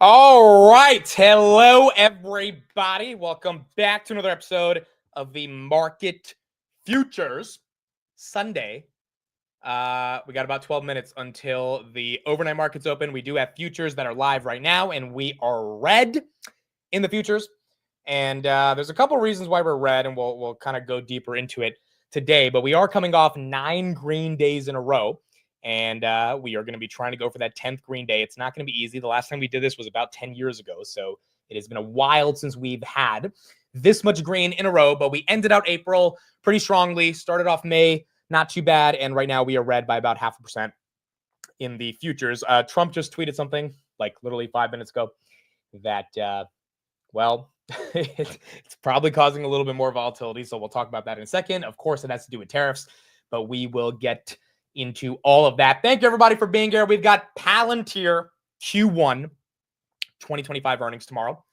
All right. Hello, everybody. Welcome back to another episode of the Market Futures Sunday. We got about 12 minutes until the overnight markets open. We do have futures that are live right now, and we are red in the futures. And there's a couple reasons why we're red, and we'll kind of go deeper into it today. But we are coming off 9 green days in a row. And we are going to be trying to go for that 10th green day. It's not going to be easy. The last time we did this was about 10 years ago. So it has been a while since we've had this much green in a row. But we ended out April pretty strongly, started off May, not too bad. And right now we are red by about 0.5% in the futures. Trump just tweeted something like literally 5 minutes ago that, it's probably causing a little bit more volatility. So we'll talk about that in a second. Of course, it has to do with tariffs, but we will get into all of that. Thank you, everybody, for being here. We've got Palantir Q1 2025 earnings tomorrow.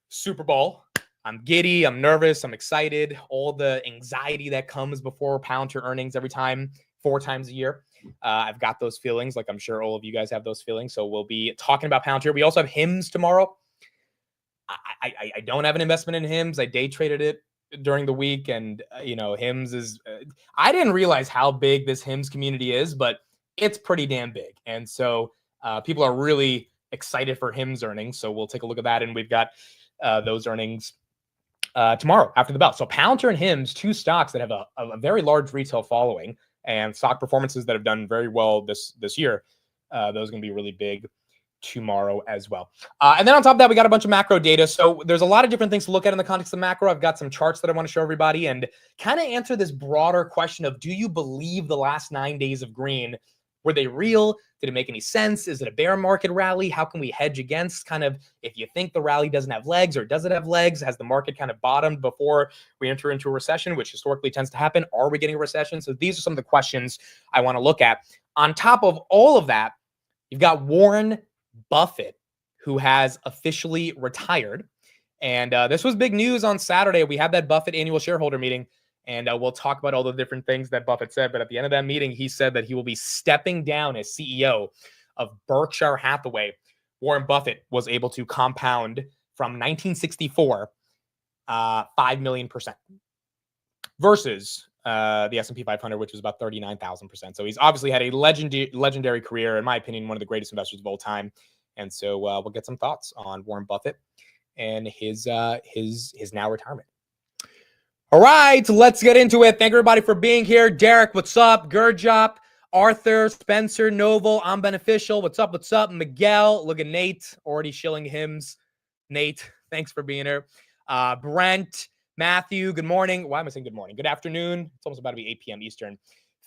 Super Bowl. I'm giddy. I'm nervous. I'm excited. All the anxiety that comes before Palantir earnings every time, 4 times a year. I've got those feelings. Like I'm sure all of you guys have those feelings. So we'll be talking about Palantir. We also have HIMS tomorrow. I don't have an investment in HIMS. I day traded it during the week, and HIMS is I didn't realize how big this HIMS community is, but it's pretty damn big. And so people are really excited for HIMS earnings. So we'll take a look at that, and we've got those earnings tomorrow after the bell. So Palantir and HIMS, 2 stocks that have a very large retail following and stock performances that have done very well this year. Those are going to be really big tomorrow as well. And then on top of that, we got a bunch of macro data. So there's a lot of different things to look at in the context of macro. I've got some charts that I want to show everybody and kind of answer this broader question of, do you believe the last 9 days of green, were they real? Did it make any sense? Is it a bear market rally? How can we hedge against kind of, if you think the rally doesn't have legs, or does it have legs? Has the market kind of bottomed before we enter into a recession, which historically tends to happen? Are we getting a recession? So these are some of the questions I want to look at. On top of all of that, you've got Warren Buffett, who has officially retired. And this was big news on Saturday. We had that Buffett annual shareholder meeting, and we'll talk about all the different things that Buffett said. But at the end of that meeting, he said that he will be stepping down as CEO of Berkshire Hathaway. Warren Buffett was able to compound from 1964, 5 million% versus the S&P 500, which was about 39,000%. So he's obviously had a legendary career, in my opinion, one of the greatest investors of all time. And so we'll get some thoughts on Warren Buffett and his now retirement. All right, let's get into it. Thank everybody for being here. Derek, what's up? Gurjop, Arthur, Spencer, Noble, I'm Beneficial. What's up? What's up? Miguel, look at Nate, already shilling HIMS. Nate, thanks for being here. Brent, Matthew, good morning. Why am I saying good morning? Good afternoon. It's almost about to be 8 p.m. Eastern.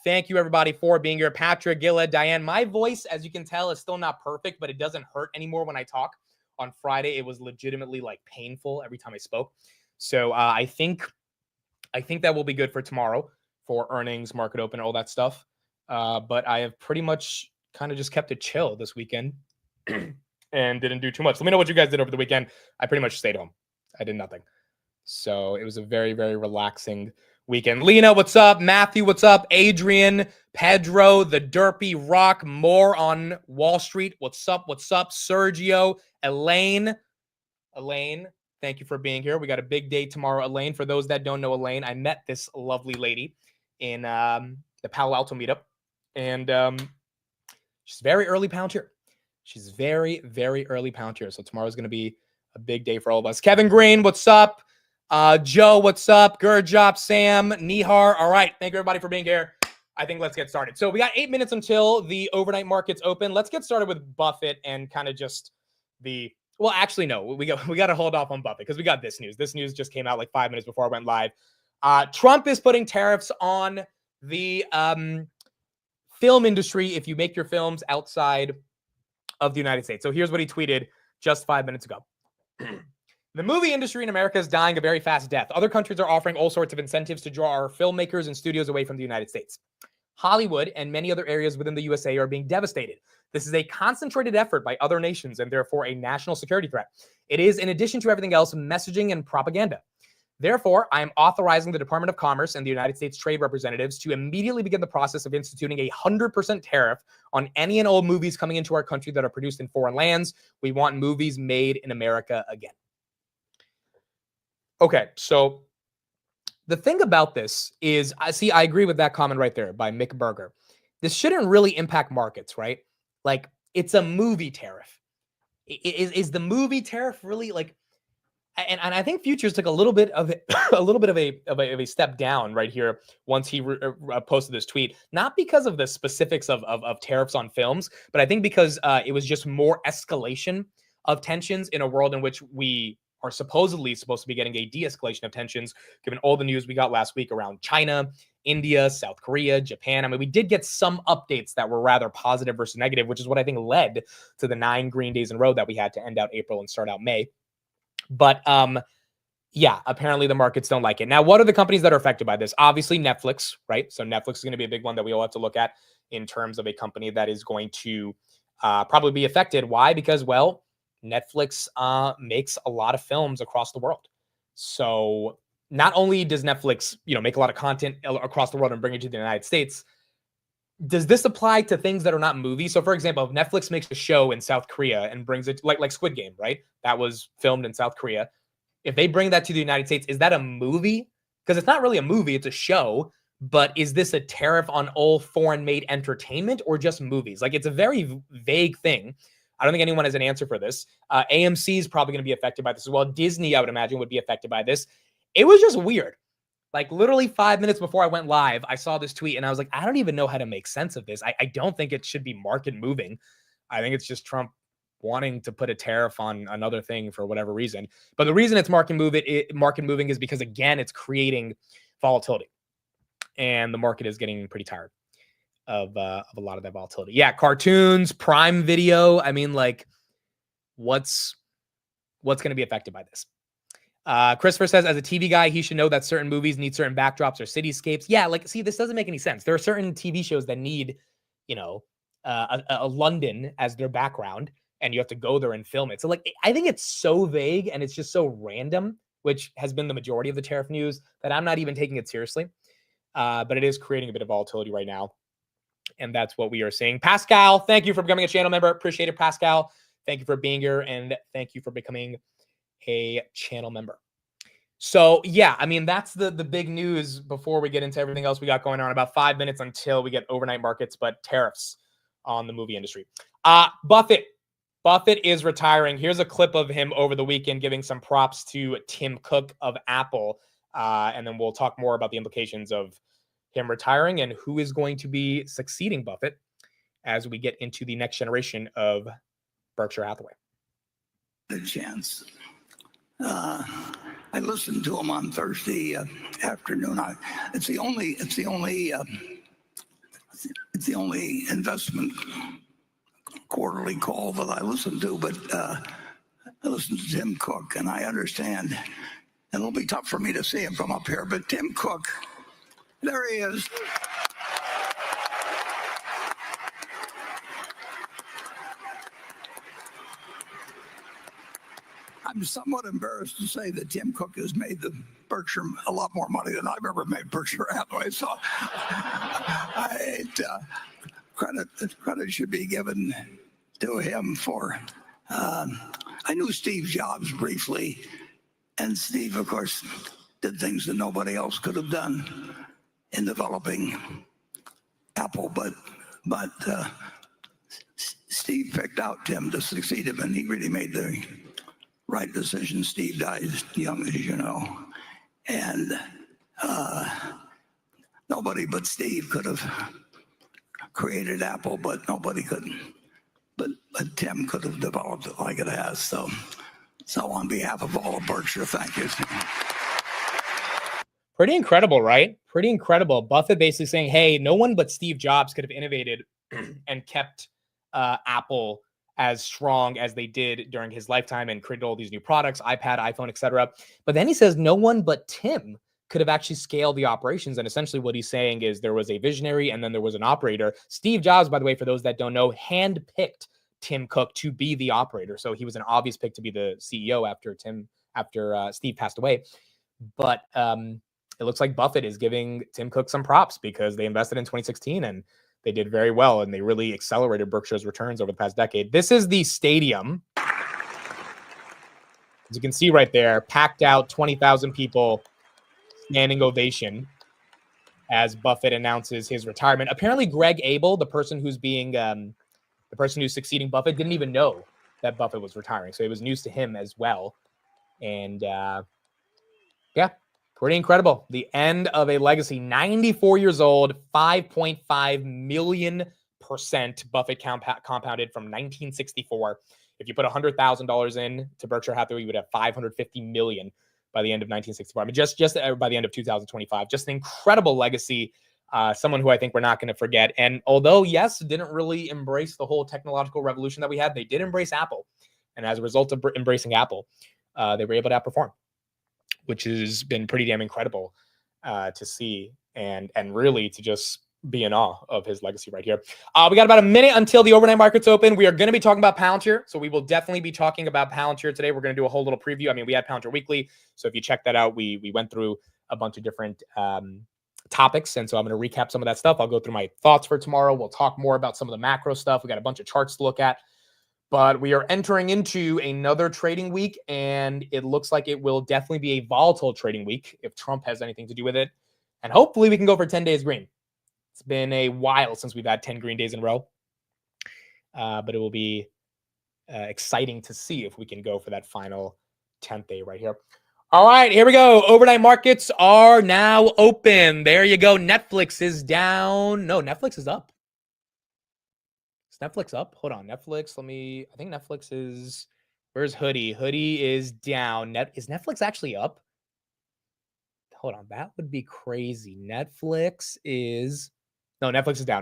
Thank you, everybody, for being here. Patrick, Gilla, Diane. My voice, as you can tell, is still not perfect, but it doesn't hurt anymore when I talk. On Friday, it was legitimately painful every time I spoke. So I think that will be good for tomorrow for earnings, market open, all that stuff. But I have pretty much kind of just kept it chill this weekend and didn't do too much. Let me know what you guys did over the weekend. I pretty much stayed home. I did nothing. So it was a very, very relaxing weekend. Lena, what's up? Matthew, what's up? Adrian, Pedro, the Derpy Rock, more on Wall Street. What's up? What's up? Sergio, Elaine, thank you for being here. We got a big day tomorrow, Elaine. For those that don't know Elaine, I met this lovely lady in the Palo Alto meetup, and she's very early Palantir. She's very, very early Palantir. So tomorrow's going to be a big day for all of us. Kevin Green, what's up? Joe, what's up? Gurjop, Sam, Nihar. All right. Thank you, everybody, for being here. I think let's get started. So we got 8 minutes until the overnight markets open. Let's get started with Buffett and kind of just well, actually, no, we got to hold off on Buffett because we got this news. This news just came out 5 minutes before I went live. Trump is putting tariffs on the film industry if you make your films outside of the United States. So here's what he tweeted just 5 minutes ago. The movie industry in America is dying a very fast death. Other countries are offering all sorts of incentives to draw our filmmakers and studios away from the United States. Hollywood and many other areas within the USA are being devastated. This is a concentrated effort by other nations and therefore a national security threat. It is, in addition to everything else, messaging and propaganda. Therefore, I am authorizing the Department of Commerce and the United States Trade Representatives to immediately begin the process of instituting a 100% tariff on any and all movies coming into our country that are produced in foreign lands. We want movies made in America again. Okay, so the thing about this is, I agree with that comment right there by Mick Berger. This shouldn't really impact markets, right? Like, it's a movie tariff. Is the movie tariff really like? And I think futures took a little bit of a step down right here once he posted this tweet, not because of the specifics of tariffs on films, but I think because it was just more escalation of tensions in a world in which we are supposedly supposed to be getting a de-escalation of tensions, given all the news we got last week around China, India, South Korea, Japan. I mean, we did get some updates that were rather positive versus negative, which is what I think led to the 9 green days in a row that we had to end out April and start out May. But yeah, apparently the markets don't like it. Now, what are the companies that are affected by this? Obviously, Netflix, right? So Netflix is going to be a big one that we all have to look at in terms of a company that is going to probably be affected. Why? Because, well, Netflix makes a lot of films across the world. So not only does Netflix, make a lot of content across the world and bring it to the United States, does this apply to things that are not movies? So, for example, if Netflix makes a show in South Korea and brings it like Squid Game, right? That was filmed in South Korea. If they bring that to the United States, is that a movie? Because it's not really a movie, it's a show. But is this a tariff on all foreign-made entertainment or just movies? Like, it's a very vague thing. I don't think anyone has an answer for this. AMC is probably going to be affected by this as well. Disney, I would imagine, would be affected by this. It was just weird. Like, literally 5 minutes before I went live, I saw this tweet and I was like, I don't even know how to make sense of this. I don't think it should be market moving. I think it's just Trump wanting to put a tariff on another thing for whatever reason. But the reason it's market moving is because, again, it's creating volatility. And the market is getting pretty tired of a lot of that volatility. Yeah, cartoons, Prime Video. I mean, like, what's going to be affected by this? Christopher says, as a TV guy, he should know that certain movies need certain backdrops or cityscapes. Yeah, like, see, this doesn't make any sense. There are certain TV shows that need, a London as their background, and you have to go there and film it. So, like, I think it's so vague and it's just so random, which has been the majority of the tariff news, that I'm not even taking it seriously. But it is creating a bit of volatility right now. And that's what we are seeing. Pascal, thank you for becoming a channel member. Appreciate it, Pascal. Thank you for being here, and thank you for becoming a channel member. So yeah, I mean, that's the big news before we get into everything else we got going on. About 5 minutes until we get overnight markets, but tariffs on the movie industry. Buffett is retiring. Here's a clip of him over the weekend giving some props to Tim Cook of Apple. And then we'll talk more about the implications of him retiring and who is going to be succeeding Buffett as we get into the next generation of Berkshire Hathaway. The chance. I listened to him on Thursday afternoon. It's the only investment quarterly call that I listen to. But I listened to Tim Cook, and I understand. And it'll be tough for me to see him from up here. But Tim Cook, there he is. I'm somewhat embarrassed to say that Tim Cook has made the Berkshire a lot more money than I've ever made Berkshire Hathaway. So credit should be given to him for. I knew Steve Jobs briefly, and Steve, of course, did things that nobody else could have done in developing Apple. But Steve picked out Tim to succeed him, and he really made the right decision. Steve died young, as you know, and nobody but Steve could have created Apple, but nobody could. But Tim could have developed it like it has. So on behalf of all of Berkshire, thank you. Pretty incredible, right? Pretty incredible. Buffett basically saying, hey, no one but Steve Jobs could have innovated and kept Apple as strong as they did during his lifetime and created all these new products, iPad, iPhone, etc. But then he says no one but Tim could have actually scaled the operations. And essentially what he's saying is there was a visionary and then there was an operator. Steve Jobs, by the way, for those that don't know, handpicked Tim Cook to be the operator. So he was an obvious pick to be the CEO after Steve passed away. But it looks like Buffett is giving Tim Cook some props because they invested in 2016 and they did very well, and they really accelerated Berkshire's returns over the past decade. This is the stadium. As you can see right there, packed out, 20,000 people, standing ovation as Buffett announces his retirement. Apparently, Greg Abel, the person who's succeeding Buffett, didn't even know that Buffett was retiring. So it was news to him as well. And yeah, pretty incredible. The end of a legacy. 94 years old, 5.5 million% Buffett compounded from 1964. If you put $100,000 in to Berkshire Hathaway, you would have 550 million by the end of 1964. I mean, just by the end of 2025. Just an incredible legacy. Someone who I think we're not going to forget. And although, yes, didn't really embrace the whole technological revolution that we had, they did embrace Apple. And as a result of embracing Apple, they were able to outperform, which has been pretty damn incredible to see and really to just be in awe of his legacy right here. We got about a minute until the overnight markets open. We are going to be talking about Palantir, so we will definitely be talking about Palantir today. We're going to do a whole little preview. I mean, we had Palantir Weekly, so if you check that out, we went through a bunch of different topics, and so I'm going to recap some of that stuff. I'll go through my thoughts for tomorrow. We'll talk more about some of the macro stuff. We got a bunch of charts to look at. But we are entering into another trading week, and it looks like it will definitely be a volatile trading week if Trump has anything to do with it. And hopefully we can go for 10 days green. It's been a while since we've had 10 green days in a row. But it will be exciting to see if we can go for that final 10th day right here. All right, here we go. Overnight markets are now open. There you go. Netflix is down. No, Netflix is up. Is Netflix up? Hold on. Netflix, I think Netflix is, where's Hoodie? Hoodie is down. Is Netflix actually up? Hold on. That would be crazy. Netflix is down.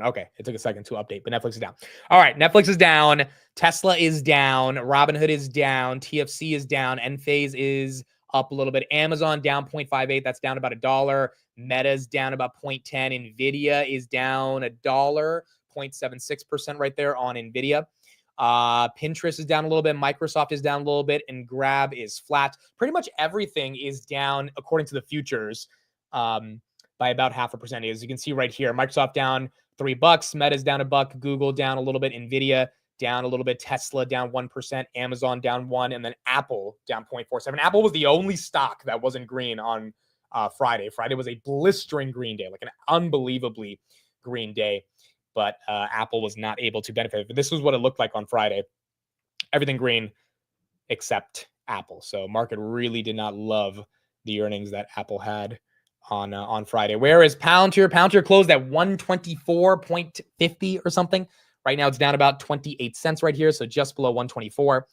Okay. It took a second to update, but Netflix is down. All right. Netflix is down. Tesla is down. Robinhood is down. TFC is down. Enphase is up a little bit. Amazon down 0.58. That's down about $1. Meta's down about 0.10. Nvidia is down $1. 0.76% right there on Nvidia. Pinterest is down a little bit. Microsoft is down a little bit, and Grab is flat. Pretty much everything is down according to the futures by about 0.5%. As you can see right here, Microsoft down $3, Meta's down $1, Google down a little bit, Nvidia down a little bit, Tesla down 1%, Amazon down 1%, and then Apple down 0.47. Apple was the only stock that wasn't green on Friday. Friday was a blistering green day, like an unbelievably green day. But Apple was not able to benefit. But this was what it looked like on Friday. Everything green except Apple. So market really did not love the earnings that Apple had on Friday. Whereas Palantir closed at 124.50 or something. Right now it's down about 28 cents right here. So just below 124,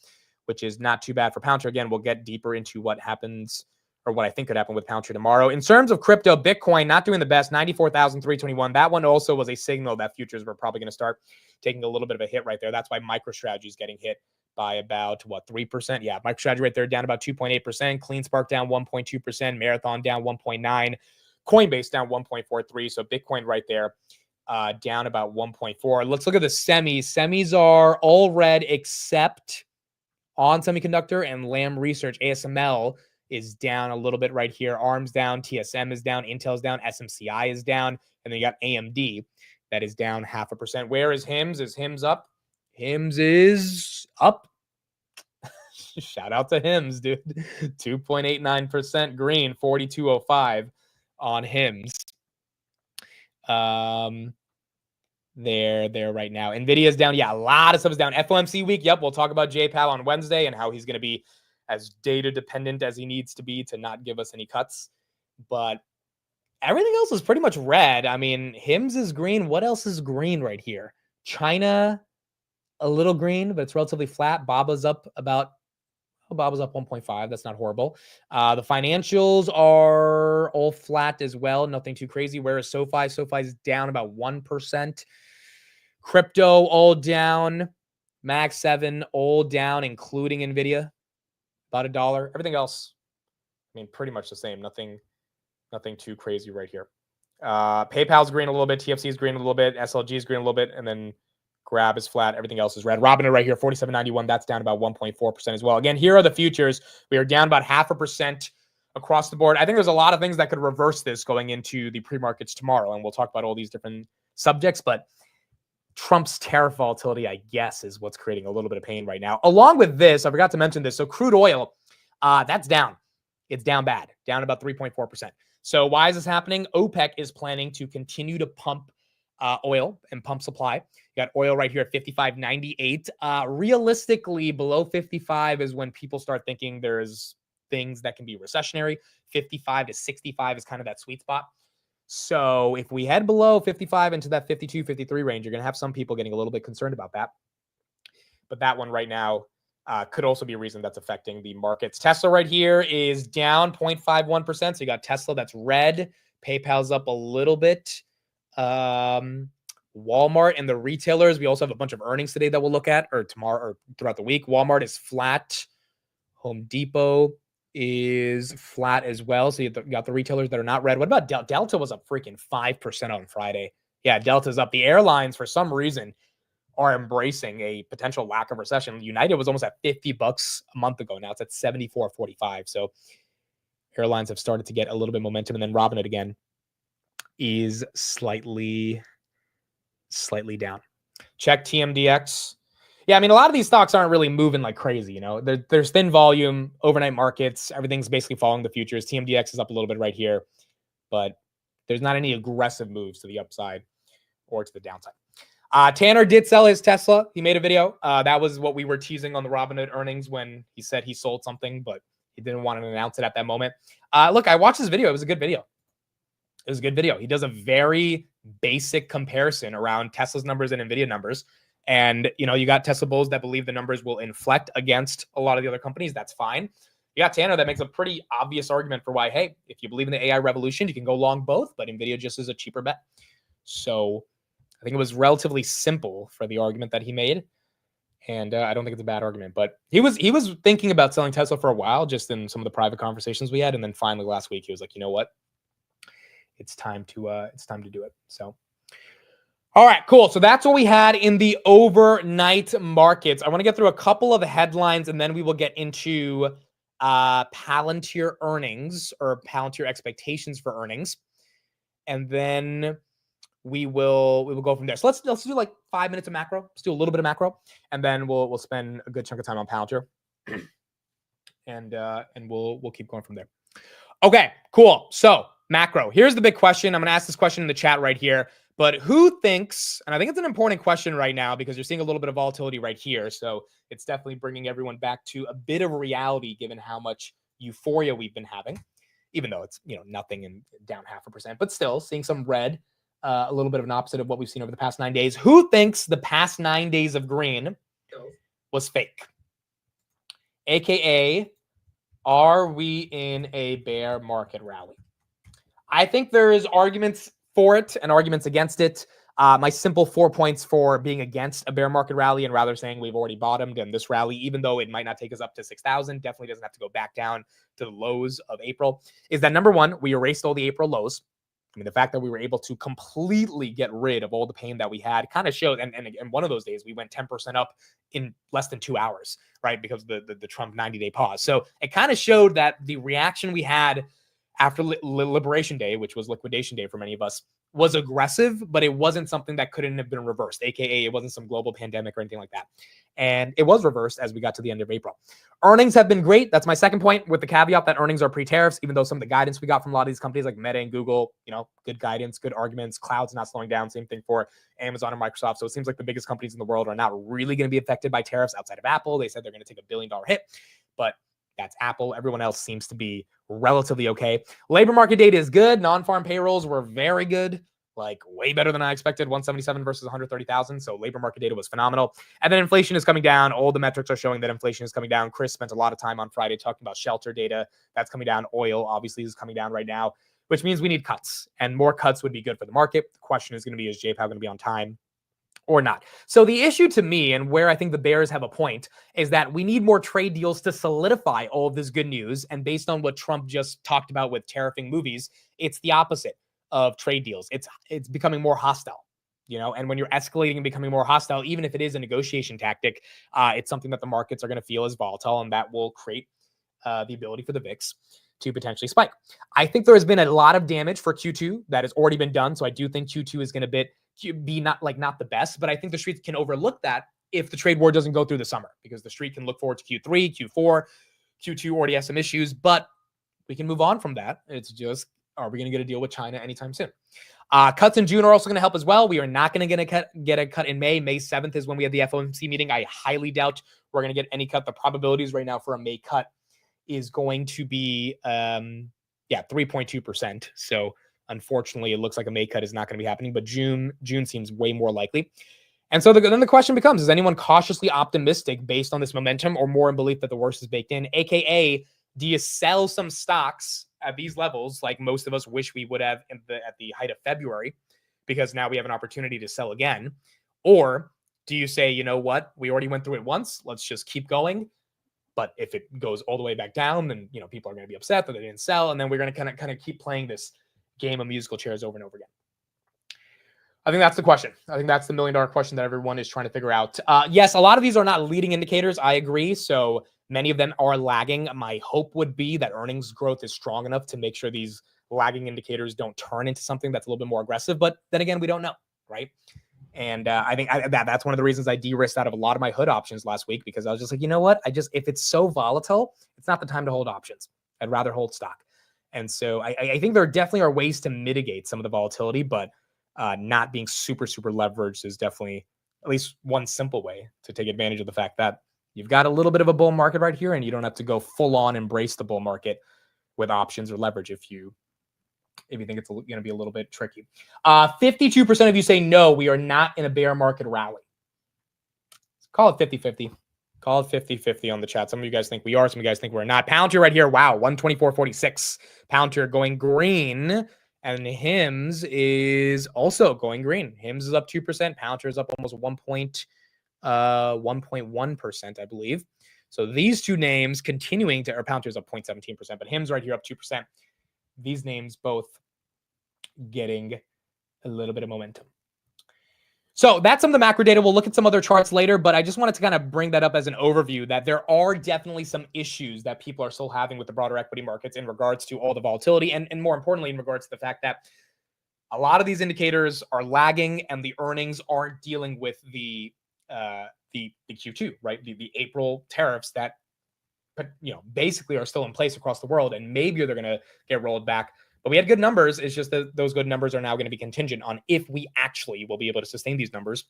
which is not too bad for Palantir. Again, we'll get deeper into what happens or what I think could happen with Palantir tomorrow. In terms of crypto, Bitcoin not doing the best, 94,321. That one also was a signal that futures were probably going to start taking a little bit of a hit right there. That's why MicroStrategy is getting hit by about, 3%? Yeah, MicroStrategy right there down about 2.8%. CleanSpark down 1.2%. Marathon down 1.9%. Coinbase down 1.43%. So Bitcoin right there down about 1.4%. Let's look at the semis. Semis are all red except On Semiconductor and Lam Research. ASML is down a little bit right here. ARM's down, TSM is down, Intel's down, SMCI is down, and then you got AMD that is down 0.5%. Where is HIMS? Is HIMS up? HIMS is up. Shout out to HIMS, dude. 2.89% green, 42.05 on HIMS. There right now. Nvidia's down. Yeah, a lot of stuff is down. FOMC week. Yep, we'll talk about J-Pal on Wednesday and how he's going to be as data dependent as he needs to be to not give us any cuts. But everything else is pretty much red. I mean, HIMS is green. What else is green right here? China, a little green, but it's relatively flat. Baba's up 1.5. That's not horrible. The financials are all flat as well. Nothing too crazy. Whereas SoFi's down about 1%. Crypto all down. Mag 7 all down, including Nvidia. About $1. Everything else, I mean, pretty much the same. Nothing too crazy right here. PayPal's green a little bit. TFC is green a little bit. SLG is green a little bit. And then Grab is flat. Everything else is red. Robinhood right here, 47.91. That's down about 1.4% as well. Again, here are the futures. We are down about 0.5%. across the board. I think there's a lot of things that could reverse this going into the pre-markets tomorrow, and we'll talk about all these different subjects, but Trump's tariff volatility, I guess, is what's creating a little bit of pain right now. Along with this, I forgot to mention this. So crude oil, that's down. It's down bad, down about 3.4%. So why is this happening? OPEC is planning to continue to pump oil and pump supply. You got oil right here at 55.98. Realistically, below 55 is when people start thinking there's things that can be recessionary. 55 to 65 is kind of that sweet spot. So if we head below 55 into that 52, 53 range, you're going to have some people getting a little bit concerned about that. But that one right now could also be a reason that's affecting the markets. Tesla right here is down 0.51%. So you got Tesla that's red. PayPal's up a little bit. Walmart and the retailers. We also have a bunch of earnings today that we'll look at, or tomorrow or throughout the week. Walmart is flat. Home Depot is flat as well. So you got the retailers that are not red. What about Delta? Delta was up freaking 5% on Friday. Yeah, Delta's up. The airlines, for some reason, are embracing a potential lack of recession. United was almost at $50 a month ago. Now it's at $74.45. So airlines have started to get a little bit of momentum. And then Robinhood again is slightly down. Check TMDX. Yeah, I mean, a lot of these stocks aren't really moving like crazy. You know, there's thin volume, overnight markets. Everything's basically following the futures. TMDX is up a little bit right here, but there's not any aggressive moves to the upside or to the downside. Tanner did sell his Tesla. He made a video. That was what we were teasing on the Robinhood earnings when he said he sold something, but he didn't want to announce it at that moment. Look, I watched his video. It was a good video. It was a good video. He does a very basic comparison around Tesla's numbers and NVIDIA numbers. And, you know, you got Tesla bulls that believe the numbers will inflect against a lot of the other companies. That's fine. You got Tanner that makes a pretty obvious argument for why, hey, if you believe in the AI revolution, you can go long both, but NVIDIA just is a cheaper bet. So I think it was relatively simple for the argument that he made. And I don't think it's a bad argument, but he was thinking about selling Tesla for a while, just in some of the private conversations we had. And then finally last week, he was like, you know what? It's time to do it. So, all right, cool. So that's what we had in the overnight markets. I want to get through a couple of headlines and then we will get into Palantir earnings or Palantir expectations for earnings. And then we will go from there. So let's do like 5 minutes of macro. Let's do a little bit of macro, and then we'll spend a good chunk of time on Palantir, and we'll keep going from there. Okay, cool. So macro. Here's the big question. I'm going to ask this question in the chat right here. But who thinks, and I think it's an important question right now because you're seeing a little bit of volatility right here. So it's definitely bringing everyone back to a bit of reality given how much euphoria we've been having, even though it's, you know, nothing and down 0.5%, but still seeing some red, a little bit of an opposite of what we've seen over the past 9 days. Who thinks the past 9 days of green was fake? AKA, are we in a bear market rally? I think there is arguments for it and arguments against it. My simple 4 points for being against a bear market rally and rather saying we've already bottomed, and this rally, even though it might not take us up to 6,000, definitely doesn't have to go back down to the lows of April, is that number one, we erased all the April lows. I mean, the fact that we were able to completely get rid of all the pain that we had kind of showed. And one of those days, we went 10% up in less than 2 hours, right? Because of the Trump 90-day pause. So it kind of showed that the reaction we had after Liberation Day, which was liquidation day for many of us, was aggressive, but it wasn't something that couldn't have been reversed, AKA it wasn't some global pandemic or anything like that. And it was reversed as we got to the end of April. Earnings have been great. That's my second point, with the caveat that earnings are pre-tariffs, even though some of the guidance we got from a lot of these companies like Meta and Google, you know, good guidance, good arguments. Cloud's not slowing down. Same thing for Amazon and Microsoft. So it seems like the biggest companies in the world are not really going to be affected by tariffs outside of Apple. They said they're going to take $1 billion hit, but that's Apple. Everyone else seems to be relatively okay. Labor market data is good. Non-farm payrolls were very good, like way better than I expected. 177 versus 130,000. So labor market data was phenomenal. And then inflation is coming down. All the metrics are showing that inflation is coming down. Chris spent a lot of time on Friday talking about shelter data. That's coming down. Oil obviously is coming down right now, which means we need cuts, and more cuts would be good for the market. The question is going to be, is J-Pow going to be on time or not? So the issue to me, and where I think the bears have a point, is that we need more trade deals to solidify all of this good news. And based on what Trump just talked about with tariffing movies, it's the opposite of trade deals. It's becoming more hostile, you know, and when you're escalating and becoming more hostile, even if it is a negotiation tactic, it's something that the markets are going to feel as volatile, and that will create the ability for the VIX to potentially spike. I think there has been a lot of damage for Q2 that has already been done. So I do think Q2 is going to be not the best, but I think the street can overlook that if the trade war doesn't go through the summer, because the street can look forward to Q3, Q4, Q2 already has some issues, but we can move on from that. It's just, are we going to get a deal with China anytime soon? Cuts in June are also going to help as well. We are not going to get a cut in May. May 7th is when we have the FOMC meeting. I highly doubt we're going to get any cut. The probabilities right now for a May cut is going to be 3.2%. So unfortunately, it looks like a May cut is not going to be happening, but June seems way more likely. And so then the question becomes, is anyone cautiously optimistic based on this momentum, or more in belief that the worst is baked in? AKA, do you sell some stocks at these levels like most of us wish we would have at the height of February, because now we have an opportunity to sell again? Or do you say, you know what, we already went through it once, let's just keep going? But if it goes all the way back down, then people are going to be upset that they didn't sell, and then we're going to kind of keep playing this game of musical chairs over and over again. I think that's the question. I think that's the $1 million question that everyone is trying to figure out. Yes, a lot of these are not leading indicators. I agree. So many of them are lagging. My hope would be that earnings growth is strong enough to make sure these lagging indicators don't turn into something that's a little bit more aggressive. But then again, we don't know, right? And I think that's one of the reasons I de-risked out of a lot of my hood options last week, because I was just like, you know what? If it's so volatile, it's not the time to hold options. I'd rather hold stock. And so I think there definitely are ways to mitigate some of the volatility, but not being super, super leveraged is definitely at least one simple way to take advantage of the fact that you've got a little bit of a bull market right here, and you don't have to go full on embrace the bull market with options or leverage if you think it's going to be a little bit tricky. 52% of you say no, we are not in a bear market rally. Call it 50-50. Call it 50-50 on the chat. Some of you guys think we are. Some of you guys think we're not. Palantir right here. Wow. 124.46. Palantir going green. And HIMS is also going green. HIMS is up 2%. Palantir is up almost 1.1%, I believe. So these two names continuing to, or Palantir is up 0.17%, but HIMS right here up 2%. These names both getting a little bit of momentum. So that's some of the macro data. We'll look at some other charts later, but I just wanted to kind of bring that up as an overview that there are definitely some issues that people are still having with the broader equity markets in regards to all the volatility, and more importantly, in regards to the fact that a lot of these indicators are lagging and the earnings aren't dealing with the Q2, right? The April tariffs that basically are still in place across the world, and maybe they're going to get rolled back. But we had good numbers. It's just that those good numbers are now going to be contingent on if we actually will be able to sustain these numbers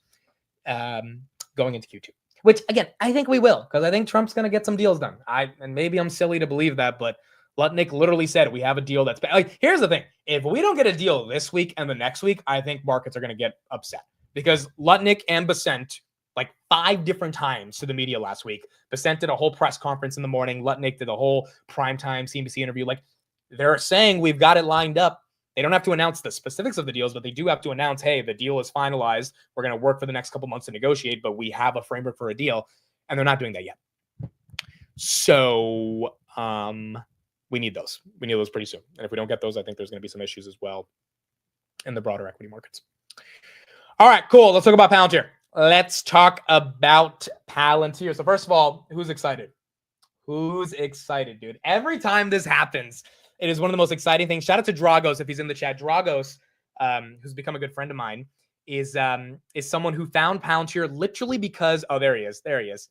going into Q2. Which, again, I think we will, because I think Trump's going to get some deals done. And maybe I'm silly to believe that, but Lutnick literally said we have a deal that's like. Here's the thing: if we don't get a deal this week and the next week, I think markets are going to get upset, because Lutnick and Besant, like 5 different times to the media last week. Besant did a whole press conference in the morning. Lutnick did a whole primetime CNBC interview. Like, they're saying we've got it lined up. They don't have to announce the specifics of the deals, but they do have to announce, hey, the deal is finalized. We're going to work for the next couple months to negotiate, but we have a framework for a deal. And they're not doing that yet. So we need those. We need those pretty soon. And if we don't get those, I think there's going to be some issues as well in the broader equity markets. All right, cool. Let's talk about Palantir. Let's talk about Palantir. So first of all, who's excited? Who's excited, dude? Every time this happens, it is one of the most exciting things. Shout out to Dragos if he's in the chat. Dragos, who's become a good friend of mine, is someone who found Palantir literally because there he is. There's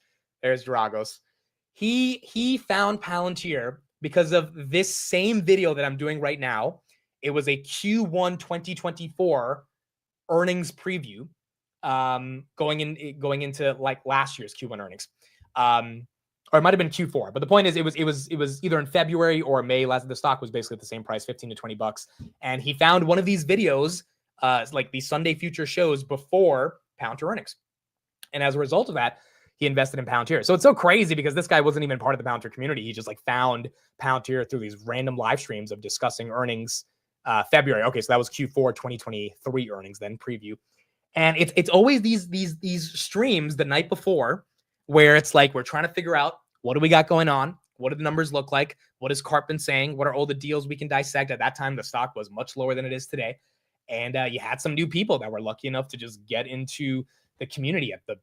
Dragos. He found Palantir because of this same video that I'm doing right now. It was a Q1 2024 earnings preview, going into like last year's Q1 earnings. Or it might have been Q4, but the point is, it was either in February or May. The stock was basically at the same price, $15 to $20, and he found one of these videos, like these Sunday future shows before Palantir earnings, and as a result of that, he invested in Palantir. So it's so crazy because this guy wasn't even part of the Palantir community. He just like found Palantir through these random live streams of discussing earnings. February, okay, so that was Q4 2023 earnings, then preview, and it's always these streams the night before, where it's like we're trying to figure out what do we got going on, what do the numbers look like, what has Cart been saying, what are all the deals we can dissect. At that time, the stock was much lower than it is today, and you had some new people that were lucky enough to just get into the community at the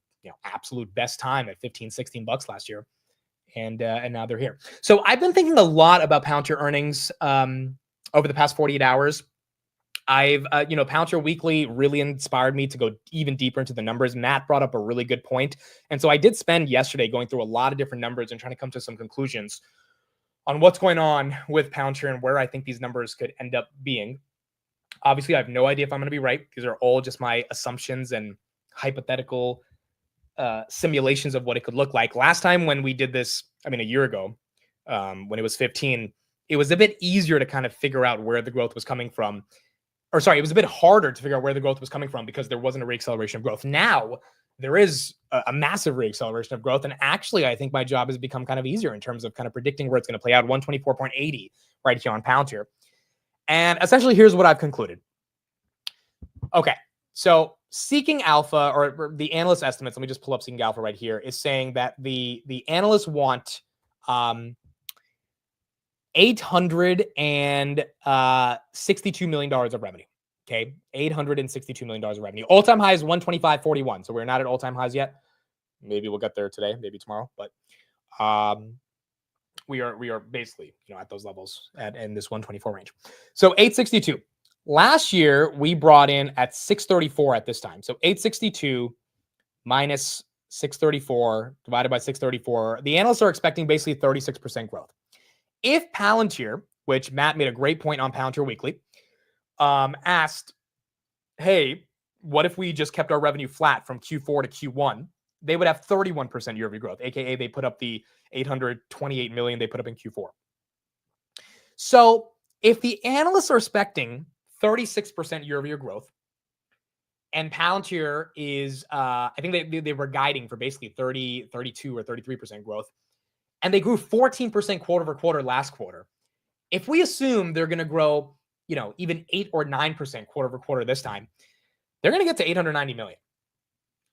absolute best time at $15-16 last year, and now they're here. So I've been thinking a lot about Palantir earnings over the past 48 hours. Palantir Weekly really inspired me to go even deeper into the numbers. Matt brought up a really good point. And so I did spend yesterday going through a lot of different numbers and trying to come to some conclusions on what's going on with Palantir and where I think these numbers could end up being. Obviously, I have no idea if I'm going to be right. These are all just my assumptions and hypothetical simulations of what it could look like. Last time when we did this, a year ago, when it was 15, it was a bit easier to kind of figure out where the growth was coming from. It was a bit harder to figure out where the growth was coming from because there wasn't a reacceleration of growth. Now there is a massive reacceleration of growth. And actually, I think my job has become kind of easier in terms of kind of predicting where it's going to play out. 124.80 right here on Palantir. And essentially, here's what I've concluded. Okay, so Seeking Alpha, or the analyst estimates, let me just pull up Seeking Alpha right here, is saying that the analysts want $862 million of revenue. Okay, $862 million of revenue. All-time high is 125.41. So we're not at all-time highs yet. Maybe we'll get there today, maybe tomorrow. But we are basically at those levels in this 124 range. So 862. Last year we brought in at 634 at this time. So 862 minus 634 divided by 634. The analysts are expecting basically 36% growth. If Palantir, which Matt made a great point on Palantir Weekly, asked, hey, what if we just kept our revenue flat from Q4 to Q1? They would have 31% year-over-year growth, aka they put up the 828 million they put up in Q4. So if the analysts are expecting 36% year-over-year growth, and Palantir is, I think they were guiding for basically 32 or 33% growth, and they grew 14% quarter over quarter last quarter. If we assume they're going to grow, even 8 or 9% quarter over quarter this time, they're going to get to 890 million.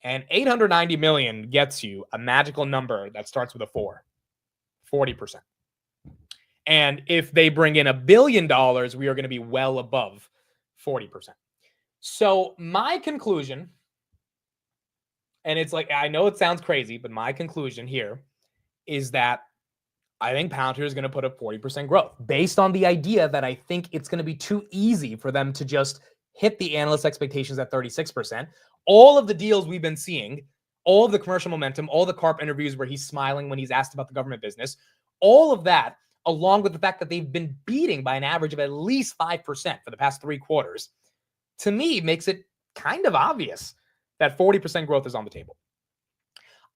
And 890 million gets you a magical number that starts with a 4, 40%. And if they bring in $1 billion, we are going to be well above 40%. So my conclusion, and it's like, I know it sounds crazy, but my conclusion here is that I think Palantir is going to put up 40% growth based on the idea that I think it's going to be too easy for them to just hit the analyst expectations at 36%. All of the deals we've been seeing, all of the commercial momentum, all the Karp interviews where he's smiling when he's asked about the government business, all of that, along with the fact that they've been beating by an average of at least 5% for the past 3 quarters, to me makes it kind of obvious that 40% growth is on the table.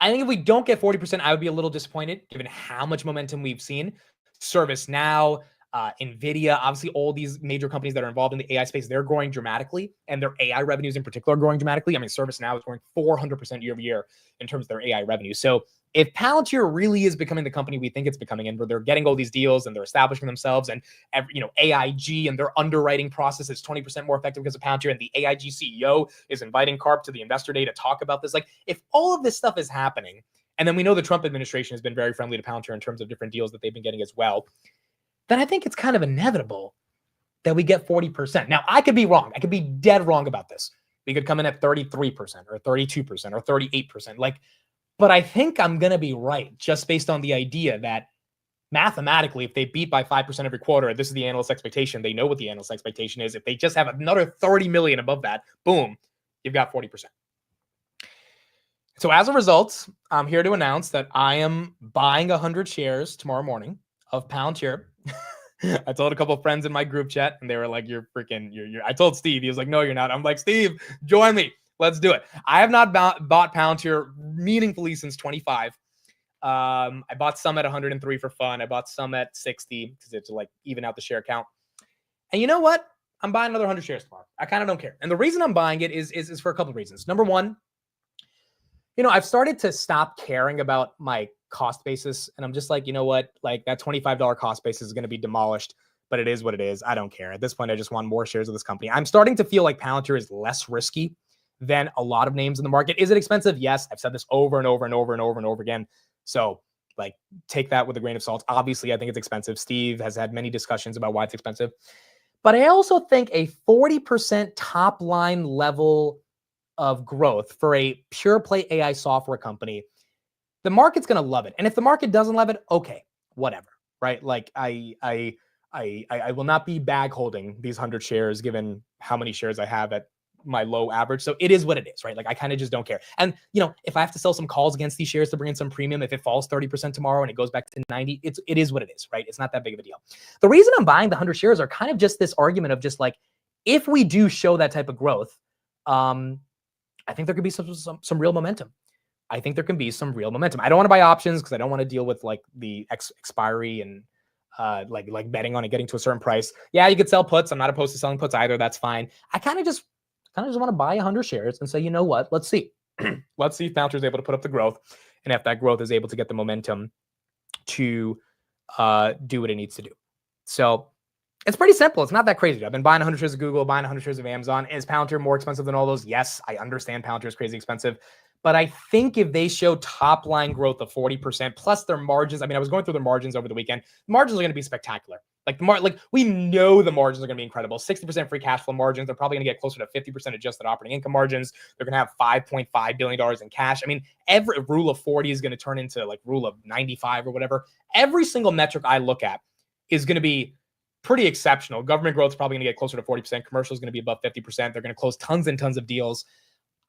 I think if we don't get 40%, I would be a little disappointed given how much momentum we've seen. ServiceNow, NVIDIA, obviously all these major companies that are involved in the AI space, they're growing dramatically, and their AI revenues in particular are growing dramatically. ServiceNow is growing 400% year over year in terms of their AI revenue. So if Palantir really is becoming the company we think it's becoming, and where they're getting all these deals and they're establishing themselves, and AIG and their underwriting process is 20% more effective because of Palantir, and the AIG CEO is inviting Karp to the investor day to talk about this. Like, if all of this stuff is happening, and then we know the Trump administration has been very friendly to Palantir in terms of different deals that they've been getting as well, then I think it's kind of inevitable that we get 40%. Now, I could be wrong. I could be dead wrong about this. We could come in at 33% or 32% or 38%. But I think I'm going to be right just based on the idea that mathematically, if they beat by 5% every quarter, this is the analyst expectation. They know what the analyst expectation is. If they just have another 30 million above that, boom, you've got 40%. So as a result, I'm here to announce that I am buying 100 shares tomorrow morning of Palantir. I told a couple of friends in my group chat, and they were like, you're I told Steve, he was like, no, you're not. I'm like, Steve, join me. Let's do it. I have not bought Palantir meaningfully since 25. I bought some at 103 for fun. I bought some at 60 because it's like even out the share count. And you know what? I'm buying another 100 shares tomorrow. I kind of don't care. And the reason I'm buying it is for a couple of reasons. Number one, I've started to stop caring about my cost basis. And I'm just like, you know what? Like, that $25 cost basis is going to be demolished, but it is what it is. I don't care. At this point, I just want more shares of this company. I'm starting to feel like Palantir is less risky than a lot of names in the market. Is it expensive? Yes. I've said this over and over and over and over and over again. So take that with a grain of salt. Obviously, I think it's expensive. Steve has had many discussions about why it's expensive. But I also think a 40% top line level of growth for a pure play AI software company, the market's going to love it. And if the market doesn't love it, okay, whatever, right? Like I will not be bag holding these 100 shares given how many shares I have at my low average. So it is what it is, right? Like I kind of just don't care. And if I have to sell some calls against these shares to bring in some premium, if it falls 30% tomorrow and it goes back to 90, it is what it is, right? It's not that big of a deal. The reason I'm buying the 100 shares are kind of just this argument of just like, if we do show that type of growth, I think there could be some real momentum. I think there can be some real momentum. I don't want to buy options because I don't want to deal with like the expiry and like betting on it getting to a certain price. Yeah, you could sell puts. I'm not opposed to selling puts either. That's fine. I kind of just want to buy 100 shares and say, you know what? Let's see. Let's see if Palantir is able to put up the growth, and if that growth is able to get the momentum to do what it needs to do. So it's pretty simple. It's not that crazy. I've been buying 100 shares of Google, buying 100 shares of Amazon. Is Palantir more expensive than all those? Yes, I understand Palantir is crazy expensive. But I think if they show top line growth of 40% plus their margins, I mean, I was going through their margins over the weekend. Margins are going to be spectacular. Like we know the margins are going to be incredible. 60% free cash flow margins. They're probably going to get closer to 50% adjusted operating income margins. They're going to have $5.5 billion in cash. I mean, every rule of 40 is going to turn into like rule of 95 or whatever. Every single metric I look at is going to be pretty exceptional. Government growth is probably going to get closer to 40%. Commercial is going to be above 50%. They're going to close tons and tons of deals.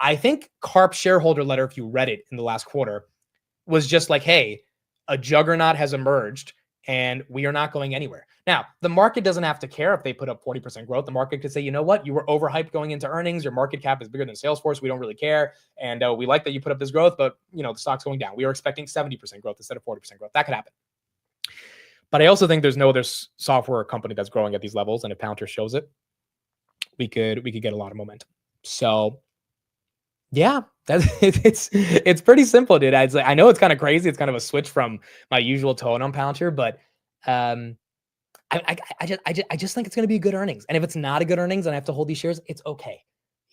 I think Carp's shareholder letter, if you read it in the last quarter, was just like, hey, a juggernaut has emerged and we are not going anywhere. Now, the market doesn't have to care if they put up 40% growth. The market could say, you know what? You were overhyped going into earnings. Your market cap is bigger than Salesforce. We don't really care. And we like that you put up this growth, but the stock's going down. We are expecting 70% growth instead of 40% growth. That could happen. But I also think there's no other software company that's growing at these levels. And if Palantir shows it, we could get a lot of momentum. So yeah, it's pretty simple, dude. I know it's kind of crazy. It's kind of a switch from my usual tone on Palantir, but I just think it's going to be good earnings. And if it's not a good earnings and I have to hold these shares, it's okay.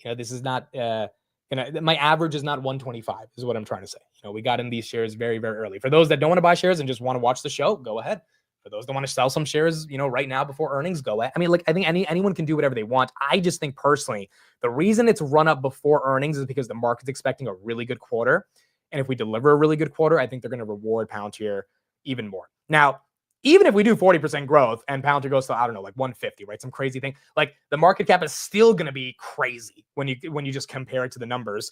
This is not my average is not 125 is what I'm trying to say. We got in these shares very, very early. For those that don't want to buy shares and just want to watch the show, go ahead. For those that want to sell some shares, right now before earnings, go ahead. I mean, I think anyone can do whatever they want. I just think personally, the reason it's run up before earnings is because the market's expecting a really good quarter. And if we deliver a really good quarter, I think they're going to reward Palantir even more. Now, even if we do 40% growth and Palantir goes to, I don't know, like 150, right? Some crazy thing. Like the market cap is still going to be crazy when you just compare it to the numbers.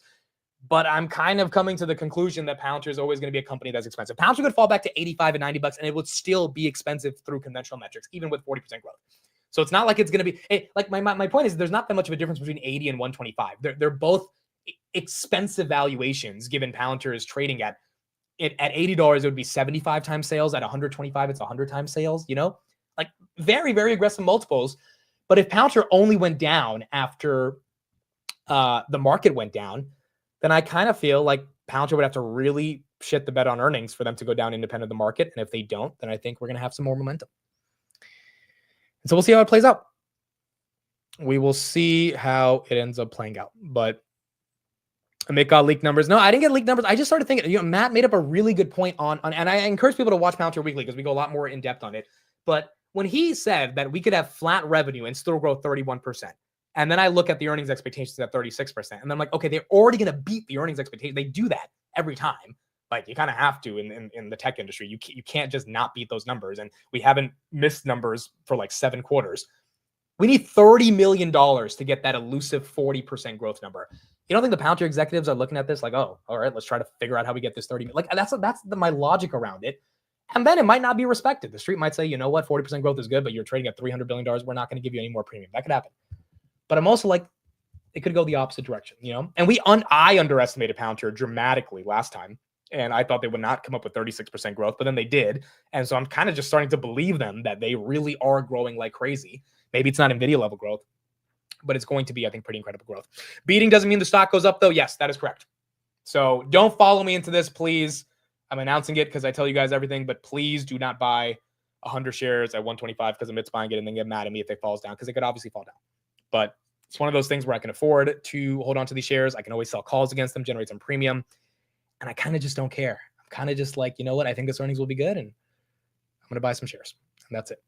But I'm kind of coming to the conclusion that Palantir is always going to be a company that's expensive. Palantir could fall back to 85 and 90 bucks, and it would still be expensive through conventional metrics, even with 40% growth. So it's not like it's going to be like my point is there's not that much of a difference between 80 and 125. They're both expensive valuations given Palantir is trading at $80, it would be 75 times sales. At 125, it's 100 times sales, like very, very aggressive multiples. But if Palantir only went down after the market went down, then I kind of feel like Palantir would have to really shit the bed on earnings for them to go down independent of the market. And if they don't, then I think we're going to have some more momentum. And so we'll see how it plays out. We will see how it ends up playing out. But Mick got leaked numbers. No, I didn't get leaked numbers. I just started thinking, Matt made up a really good point on and I encourage people to watch Palantir Weekly because we go a lot more in depth on it. But when he said that we could have flat revenue and still grow 31%, and then I look at the earnings expectations at 36%, and then I'm like, okay, they're already going to beat the earnings expectation. They do that every time. Like you kind of have to in the tech industry. You can't just not beat those numbers. And we haven't missed numbers for like 7 quarters. We need $30 million to get that elusive 40% growth number. You don't think the Palantir executives are looking at this like, oh, all right, let's try to figure out how we get this 30 million. Like that's my logic around it. And then it might not be respected. The street might say, you know what, 40% growth is good, but you're trading at $300 billion. We're not going to give you any more premium. That could happen. But I'm also like, it could go the opposite direction, And I underestimated Palantir dramatically last time. And I thought they would not come up with 36% growth, but then they did. And so I'm kind of just starting to believe them that they really are growing like crazy. Maybe it's not NVIDIA level growth, but it's going to be, I think, pretty incredible growth. Beating doesn't mean the stock goes up, though. Yes, that is correct. So don't follow me into this, please. I'm announcing it because I tell you guys everything, but please do not buy 100 shares at 125 because Amit's buying it and then get mad at me if it falls down because it could obviously fall down. But it's one of those things where I can afford to hold on to these shares. I can always sell calls against them, generate some premium. And I kind of just don't care. I'm kind of just like, you know what? I think this earnings will be good and I'm going to buy some shares. And that's it.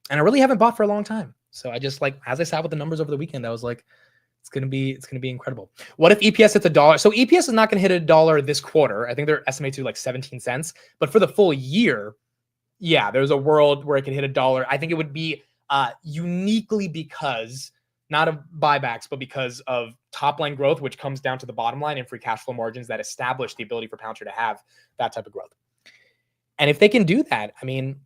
And I really haven't bought for a long time. So I just as I sat with the numbers over the weekend, I was like, It's gonna be incredible. What if EPS hits $1? So EPS is not gonna hit $1 this quarter. I think they're estimated to like 17 cents. But for the full year, yeah, there's a world where it could hit $1. I think it would be uniquely because not of buybacks, but because of top line growth, which comes down to the bottom line and free cash flow margins that establish the ability for Palantir to have that type of growth. And if they can do that, I mean,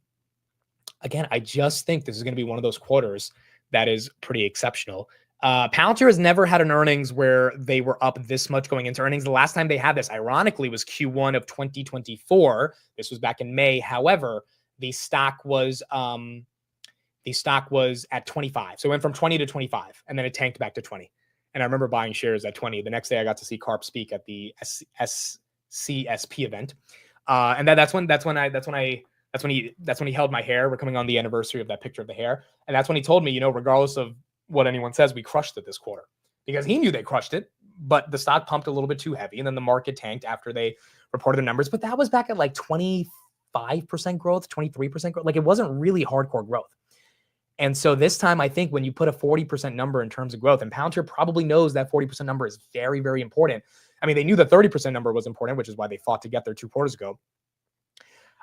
again, I just think this is going to be one of those quarters that is pretty exceptional. Palantir has never had an earnings where they were up this much going into earnings. The last time they had this, ironically, was Q1 of 2024. This was back in May. However, the stock was at 25. So it went from 20 to 25, and then it tanked back to 20. And I remember buying shares at 20. The next day, I got to see Karp speak at the SCSP event, and that's when he held my hair. We're coming on the anniversary of that picture of the hair, and that's when he told me, you know, regardless of what anyone says, we crushed it this quarter, because he knew they crushed it, but the stock pumped a little bit too heavy, and then the market tanked after they reported their numbers. But that was back at like 25% growth, 23% growth. Like, it wasn't really hardcore growth. And so this time, I think when you put a 40% number in terms of growth, and Palantir probably knows that 40% number is very, very important. I mean, they knew the 30% number was important, which is why they fought to get there 2 quarters ago.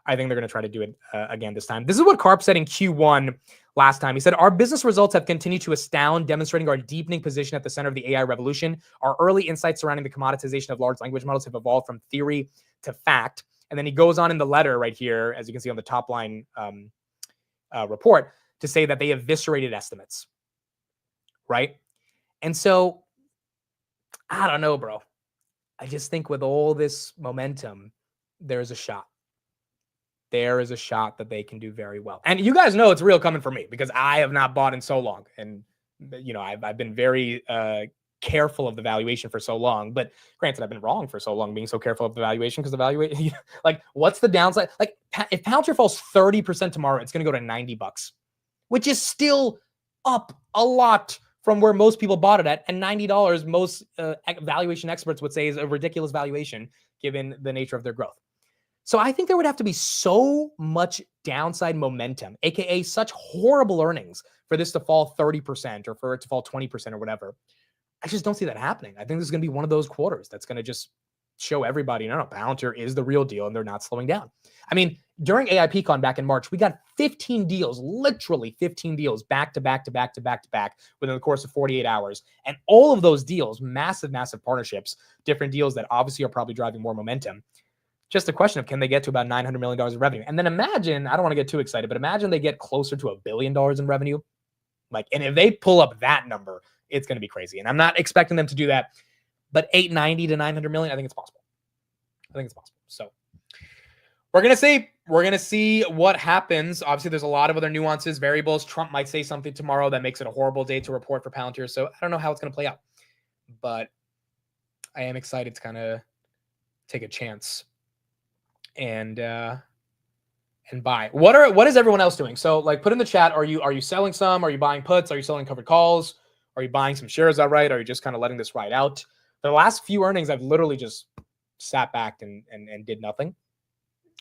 I think they're going to try to do it again this time. This is what Karp said in Q1 last time. He said, our business results have continued to astound, demonstrating our deepening position at the center of the AI revolution. Our early insights surrounding the commoditization of large language models have evolved from theory to fact. And then he goes on in the letter right here, as you can see on the top line report, to say that they eviscerated estimates, right? And so, I don't know, bro. I just think with all this momentum, there's a shot. There is a shot that they can do very well. And you guys know it's real coming for me, because I have not bought in so long. And, you know, I've been very careful of the valuation for so long. But granted, I've been wrong for so long being so careful of the valuation, because the valuation, like, what's the downside? Like, if Palantir falls 30% tomorrow, it's going to go to $90, which is still up a lot from where most people bought it at. And $90, most valuation experts would say, is a ridiculous valuation given the nature of their growth. So I think there would have to be so much downside momentum, aka such horrible earnings, for this to fall 30% or for it to fall 20% or whatever. I just don't see that happening. I think this is going to be one of those quarters that's going to just show everybody, no, Palantir is the real deal and they're not slowing down. I mean, during AIPCon back in March, we got 15 deals, literally 15 deals back to back to back to back to back within the course of 48 hours. And all of those deals, massive, massive partnerships, different deals that obviously are probably driving more momentum. Just a question of, can they get to about $900 million in revenue? And then imagine, I don't want to get too excited, but imagine they get closer to $1 billion in revenue. Like, and if they pull up that number, it's going to be crazy. And I'm not expecting them to do that, but 890 to 900 million, I think it's possible. So we're going to see what happens. Obviously, there's a lot of other nuances, variables. Trump might say something tomorrow that makes it a horrible day to report for Palantir. So I don't know how it's going to play out, but I am excited to kind of take a chance and buy. What is everyone else doing? So, like, put in the chat, are you selling some? Are you buying puts? Are you selling covered calls? Are you buying some shares outright? Are you just kind of letting this ride out? The last few earnings, I've literally just sat back and did nothing.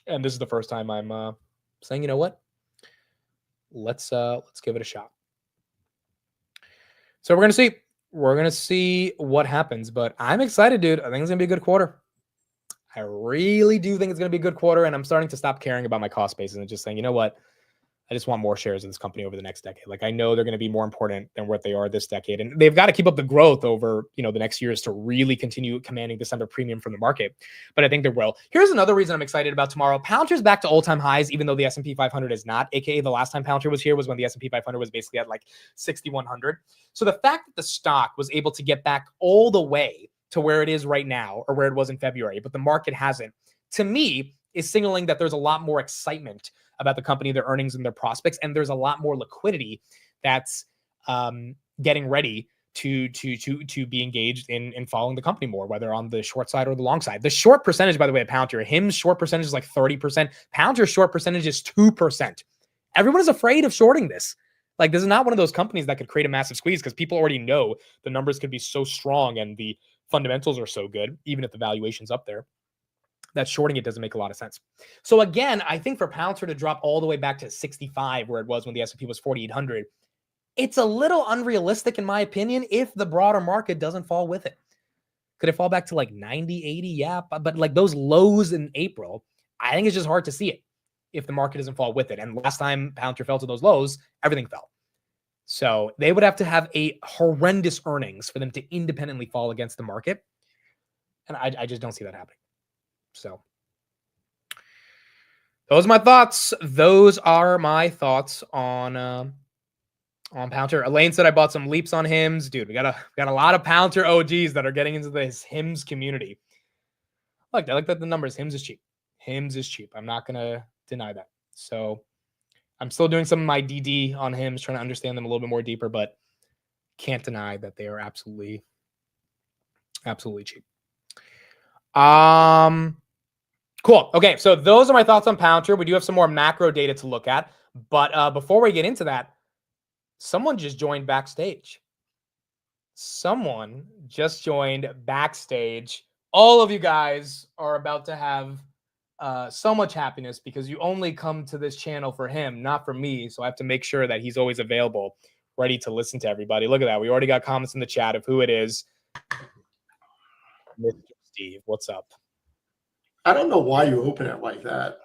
And this is the first time I'm saying, you know what? Let's give it a shot. So we're gonna see what happens, but I'm excited, dude. I think it's gonna be a good quarter. I really do think it's going to be a good quarter, and I'm starting to stop caring about my cost basis and just saying, you know what? I just want more shares in this company over the next decade. Like, I know they're going to be more important than what they are this decade, and they've got to keep up the growth over, you know, the next years to really continue commanding this type of premium from the market. But I think they will. Here's another reason I'm excited about tomorrow. Palantir's back to all-time highs, even though the S&P 500 is not. AKA, the last time Palantir was here was when the S&P 500 was basically at like 6,100. So the fact that the stock was able to get back all the way to where it is right now, or where it was in February, but the market hasn't, to me, is signaling that there's a lot more excitement about the company, their earnings, and their prospects, and there's a lot more liquidity that's getting ready to be engaged in following the company more, whether on the short side or the long side. The short percentage, by the way, at Palantir, HIM's short percentage is like 30%. Palantir's short percentage is 2%. Everyone is afraid of shorting this. Like, this is not one of those companies that could create a massive squeeze, because people already know the numbers could be so strong and the fundamentals are so good, even if the valuation's up there, that shorting it doesn't make a lot of sense. So again, I think for Palantir to drop all the way back to 65, where it was when the S&P was 4,800, It's a little unrealistic, in my opinion, if the broader market doesn't fall with it. Could it fall back to like 90, 80? Yeah. But like those lows in April, I think it's just hard to see it if the market doesn't fall with it. And last time Palantir fell to those lows, everything fell. So they would have to have a horrendous earnings for them to independently fall against the market. And I just don't see that happening. So those are my thoughts. Those are my thoughts on Palantir. Elaine said I bought some leaps on Hims. Dude, we got a lot of Palantir OGs that are getting into this Hims community. Look, I like that the numbers. Hims is cheap. Hims is cheap. I'm not gonna deny that. So I'm still doing some of my DD on Hims, trying to understand them a little bit more deeper, but can't deny that they are absolutely cheap. Cool. Okay, so those are my thoughts on Palantir. We do have some more macro data to look at, but before we get into that, someone just joined backstage. Someone just joined backstage. All of you guys are about to have so much happiness because you only come to this channel for him, not for me. So I have to make sure that he's always available, ready to listen to everybody. Look at that. We already got comments in the chat of who it is. Mr. Steve, what's up? I don't know why you open it like that.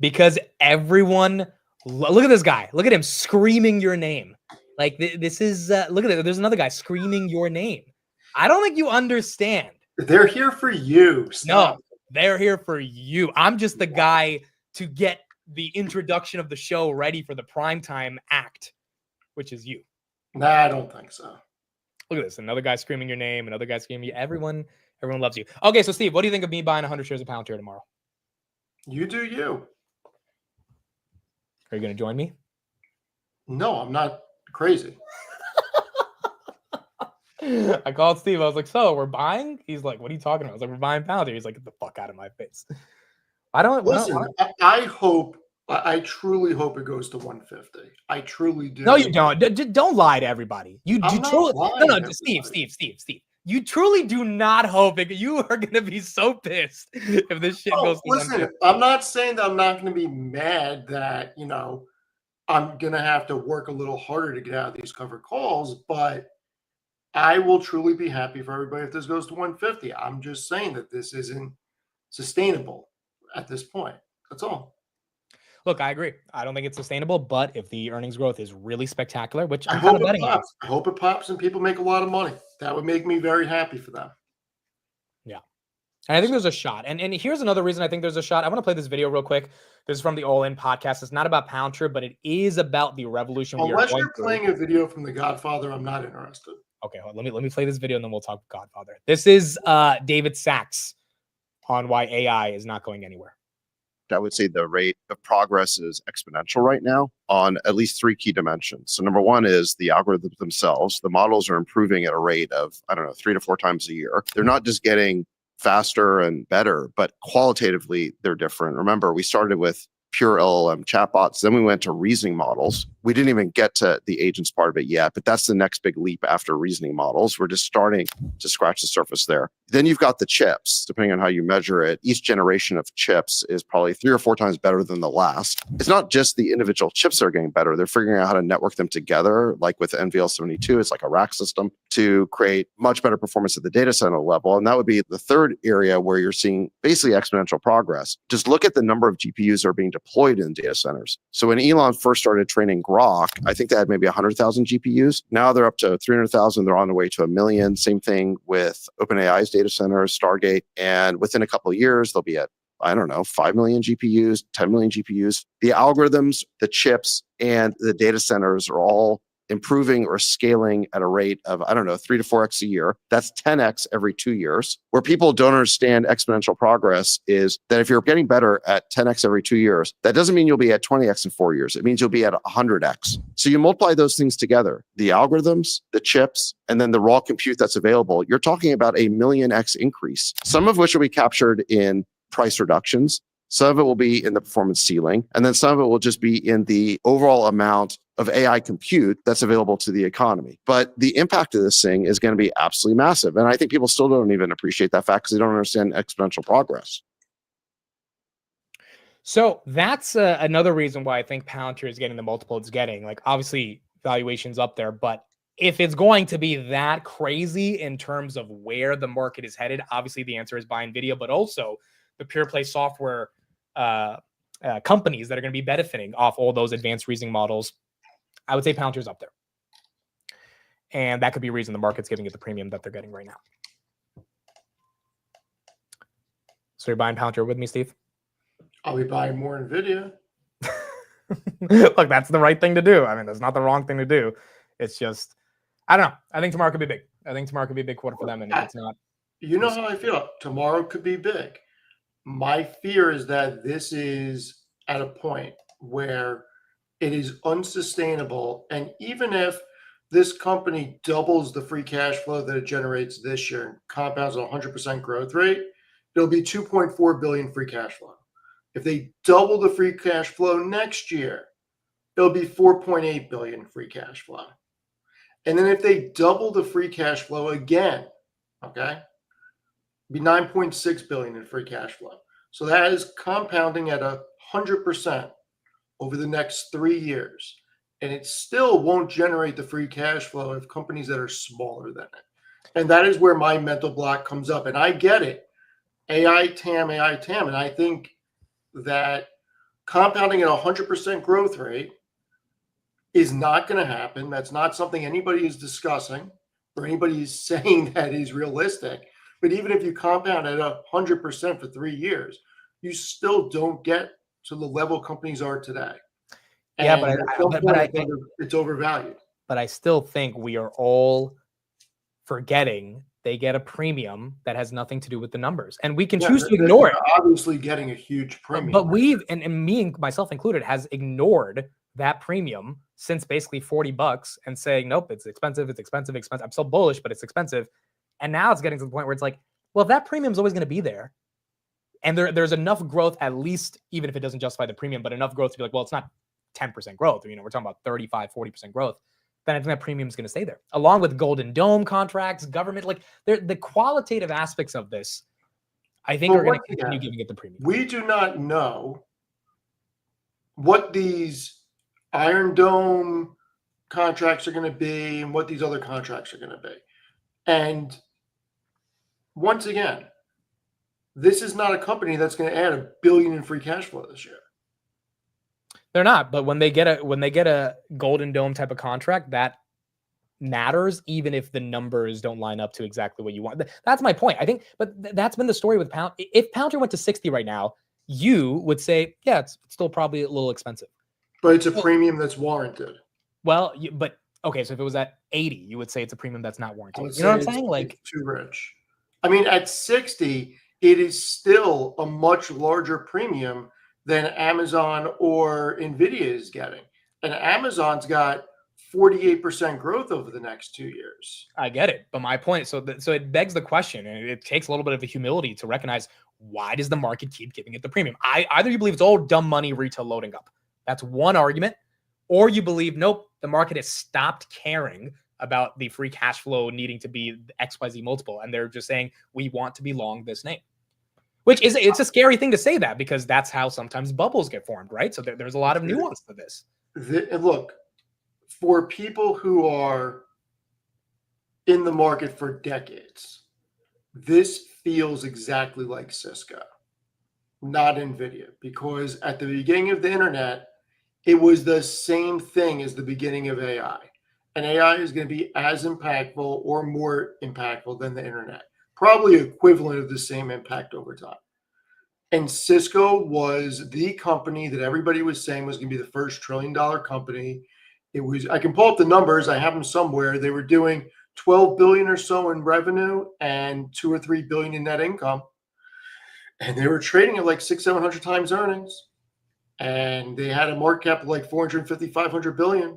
Because everyone, look at this guy. Look at him screaming your name. Like this is, look at it. There's another guy screaming your name. I don't think you understand. They're here for you. Stop. No, they're here for you. I'm just the guy to get the introduction of the show ready for the primetime act, which is you. Nah, I don't think so. Look at this. Another guy screaming your name. Another guy screaming you. Everyone loves you. Okay, so Steve, what do you think of me buying 100 shares of Palantir tomorrow? You do you. Are you going to join me? No, I'm not crazy. I called Steve. I was like, so we're buying? He's like, what are you talking about? I was like, we're buying Palantir. He's like, get the fuck out of my face. Listen, I truly hope it goes to 150. I truly do. No, you don't. Don't lie to everybody. You truly, no, Steve. You truly do not hope it. You are going to be so pissed if this shit goes to 150. Listen, I'm not saying that I'm not going to be mad that, I'm going to have to work a little harder to get out of these covered calls, but I will truly be happy for everybody if this goes to 150. I'm just saying that this isn't sustainable at this point. That's all. Look, I agree. I don't think it's sustainable, but if the earnings growth is really spectacular, which I'm I kind of betting on. I hope it pops and people make a lot of money. That would make me very happy for them. Yeah. And I think there's a shot. And here's another reason I think there's a shot. I want to play this video real quick. This is from the All In podcast. It's not about Palantir, but it is about the revolution. Unless you're playing a video from The Godfather, I'm not interested. Okay, let me play this video and then we'll talk Godfather. This is David Sachs on why AI is not going anywhere. I would say the rate of progress is exponential right now on at least three key dimensions. So number one is the algorithms themselves. The models are improving at a rate of, 3 to 4 times a year. They're not just getting faster and better, but qualitatively they're different. Remember, we started with pure LLM chatbots, then we went to reasoning models. We didn't even get to the agents part of it yet, but that's the next big leap after reasoning models. We're just starting to scratch the surface there. Then you've got the chips, depending on how you measure it. Each generation of chips is probably 3 or 4 times better than the last. It's not just the individual chips that are getting better. They're figuring out how to network them together, like with NVL72, it's like a rack system, to create much better performance at the data center level. And that would be the third area where you're seeing basically exponential progress. Just look at the number of GPUs that are being deployed in data centers. So when Elon first started training Grok, I think they had maybe 100,000 GPUs. Now they're up to 300,000. They're on the way to 1 million. Same thing with OpenAI's data centers, Stargate. And within a couple of years, they'll be at, 5 million GPUs, 10 million GPUs. The algorithms, the chips, and the data centers are all improving or scaling at a rate of, 3 to 4x a year. That's 10x every 2 years. Where people don't understand exponential progress is that if you're getting better at 10x every 2 years, that doesn't mean you'll be at 20x in 4 years. It means you'll be at 100x. So you multiply those things together, the algorithms, the chips, and then the raw compute that's available, you're talking about a 1,000,000x increase, some of which will be captured in price reductions. Some of it will be in the performance ceiling, and then some of it will just be in the overall amount of AI compute that's available to the economy. But the impact of this thing is going to be absolutely massive. And I think people still don't even appreciate that fact because they don't understand exponential progress. So that's another reason why I think Palantir is getting the multiple it's getting. Like, obviously, valuations up there. But if it's going to be that crazy in terms of where the market is headed, obviously the answer is buy NVIDIA, but also the pure play software companies that are going to be benefiting off all those advanced reasoning models. I would say Palantir's up there. And that could be a reason the market's giving it the premium that they're getting right now. So you're buying Palantir with me, Steve? I'll be buying more NVIDIA. Look, that's the right thing to do. I mean, that's not the wrong thing to do. It's just, I don't know. I think tomorrow could be big. I think tomorrow could be a big quarter for them. And if it's not. You know how I feel. Tomorrow could be big. My fear is that this is at a point where it is unsustainable. And even if this company doubles the free cash flow that it generates this year and compounds at 100% growth rate, it'll be 2.4 billion free cash flow. If they double the free cash flow next year, it'll be 4.8 billion free cash flow. And then if they double the free cash flow again, okay, it'll be 9.6 billion in free cash flow. So that is compounding at 100% over the next 3 years. And it still won't generate the free cash flow of companies that are smaller than it. And that is where my mental block comes up. And I get it. AI TAM. And I think that compounding at 100% growth rate is not going to happen. That's not something anybody is discussing or anybody is saying that is realistic. But even if you compound at 100% for 3 years, you still don't get to the level companies are today. Yeah, and it's overvalued. But I still think we are all forgetting they get a premium that has nothing to do with the numbers, and we can choose to ignore it. Obviously, getting a huge premium, but we've and me and myself included has ignored that premium since basically $40 and saying, nope, it's expensive. I'm so bullish, but it's expensive. And now it's getting to the point where it's like, well, if that premium is always going to be there, and there's enough growth, at least, even if it doesn't justify the premium, but enough growth to be like, well, it's not 10% growth. We're talking about 35, 40% growth. Then I think that premium is going to stay there, along with Golden Dome contracts, government, like the qualitative aspects of this, I think are going to continue giving it the premium. We do not know what these Iron Dome contracts are going to be and what these other contracts are going to be. And once again, this is not a company that's going to add $1 billion in free cash flow this year. They're not, but when they get a Golden Dome type of contract, that matters, even if the numbers don't line up to exactly what you want. That's my point. I think, but that's been the story with Pound. If Palantir went to 60 right now, you would say, yeah, it's still probably a little expensive. But it's a premium that's warranted. Well, but okay, so if it was at 80, you would say it's a premium that's not warranted. You know what I'm saying? Like, too rich. I mean, at 60, it is still a much larger premium than Amazon or NVIDIA is getting. And Amazon's got 48% growth over the next 2 years. I get it. But my point, so it begs the question, and it takes a little bit of humility to recognize, why does the market keep giving it the premium? Either you believe it's all dumb money retail loading up. That's one argument. Or you believe, nope, the market has stopped caring about the free cash flow needing to be XYZ multiple. And they're just saying, we want to be long this name. Which is, it's a scary thing to say that, because that's how sometimes bubbles get formed, right? So there's a lot of nuance to this. Look, for people who are in the market for decades, this feels exactly like Cisco, not NVIDIA, because at the beginning of the internet, it was the same thing as the beginning of AI. And AI is going to be as impactful or more impactful than the internet. Probably equivalent of the same impact over time. And Cisco was the company that everybody was saying was going to be the first $1 trillion company. It was, I can pull up the numbers, I have them somewhere. They were doing 12 billion or so in revenue and 2 or 3 billion in net income. And they were trading at like 600-700 times earnings. And they had a market cap of like 450-500 billion.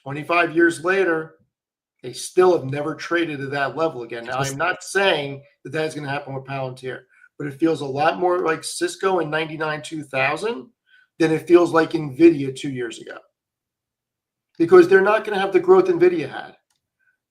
25 years later, they still have never traded at that level again. Now, I'm not saying that that's going to happen with Palantir, but it feels a lot more like Cisco in 99-2000 than it feels like NVIDIA 2 years ago. Because they're not going to have the growth NVIDIA had.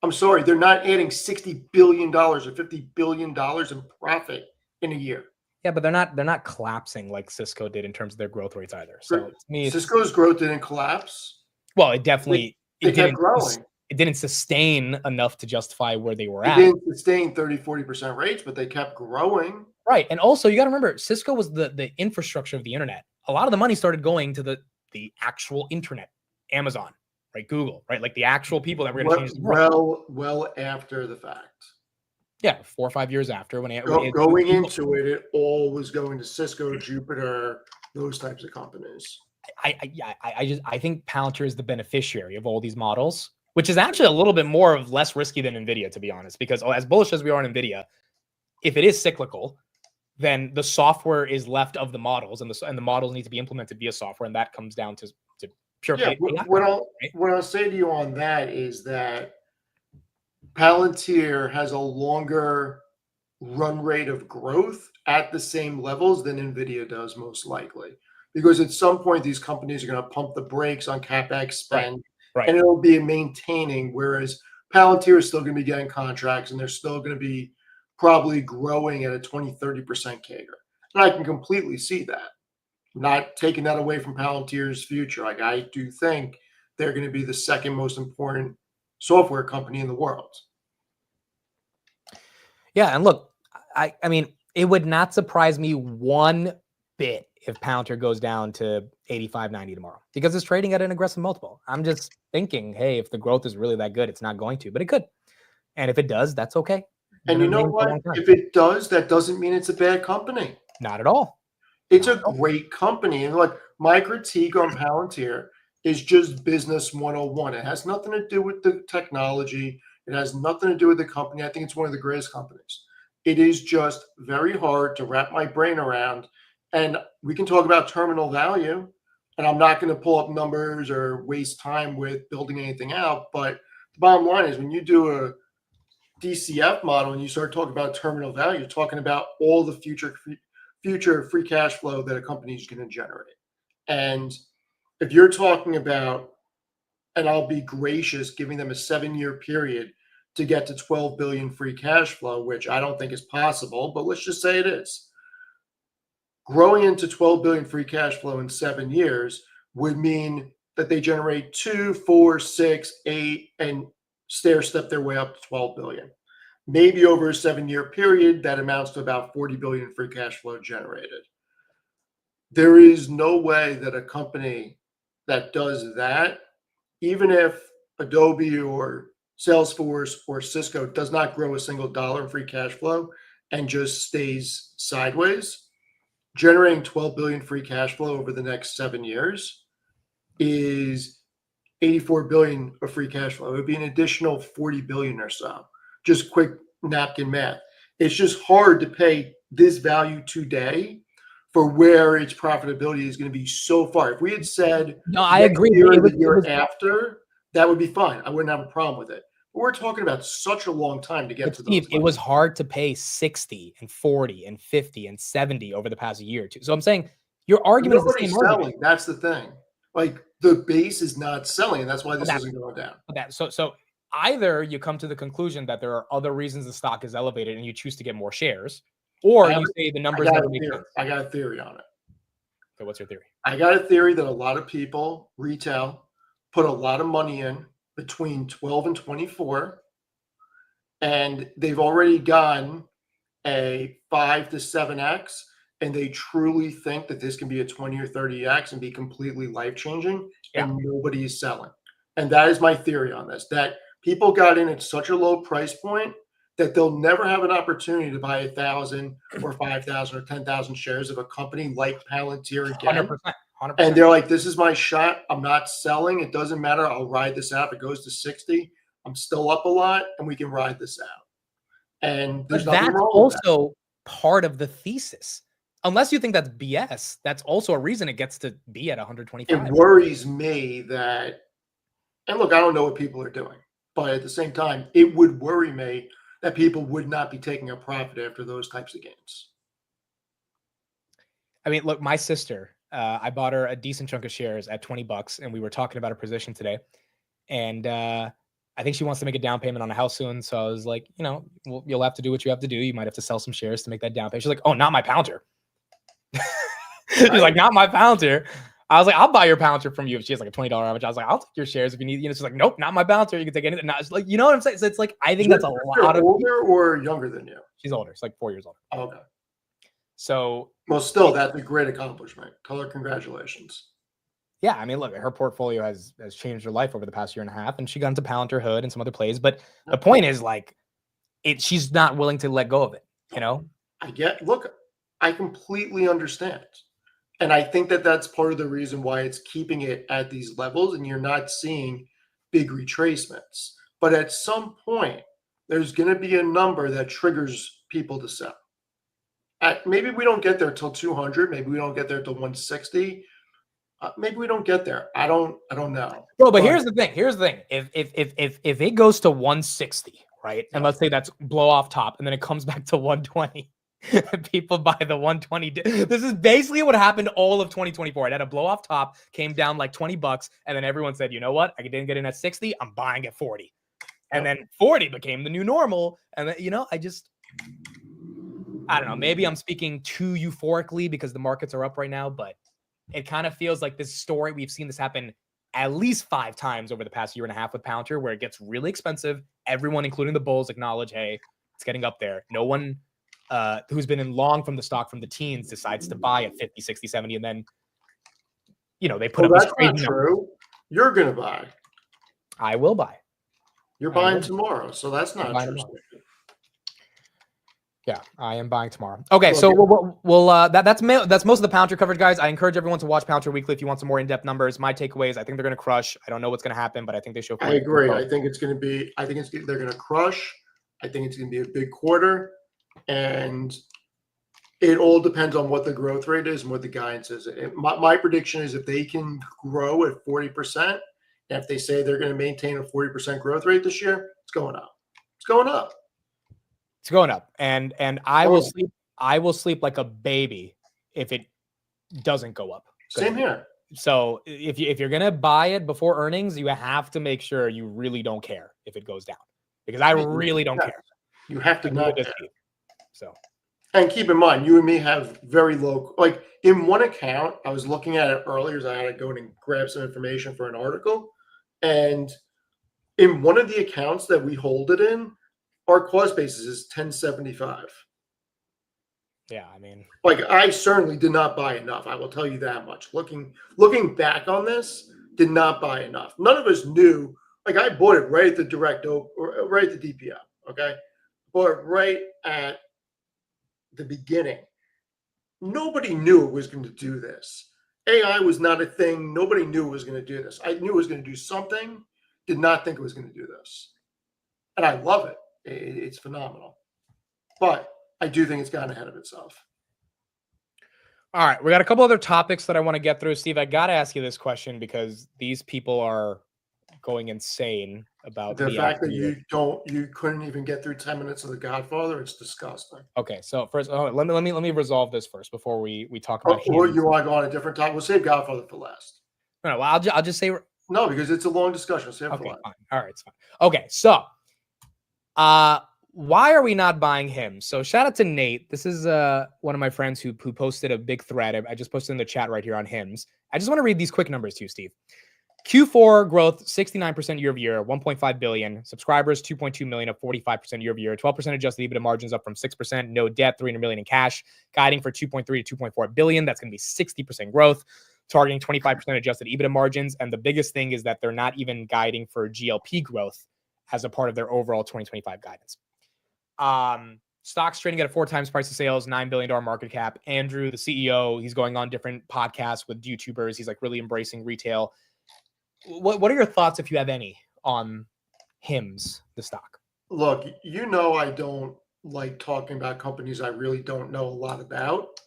I'm sorry, they're not adding $60 billion or $50 billion in profit in a year. Yeah, but they're not collapsing like Cisco did in terms of their growth rates either. So to me, Cisco's growth didn't collapse. Well, it definitely They kept growing. It didn't sustain enough to justify where they were They at. didn't sustain 30-40% rates, but they kept growing. Right. And also you got to remember, Cisco was the infrastructure of the internet. A lot of the money started going to the actual internet, Amazon, right? Google, right? Like the actual people that were going to change the world. Well after the fact. Yeah, 4 or 5 years after Going into it, it all was going to Cisco, Jupiter, those types of companies. I think Palantir is the beneficiary of all these models, which is actually a little bit more of less risky than Nvidia, to be honest, because as bullish as we are on Nvidia, if it is cyclical, then the software is left of the models, and the models need to be implemented via software, and that comes down to pure. Yeah, what I'll say to you on that is that Palantir has a longer run rate of growth at the same levels than Nvidia does, most likely, because at some point these companies are going to pump the brakes on CapEx spend, right. And it'll be maintaining, whereas Palantir is still going to be getting contracts, and they're still going to be probably growing at a 20-30% CAGR. And I can completely see that. Not taking that away from Palantir's future. Like, I do think they're going to be the second most important software company in the world. Yeah, and look, I mean, it would not surprise me one bit if Palantir goes down to 85, 90 tomorrow, because it's trading at an aggressive multiple. I'm just thinking, hey, if the growth is really that good, it's not going to, but it could. And if it does, that's okay. And you know what? If it does, that doesn't mean it's a bad company. Not at all. It's a great company. And like, my critique on Palantir is just business 101. It has nothing to do with the technology. It has nothing to do with the company. I think it's one of the greatest companies. It is just very hard to wrap my brain around. And we can talk about terminal value, and I'm not going to pull up numbers or waste time with building anything out. But the bottom line is, when you do a DCF model and you start talking about terminal value, you're talking about all the future free cash flow that a company is going to generate. And if you're talking about, and I'll be gracious, giving them a 7-year period to get to 12 billion free cash flow, which I don't think is possible, but let's just say it is. Growing into 12 billion free cash flow in 7 years would mean that they generate 2, 4, 6, 8, and stair step their way up to 12 billion. Maybe over a 7-year period, that amounts to about 40 billion free cash flow generated. There is no way that a company that does that, even if Adobe or Salesforce or Cisco does not grow a single dollar in free cash flow and just stays sideways, generating 12 billion free cash flow over the next 7 years is 84 billion of free cash flow. It would be an additional 40 billion or so. Just quick napkin math. It's just hard to pay this value today for where its profitability is going to be so far. If we had said, no, I agree. The year after, that would be fine. I wouldn't have a problem with it. But we're talking about such a long time to get to Steve, it was hard to pay 60 and 40 and 50 and 70 over the past year or two. So I'm saying your argument is the same selling. argument. That's the thing. Like, the base is not selling, and that's why this isn't going down. So either you come to the conclusion that there are other reasons the stock is elevated and you choose to get more shares, or you say the numbers never make sense. I got a theory on it. So what's your theory? I got a theory that a lot of people, retail, put a lot of money in between 12 and 24, and they've already gotten a 5 to 7x, and they truly think that this can be a 20 or 30x and be completely life-changing, and nobody is selling. And that is my theory on this, that people got in at such a low price point that they'll never have an opportunity to buy 1,000 or 5,000 or 10,000 shares of a company like Palantir again. 100%. And they're like, this is my shot. I'm not selling. It doesn't matter. I'll ride this out. If it goes to 60, I'm still up a lot, and we can ride this out. And there's nothing wrong with that. That's also part of the thesis. Unless you think that's BS, that's also a reason it gets to be at 125. It worries me that, and look, I don't know what people are doing, but at the same time, it would worry me that people would not be taking a profit after those types of gains. I mean, look, my sister, I bought her a decent chunk of shares at $20, and we were talking about her position today. And I think she wants to make a down payment on a house soon. So I was like, you'll have to do what you have to do. You might have to sell some shares to make that down payment. She's like, oh, not my Palantir. She's like, not my Palantir. I was like, I'll buy your Palantir from you if she has like a $20 average. I was like, I'll take your shares if you need. She's like, nope, not my Palantir. You can take anything. Not, it's like, you know what I'm saying? So it's like, I think that's a lot of older or younger than you. She's older. She's like 4 years older. Oh, okay. So, well, still, that's a great accomplishment. Color, congratulations. Yeah, I mean, look, her portfolio has changed her life over the past year and a half, and she got into Palantir Hood and some other plays. But the point is, like, she's not willing to let go of it. You know, I completely understand, and I think that that's part of the reason why it's keeping it at these levels, and you're not seeing big retracements. But at some point, there's going to be a number that triggers people to sell. Maybe we don't get there till 200. Maybe we don't get there till 160. Maybe we don't get there. I don't know. Bro, but here's the thing. If it goes to 160, right? And let's say that's blow off top, and then it comes back to 120. People buy the 120. This is basically what happened all of 2024. It had a blow off top, came down like $20, and then everyone said, you know what? I didn't get in at 60. I'm buying at 40. And then 40 became the new normal. And then, you know, I don't know. Maybe I'm speaking too euphorically because the markets are up right now, but it kind of feels like this story. We've seen this happen at least 5 times over the past year and a half with Palantir, where it gets really expensive. Everyone, including the bulls, acknowledge, hey, it's getting up there. No one who's been in long from the stock from the teens decides to buy at 50, 60, 70. And then, you know, they put up this crazy not true. Number. You're going to buy. I will buy. You're buying tomorrow. So that's not true. Yeah, I am buying tomorrow. Okay, so that's most of the Palantir coverage, guys. I encourage everyone to watch Palantir Weekly if you want some more in-depth numbers. My takeaways: I think they're going to crush. I don't know what's going to happen, but I think they show. I agree. I think it's going to be. They're going to crush. I think it's going to be a big quarter, and it all depends on what the growth rate is and what the guidance is. My prediction is if they can grow at 40%, and if they say they're going to maintain a 40% growth rate this year, it's going up. It's going up. It's going up, and I will sleep like a baby if it doesn't go up. Same here. So if you're gonna buy it before earnings, you have to make sure you really don't care if it goes down, because I really don't care. You have to not care. So, and keep in mind, you and me have very low. Like in one account, I was looking at it earlier, so I had to go and grab some information for an article, and in one of the accounts that we hold it in, our cost basis is 1075. Yeah, I mean, like I certainly did not buy enough. I will tell you that much. Looking back on this, did not buy enough. None of us knew. Like I bought it right at the right at the DPO. Okay, bought it right at the beginning. Nobody knew it was going to do this. AI was not a thing. Nobody knew it was going to do this. I knew it was going to do something. Did not think it was going to do this, and I love it. It's phenomenal, but I do think it's gotten ahead of itself. All right, we got a couple other topics that I want to get through. Steve, I got to ask you this question because these people are going insane about the fact that you couldn't even get through 10 minutes of The Godfather. It's disgusting. Okay, so first, let me resolve this first before we talk about. Or you want to go on a different topic? We'll save Godfather for last. No, well, I'll just say no, because it's a long discussion. Save it for last. Fine. All right, it's fine. Okay, so. Why are we not buying him? So shout out to Nate. This is one of my friends who posted a big thread. I just posted in the chat right here on HIMS. I just want to read these quick numbers to you, Steve. Q4 growth, 69% year over year, 1.5 billion. Subscribers, 2.2 million, up 45% year over year. 12% adjusted EBITDA margins up from 6%. No debt, 300 million in cash. Guiding for 2.3 to 2.4 billion. That's going to be 60% growth. Targeting 25% adjusted EBITDA margins. And the biggest thing is that they're not even guiding for GLP growth as a part of their overall 2025 guidance. Stocks trading at a 4 times price of sales, $9 billion market cap. Andrew, the CEO, he's going on different podcasts with YouTubers. He's like really embracing retail. What are your thoughts, if you have any, on HIMS, the stock? Look, I don't like talking about companies I really don't know a lot about.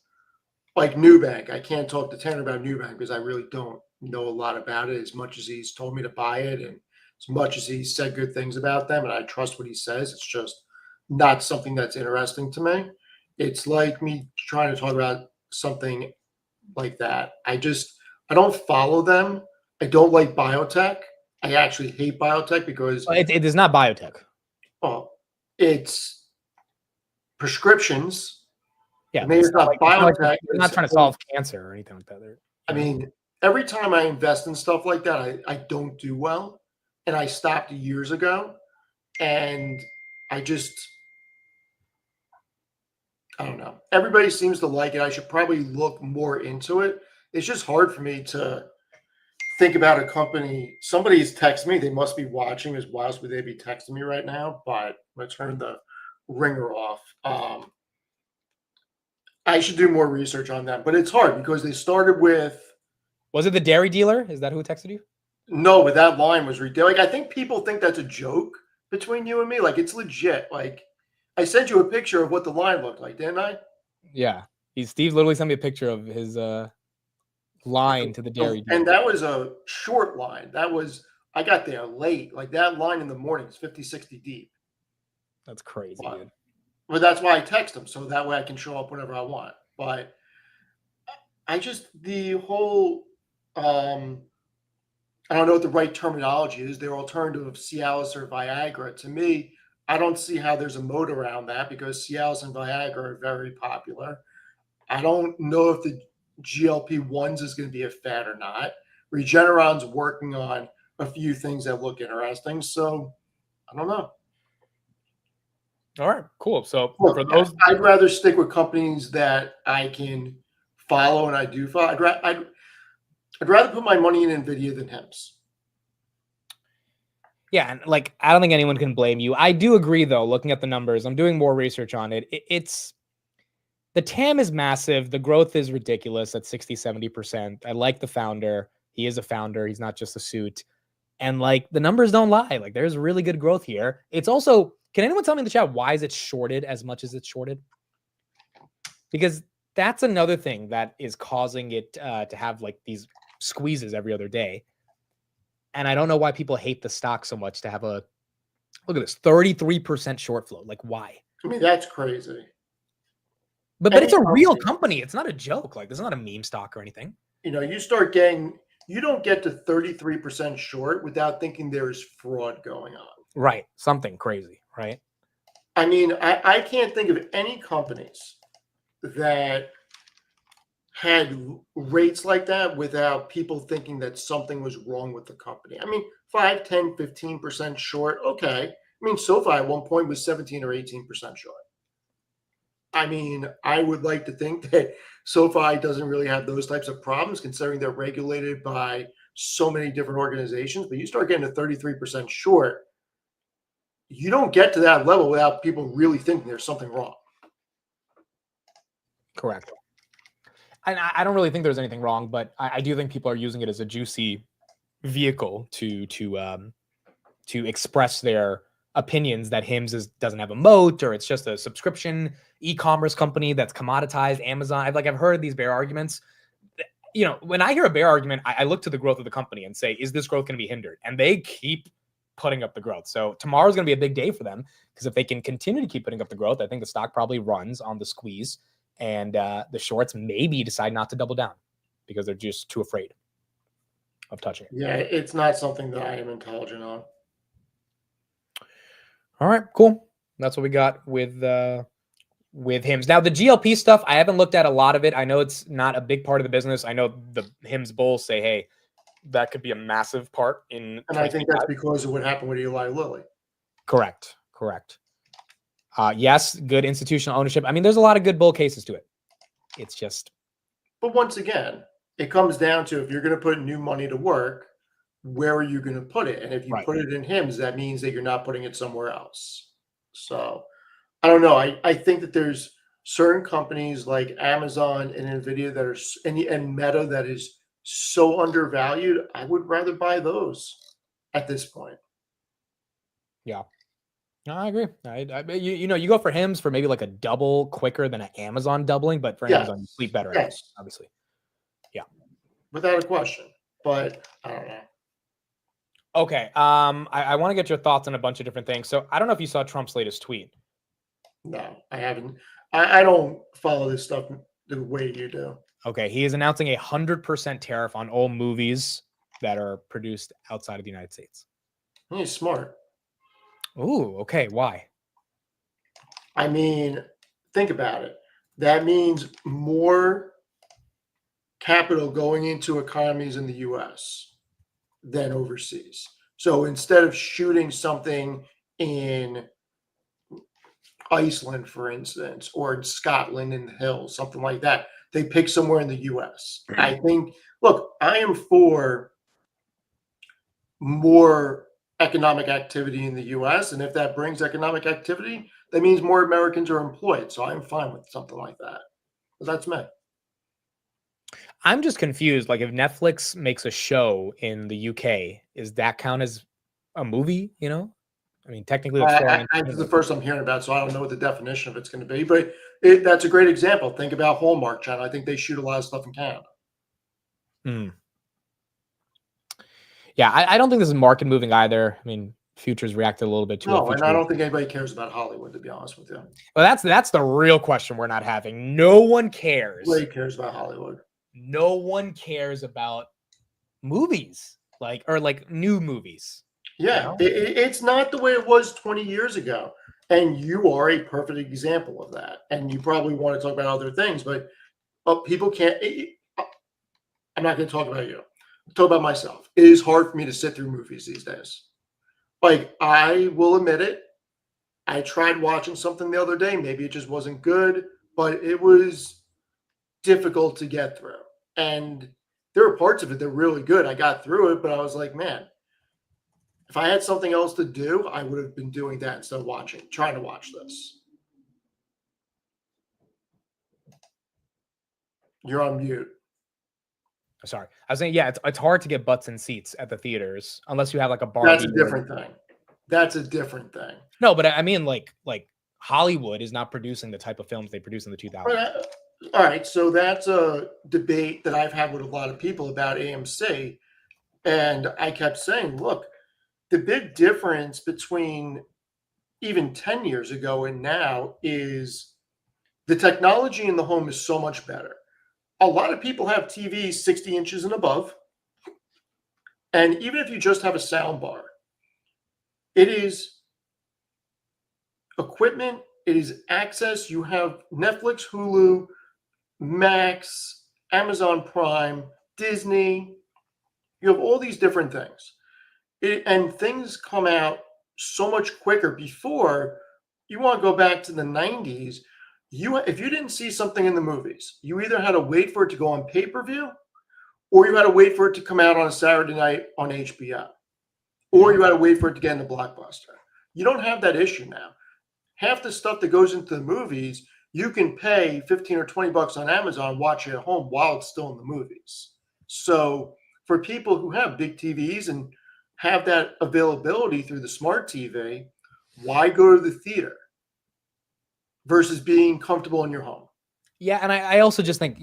Like Nubank, I can't talk to Tanner about Nubank because I really don't know a lot about it as much as he's told me to buy it and as much as he said good things about them, and I trust what he says. It's just not something that's interesting to me. It's like me trying to talk about something like that. I don't follow them. I don't like biotech. I actually hate biotech because it is not biotech. Oh, it's prescriptions. Yeah, maybe it's not biotech. They're not trying to solve cancer or anything like that. I mean, every time I invest in stuff like that, I don't do well. And I stopped years ago. And I just, I don't know. Everybody seems to like it. I should probably look more into it. It's just hard for me to think about a company. Somebody's texting me. They must be watching as well. Would they be texting me right now? But I'm going to turn the ringer off. I should do more research on that. But it's hard because they started with. Was it the dairy dealer? Is that who texted you? No, but that line was ridiculous. Like, I think people think that's a joke between you and me. Like, it's legit. Like, I sent you a picture of what the line looked like, didn't I? Yeah. Steve literally sent me a picture of his line to the dairy dealer. And that was a short line. I got there late. Like, that line in the morning is 50, 60 deep. That's crazy, dude. But that's why I text them, so that way I can show up whenever I want. But the whole, I don't know what the right terminology is. Their alternative of Cialis or Viagra. To me, I don't see how there's a moat around that because Cialis and Viagra are very popular. I don't know if the GLP-1s is going to be a fad or not. Regeneron's working on a few things that look interesting. So I don't know. All right, cool. So Look, for those, I'd rather stick with companies that I can follow, and I do follow. I'd rather put my money in NVIDIA than HIMS. yeah, and like I don't think anyone can blame you. I do agree, though. Looking at the numbers, I'm doing more research on it. It's the TAM is massive. The growth is ridiculous at 60, 70%. I like the founder. He is a founder. He's not just a suit. And like the numbers don't lie. Like there's really good growth here. It's also, can anyone tell me in the chat why is it shorted as much as it's shorted? Because that's another thing that is causing it to have like these squeezes every other day. And I don't know why people hate the stock so much to have a, look at this, 33% short flow. Like why? I mean, that's crazy. But it's a real company. It's not a joke. Like this is not a meme stock or anything. You know, you don't get to 33% short without thinking there's fraud going on. Right. Something crazy, right? I mean, I can't think of any companies that had rates like that without people thinking that something was wrong with the company. I mean, 5, 10, 15% short. Okay. I mean, Sofi at one point was 17 or 18% short. I mean, I would like to think that Sofi doesn't really have those types of problems considering they're regulated by so many different organizations, but you start getting to 33% short, you don't get to that level without people really thinking there's something wrong. Correct. And I don't really think there's anything wrong, but I do think people are using it as a juicy vehicle to express their opinions that HIMS doesn't have a moat or it's just a subscription e-commerce company that's commoditized. Amazon. I've heard these bear arguments. You know, when I hear a bear argument, I look to the growth of the company and say, is this growth going to be hindered? And they keep putting up the growth. So tomorrow's going to be a big day for them because if they can continue to keep putting up the growth, I think the stock probably runs on the squeeze and the shorts maybe decide not to double down because they're just too afraid of touching it. Yeah, it's not something that I am intelligent on. All right, cool. That's what we got with HIMS. Now the GLP stuff, I haven't looked at a lot of it. I know it's not a big part of the business. I know the HIMS bulls say, hey, that could be a massive part in. And I think that's because of what happened with Eli Lilly. Correct. Yes, good institutional ownership. I mean, there's a lot of good bull cases to it. It's just. But once again, it comes down to if you're going to put new money to work, where are you going to put it? And if you put it in HIMS, that means that you're not putting it somewhere else. So I don't know. I think that there's certain companies like Amazon and NVIDIA that are and Meta that is so undervalued. I would rather buy those at this point. Yeah. No, I agree. You go for HIMS for maybe like a double quicker than an Amazon doubling, but for Amazon, you sleep better. Yes. Obviously. Yeah. Without a question. But I don't know. Okay. I want to get your thoughts on a bunch of different things. So I don't know if you saw Trump's latest tweet. No, I haven't. I don't follow this stuff the way you do. Okay. He is announcing 100% tariff on all movies that are produced outside of the United States. He's smart. Ooh, okay. Why? I mean, think about it. That means more capital going into economies in the US than overseas. So instead of shooting something in Iceland, for instance, or in Scotland in the hills, something like that, they pick somewhere in the US. I think, look, I am for more economic activity in the US. And if that brings economic activity, that means more Americans are employed. So I'm fine with something like that. But that's me. I'm just confused. Like, if Netflix makes a show in the UK, is that count as a movie? You know, I mean, technically, it's foreign. This is the first I'm hearing about, so I don't know what the definition of it's going to be. But that's a great example. Think about Hallmark Channel. I think they shoot a lot of stuff in Canada. Mm. Yeah, I don't think this is market moving either. I mean, futures reacted a little bit to it. No, and I don't think anybody cares about Hollywood, to be honest with you. Well, that's the real question we're not having. No one cares. Nobody cares about Hollywood. No one cares about movies, like new movies. Yeah, it's not the way it was 20 years ago. And you are a perfect example of that. And you probably want to talk about other things, but people can't. I'm not going to talk about you. I'll talk about myself. It is hard for me to sit through movies these days. Like, I will admit it. I tried watching something the other day. Maybe it just wasn't good, but it was difficult to get through. And there were parts of it that were really good. I got through it, but I was like, man, if I had something else to do, I would have been doing that instead of trying to watch this. You're on mute. Sorry. I was saying, yeah, it's hard to get butts in seats at the theaters unless you have like a Barbie. That's a different thing. That's a different thing. No, but I mean, like Hollywood is not producing the type of films they produced in the 2000s. All right. So that's a debate that I've had with a lot of people about AMC. And I kept saying, look, the big difference between even 10 years ago and now is the technology in the home is so much better. A lot of people have TVs 60 inches and above. And even if you just have a sound bar, it is equipment, it is access. You have Netflix, Hulu, Max, Amazon Prime, Disney. You have all these different things. And things come out so much quicker. Before, you want to go back to the 90s, if you didn't see something in the movies, you either had to wait for it to go on pay-per-view, or you had to wait for it to come out on a Saturday night on HBO, or you had to wait for it to get in the Blockbuster. You don't have that issue now. Half the stuff that goes into the movies, you can pay 15 or 20 bucks on Amazon, watch it at home while it's still in the movies. So for people who have big TVs and have that availability through the smart TV, why go to the theater versus being comfortable in your home? Yeah, and I also just think,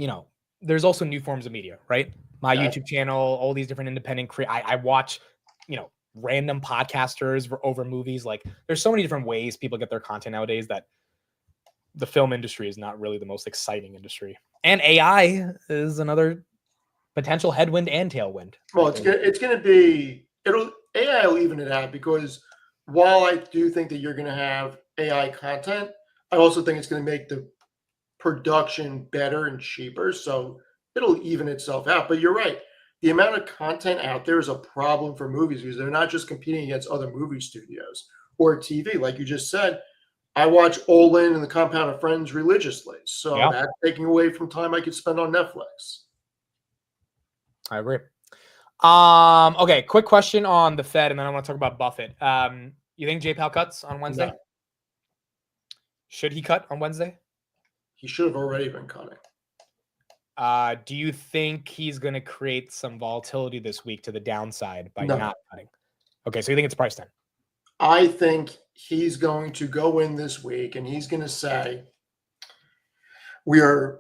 there's also new forms of media, right? My YouTube channel, all these different independent I watch, random podcasters over movies. Like, there's so many different ways people get their content nowadays that the film industry is not really the most exciting industry. And AI is another potential headwind and tailwind. Well, AI will even it out, because while I do think that you're going to have AI content, I also think it's going to make the production better and cheaper. So it'll even itself out. But you're right. The amount of content out there is a problem for movies, because they're not just competing against other movie studios or TV. Like you just said, I watch All In and The Compound of Friends religiously. So that's taking away from time I could spend on Netflix. I agree. Okay, quick question on the Fed, and then I want to talk about Buffett. You think J-Powell cuts on Wednesday? No. Should he cut on Wednesday? He should have already been cutting. Do you think he's going to create some volatility this week to the downside by not cutting? Okay, so you think it's priced in? I think he's going to go in this week and he's going to say, we are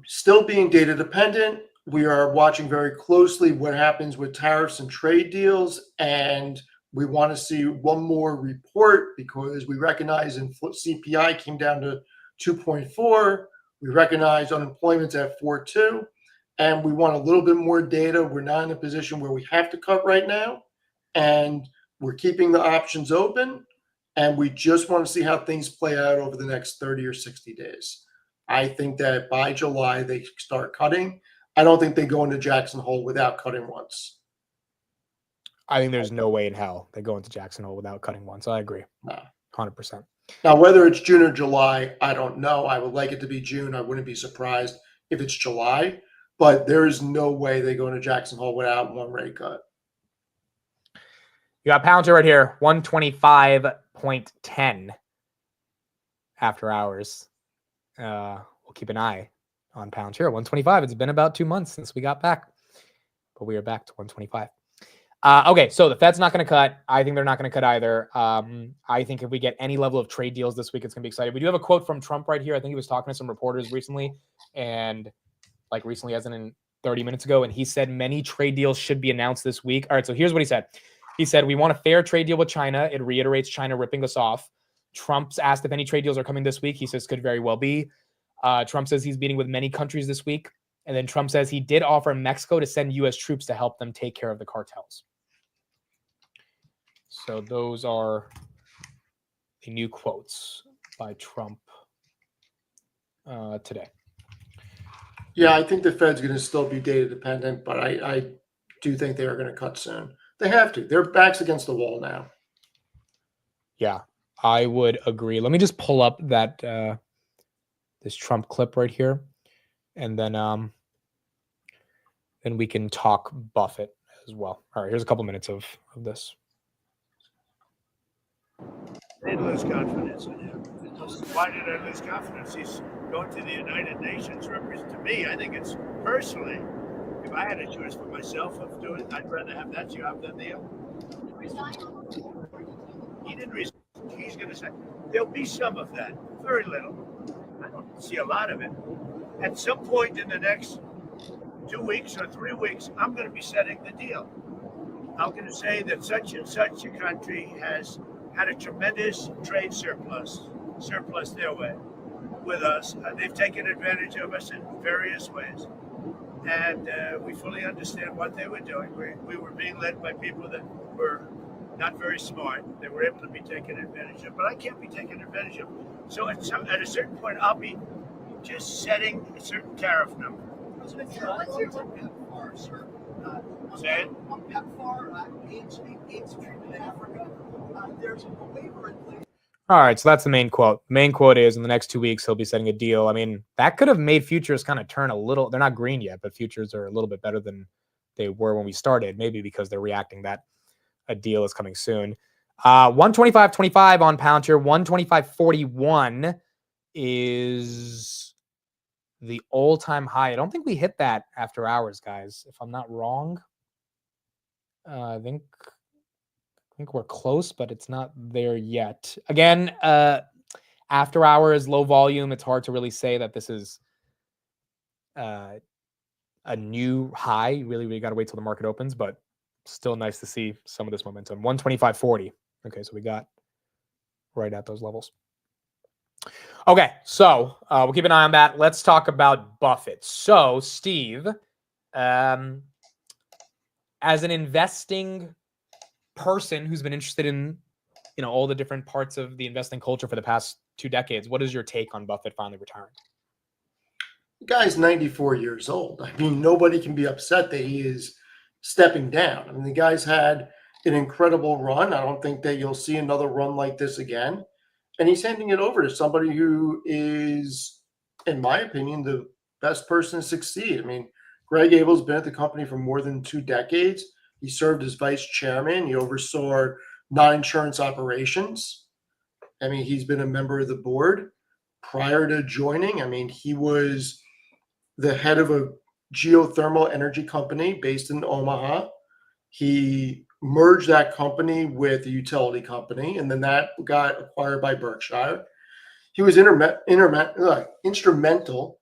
still being data dependent. We are watching very closely what happens with tariffs and trade deals. And we want to see one more report, because we recognize CPI came down to 2.4. We recognize unemployment's at 4.2, and we want a little bit more data. We're not in a position where we have to cut right now, and we're keeping the options open, and we just want to see how things play out over the next 30 or 60 days. I think that by July, they start cutting. I don't think they go into Jackson Hole without cutting once. I think there's no way in hell they go into Jackson Hole without cutting once. I agree. Nah. 100%. Now, whether it's June or July, I don't know. I would like it to be June. I wouldn't be surprised if it's July, but there is no way they go into Jackson Hole without one rate cut. You got Palantir right here, 125.10 after hours. We'll keep an eye on Palantir. 125. It's been about 2 months since we got back, but we are back to 125. Okay, so the Fed's not going to cut. I think they're not going to cut either. I think if we get any level of trade deals this week, it's going to be exciting. We do have a quote from Trump right here. I think he was talking to some reporters recently, and like recently as in 30 minutes ago, and he said many trade deals should be announced this week. All right, so here's what he said. He said, we want a fair trade deal with China. It reiterates China ripping us off. Trump's asked if any trade deals are coming this week. He says could very well be. Trump says he's meeting with many countries this week. And then Trump says he did offer Mexico to send U.S. troops to help them take care of the cartels. So those are the new quotes by Trump today. Yeah, I think the Fed's going to still be data dependent, but I do think they are going to cut soon. They have to. Their back's against the wall now. Yeah, I would agree. Let me just pull up that this Trump clip right here, and then we can talk Buffett as well. All right, here's a couple minutes of this. They lose confidence in him. Why did I lose confidence? He's going to the United Nations. To me, I think it's personally, if I had a choice for myself of doing it, I'd rather have that job than the other. He didn't resign. He's going to say, there'll be some of that, very little. I don't see a lot of it. At some point in the next 2 weeks or 3 weeks, I'm going to be setting the deal. I'm going to say that such and such a country has had a tremendous trade surplus their way with us. They've taken advantage of us in various ways. And we fully understand what they were doing. We were being led by people that were not very smart. They were able to be taken advantage of, but I can't be taken advantage of. So at a certain point, I'll be just setting a certain tariff number. What's your PEPFAR, sir? Say it? On PEPFAR, AIDS treatment in Africa, there's a waiver in place. All right, so that's the main quote. The main quote is in the next 2 weeks, he'll be setting a deal. I mean, that could have made futures kind of turn a little. They're not green yet, but futures are a little bit better than they were when we started, maybe because they're reacting that a deal is coming soon. 125.25 on Palantir. 125.41 is the all-time high. I don't think we hit that after hours, guys, if I'm not wrong. I think we're close, but it's not there yet. Again, after hours, low volume. It's hard to really say that this is a new high. Really, we got to wait till the market opens, but still nice to see some of this momentum. 125.40. Okay, so we got right at those levels. Okay, so we'll keep an eye on that. Let's talk about Buffett. So, Steve, as an investing person who's been interested in, all the different parts of the investing culture for the past 2 decades, what is your take on Buffett finally retiring? The guy's 94 years old. I mean, nobody can be upset that he is stepping down. I mean, the guy's had an incredible run. I don't think that you'll see another run like this again. And he's handing it over to somebody who is, in my opinion, the best person to succeed. I mean, Greg Abel's been at the company for more than 2 decades. He served as vice chairman. He oversaw non-insurance operations. I mean, he's been a member of the board. Prior to joining, I mean, he was the head of a geothermal energy company based in Omaha. He merged that company with a utility company, and then that got acquired by Berkshire. He was instrumental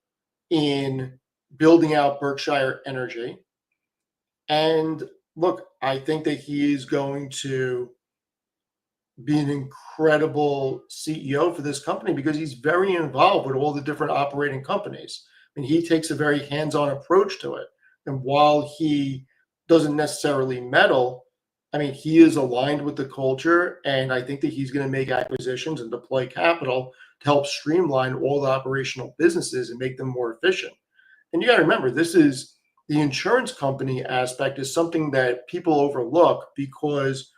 in building out Berkshire Energy. And look, I think that he is going to be an incredible CEO for this company because he's very involved with all the different operating companies. I mean, he takes a very hands-on approach to it. And while he doesn't necessarily meddle, I mean, he is aligned with the culture, and I think that he's going to make acquisitions and deploy capital to help streamline all the operational businesses and make them more efficient. And you got to remember, this is the insurance company aspect is something that people overlook, because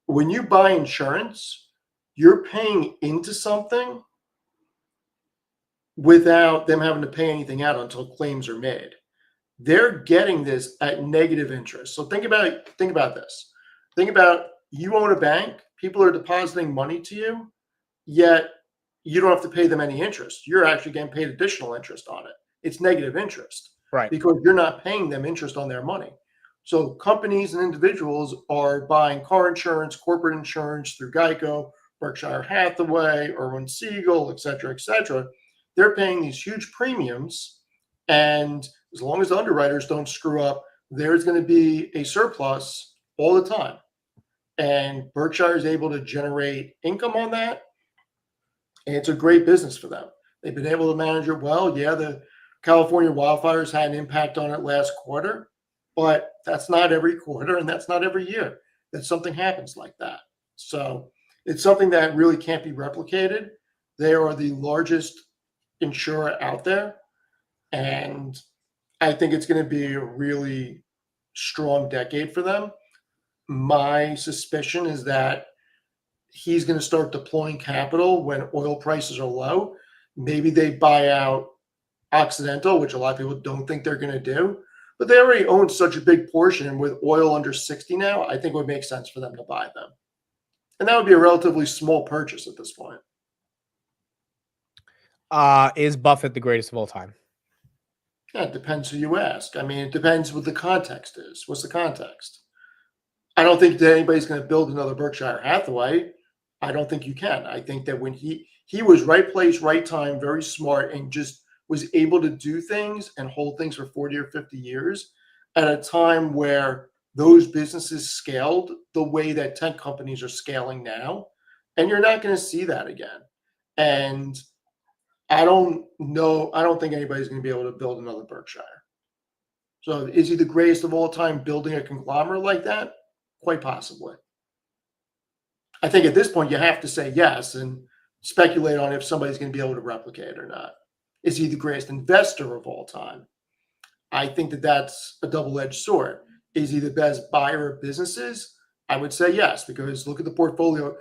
when you buy insurance, you're paying into something without them having to pay anything out until claims are made. They're getting this at negative interest. So think about this. Think about, you own a bank, people are depositing money to you, yet you don't have to pay them any interest. You're actually getting paid additional interest on it. It's negative interest, Right. because you're not paying them interest on their money. So companies and individuals are buying car insurance, corporate insurance through Geico, Berkshire Hathaway, Irwin Siegel, et cetera, et cetera. They're paying these huge premiums, and as long as the underwriters don't screw up, there's going to be a surplus all the time. And Berkshire is able to generate income on that, and it's a great business for them. They've been able to manage it well. Yeah, the California wildfires had an impact on it last quarter, but that's not every quarter, and that's not every year that something happens like that. So it's something that really can't be replicated. They are the largest insurer out there, and I think it's going to be a really strong decade for them. My suspicion is that he's going to start deploying capital when oil prices are low. Maybe they buy out Occidental, which a lot of people don't think they're going to do, but they already own such a big portion. With oil under 60 now, I think it would make sense for them to buy them. And that would be a relatively small purchase at this point. Is Buffett the greatest of all time? Yeah, it depends who you ask. I mean, it depends what the context is. What's the context? I don't think that anybody's going to build another Berkshire Hathaway. I don't think you can. I think that when he was right place, right time, very smart, and just was able to do things and hold things for 40 or 50 years at a time where those businesses scaled the way that tech companies are scaling now. And you're not going to see that again. And I don't think anybody's going to be able to build another Berkshire. So is he the greatest of all time building a conglomerate like that? Quite possibly. I think at this point you have to say yes and speculate on if somebody's going to be able to replicate it or not. Is he the greatest investor of all time? I think that that's a double-edged sword. Is he the best buyer of businesses? I would say yes, because look at the portfolio.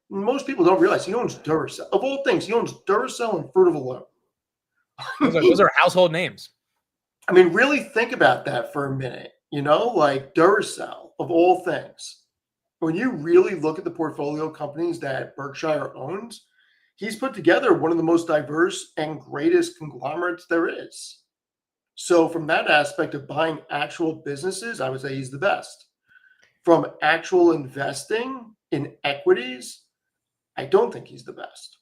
Most people don't realize he owns Duracell. Of all things, he owns Duracell and Fruit of the Loom. Those are household names. I mean, really think about that for a minute. Like Duracell, of all things. When you really look at the portfolio companies that Berkshire owns, he's put together one of the most diverse and greatest conglomerates there is. So from that aspect of buying actual businesses, I would say he's the best. From actual investing in equities, I don't think he's the best.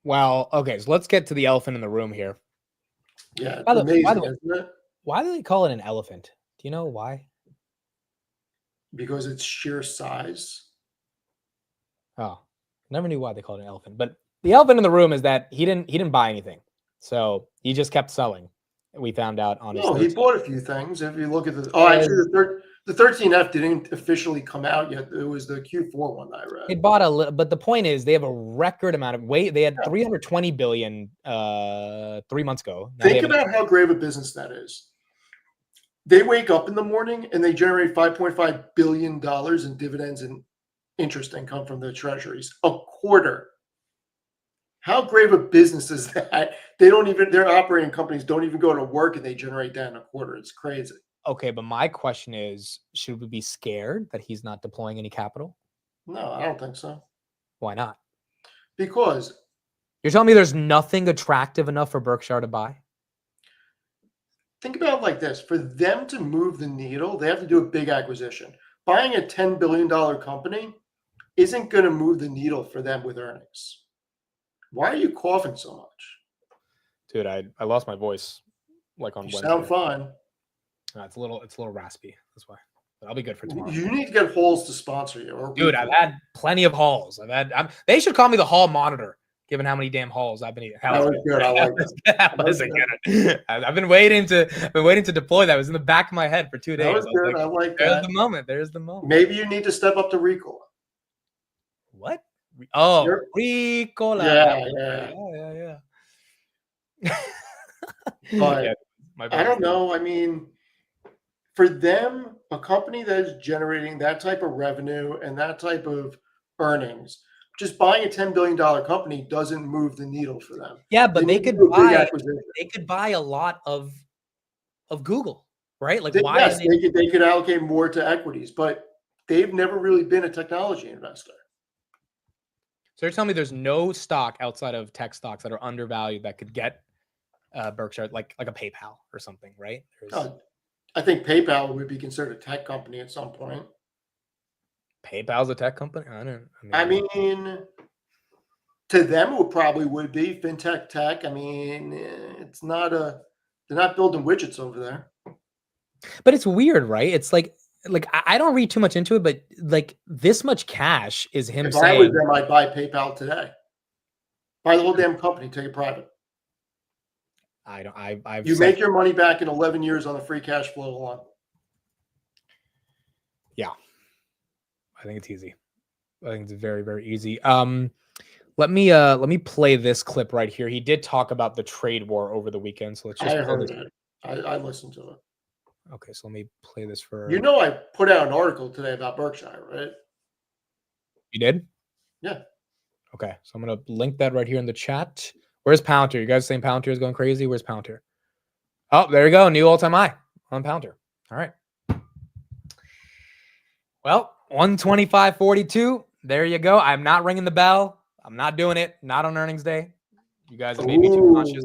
Well, okay, so let's get to the elephant in the room here. Yeah, it's amazing, isn't it? Why do they call it an elephant? Do you know why? Because it's sheer size. Oh, never knew why they called it an elephant. But the elephant in the room is that he didn't buy anything, so he just kept selling. We found out on his. No, he bought a few things. If you look at actually the 13F didn't officially come out yet. It was the Q4 one that I read. He bought a little, but the point is they have a record amount of weight. They had 320 billion 3 months ago. Now think about how grave a business that is. They wake up in the morning and they generate $5.5 billion in dividends and interest income from the treasuries a quarter. How grave a business is that? Their operating companies don't even go to work and they generate that in a quarter. It's crazy. Okay, but my question is, should we be scared that he's not deploying any capital? No, I don't think so. Why not? Because you're telling me there's nothing attractive enough for Berkshire to buy? Think about it like this. For them to move the needle, they have to do a big acquisition. Buying a $10 billion company isn't going to move the needle for them with earnings. Why are you coughing so much? Dude, I lost my voice like on Wednesday. Sound fine. It's a little raspy. That's why. But I'll be good for tomorrow. You need to get Halls to sponsor you. Dude, I've had plenty of hauls. They should call me the hall monitor, given how many damn hauls I've been eating. That was good. I like that. I've been waiting to deploy that. It was in the back of my head for 2 days. That was good. I like that. There's the moment. Maybe you need to step up to Ricola. What? Oh, Ricola. Yeah. But, I don't know. I mean, for them, a company that is generating that type of revenue and that type of earnings, just buying a $10 billion company doesn't move the needle for them. Yeah, but they need to could do a big buy acquisition. a lot of Google, right? Like Yes, they could allocate more to equities, but they've never really been a technology investor. So you're telling me there's no stock outside of tech stocks that are undervalued that could get Berkshire, like a PayPal or something, right? I think PayPal would be considered a tech company at some point. PayPal's a tech company? I mean, to them, it probably would be fintech tech. I mean, it's not they're not building widgets over there. But it's weird, right? It's like I don't read too much into it, but like this much cash is him If saying, I was them, I'd buy PayPal today. Buy the whole damn company, take it private. I've You said, make your money back in 11 years on the free cash flow alone. Yeah, I think it's easy. I think it's very, very easy. Let me play this clip right here. He did talk about the trade war over the weekend, so let's just. I heard it. I listened to it. Okay, so let me play this for. You know, I put out an article today about Berkshire, right? You did? Yeah. Okay, so I'm gonna link that right here in the chat. Where's Palantir? You guys saying Palantir is going crazy? Where's Palantir? Oh, there you go. New all-time high on Palantir. All right. Well, 125.42. There you go. I'm not ringing the bell. I'm not doing it. Not on earnings day. You guys have made me too cautious.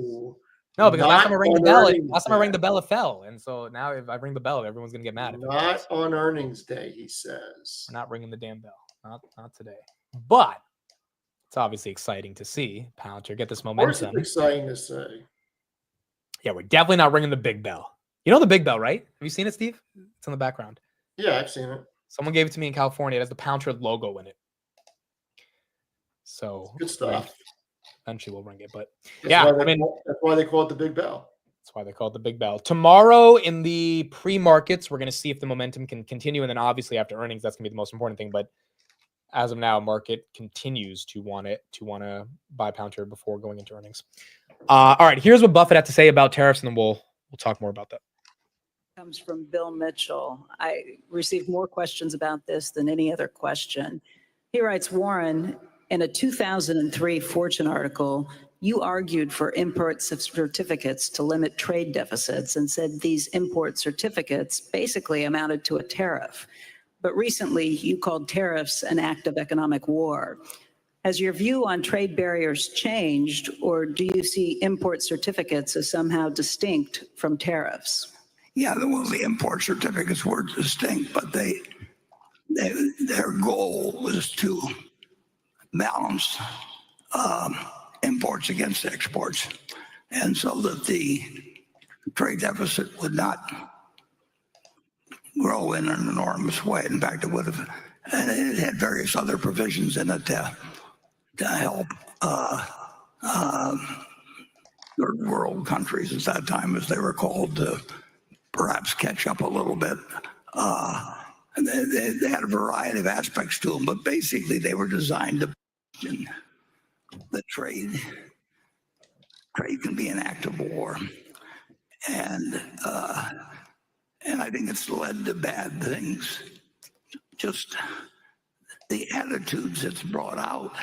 No, because last time I rang the bell, it fell. And so now if I ring the bell, everyone's gonna get mad. Not on earnings day, he says. We're not ringing the damn bell. Not today. But it's obviously exciting to see Palantir get this momentum. Of course, it's exciting to say. Yeah, we're definitely not ringing the big bell. You know the big bell, right? Have you seen it, Steve? It's in the background. Yeah, I've seen it. Someone gave it to me in California. It has the Palantir logo in it. So good stuff. Eventually we'll ring it, but that's why they call it the big bell. That's why they call it the big bell. Tomorrow in the pre-markets, we're going to see if the momentum can continue, and then obviously after earnings, that's going to be the most important thing. But as of now, market continues to want to buy Palantir before going into earnings. All right, here's what Buffett had to say about tariffs, and then we'll talk more about that. Comes from Bill Mitchell. I received more questions about this than any other question. He writes, Warren, in a 2003 Fortune article, you argued for import certificates to limit trade deficits and said these import certificates basically amounted to a tariff. But recently, you called tariffs an act of economic war. Has your view on trade barriers changed, or do you see import certificates as somehow distinct from tariffs? Yeah, the import certificates were distinct, but their goal was to balance imports against exports, and so that the trade deficit would not grow in an enormous way. In fact, it would have, and it had various other provisions in it to help third world countries at that time, as they were called, to perhaps catch up a little bit. And they had a variety of aspects to them, but basically they were designed to the trade can be an act of war, and I think it's led to bad things. Just the attitudes it's brought out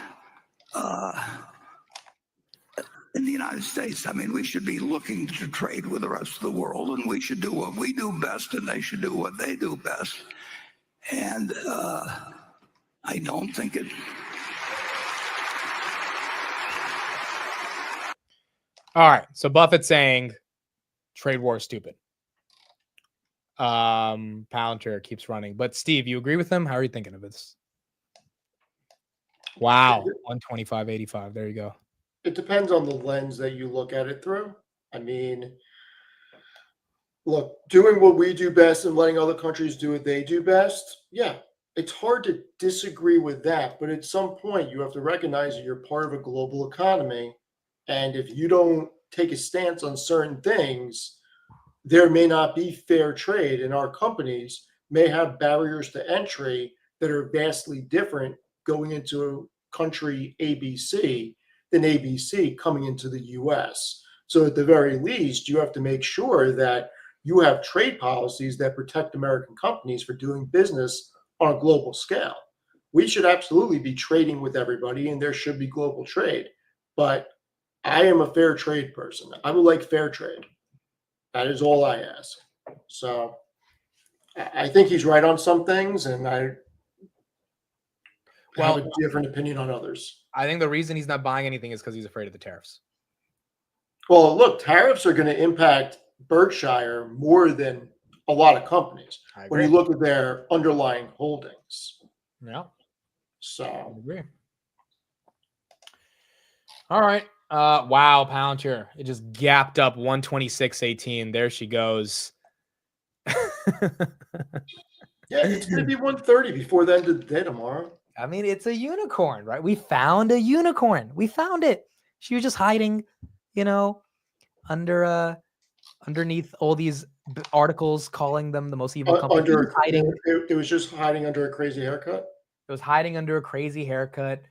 in the United States. I mean, we should be looking to trade with the rest of the world, and we should do what we do best, and they should do what they do best. And I don't think it. All right. So Buffett's saying trade war is stupid. Palantir keeps running. But Steve, you agree with him? How are you thinking of this? Wow. 125.85. There you go. It depends on the lens that you look at it through. I mean, look, doing what we do best and letting other countries do what they do best, yeah, it's hard to disagree with that. But at some point, you have to recognize that you're part of a global economy. And if you don't take a stance on certain things, there may not be fair trade, and our companies may have barriers to entry that are vastly different going into country ABC than ABC coming into the US. So at the very least, you have to make sure that you have trade policies that protect American companies for doing business on a global scale. We should absolutely be trading with everybody, and there should be global trade. But I am a fair trade person. I would like fair trade. That is all I ask. So I think he's right on some things, and I have a different opinion on others. I think the reason he's not buying anything is because he's afraid of the tariffs. Well, look, tariffs are going to impact Berkshire more than a lot of companies when you look at their underlying holdings. Yeah. So I agree. All right. Wow, Palantir. It just gapped up 126.18. There she goes. yeah, it's going to be 130 before the end of the day tomorrow. I mean, it's a unicorn, right? We found a unicorn. We found it. She was just hiding, you know, underneath all these articles calling them the most evil company. It was just hiding under a crazy haircut. It was hiding under a crazy haircut.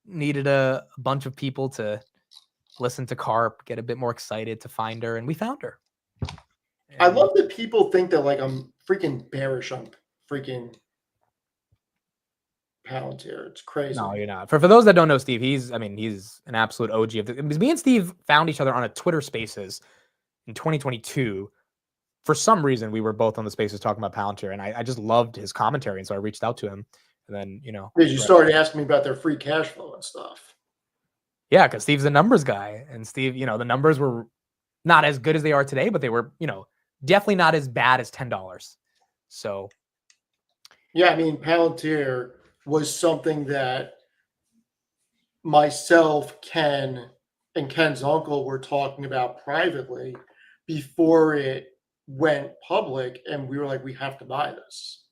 Needed a bunch of people to listen to Carp, get a bit more excited to find her, and we found her. And I love that people think that like I'm freaking bearish on freaking Palantir. It's crazy. No, you're not. For those that don't know Steve, he's an absolute OG of the. Me and Steve found each other on a Twitter Spaces in 2022. For some reason, we were both on the Spaces talking about Palantir, and I just loved his commentary, and so I reached out to him. And then, you started asking me about their free cash flow and stuff. Yeah, because Steve's a numbers guy, and Steve, the numbers were not as good as they are today, but they were, definitely not as bad as $10. So, yeah, I mean, Palantir was something that myself, Ken, and Ken's uncle were talking about privately before it went public, and we were like, we have to buy this.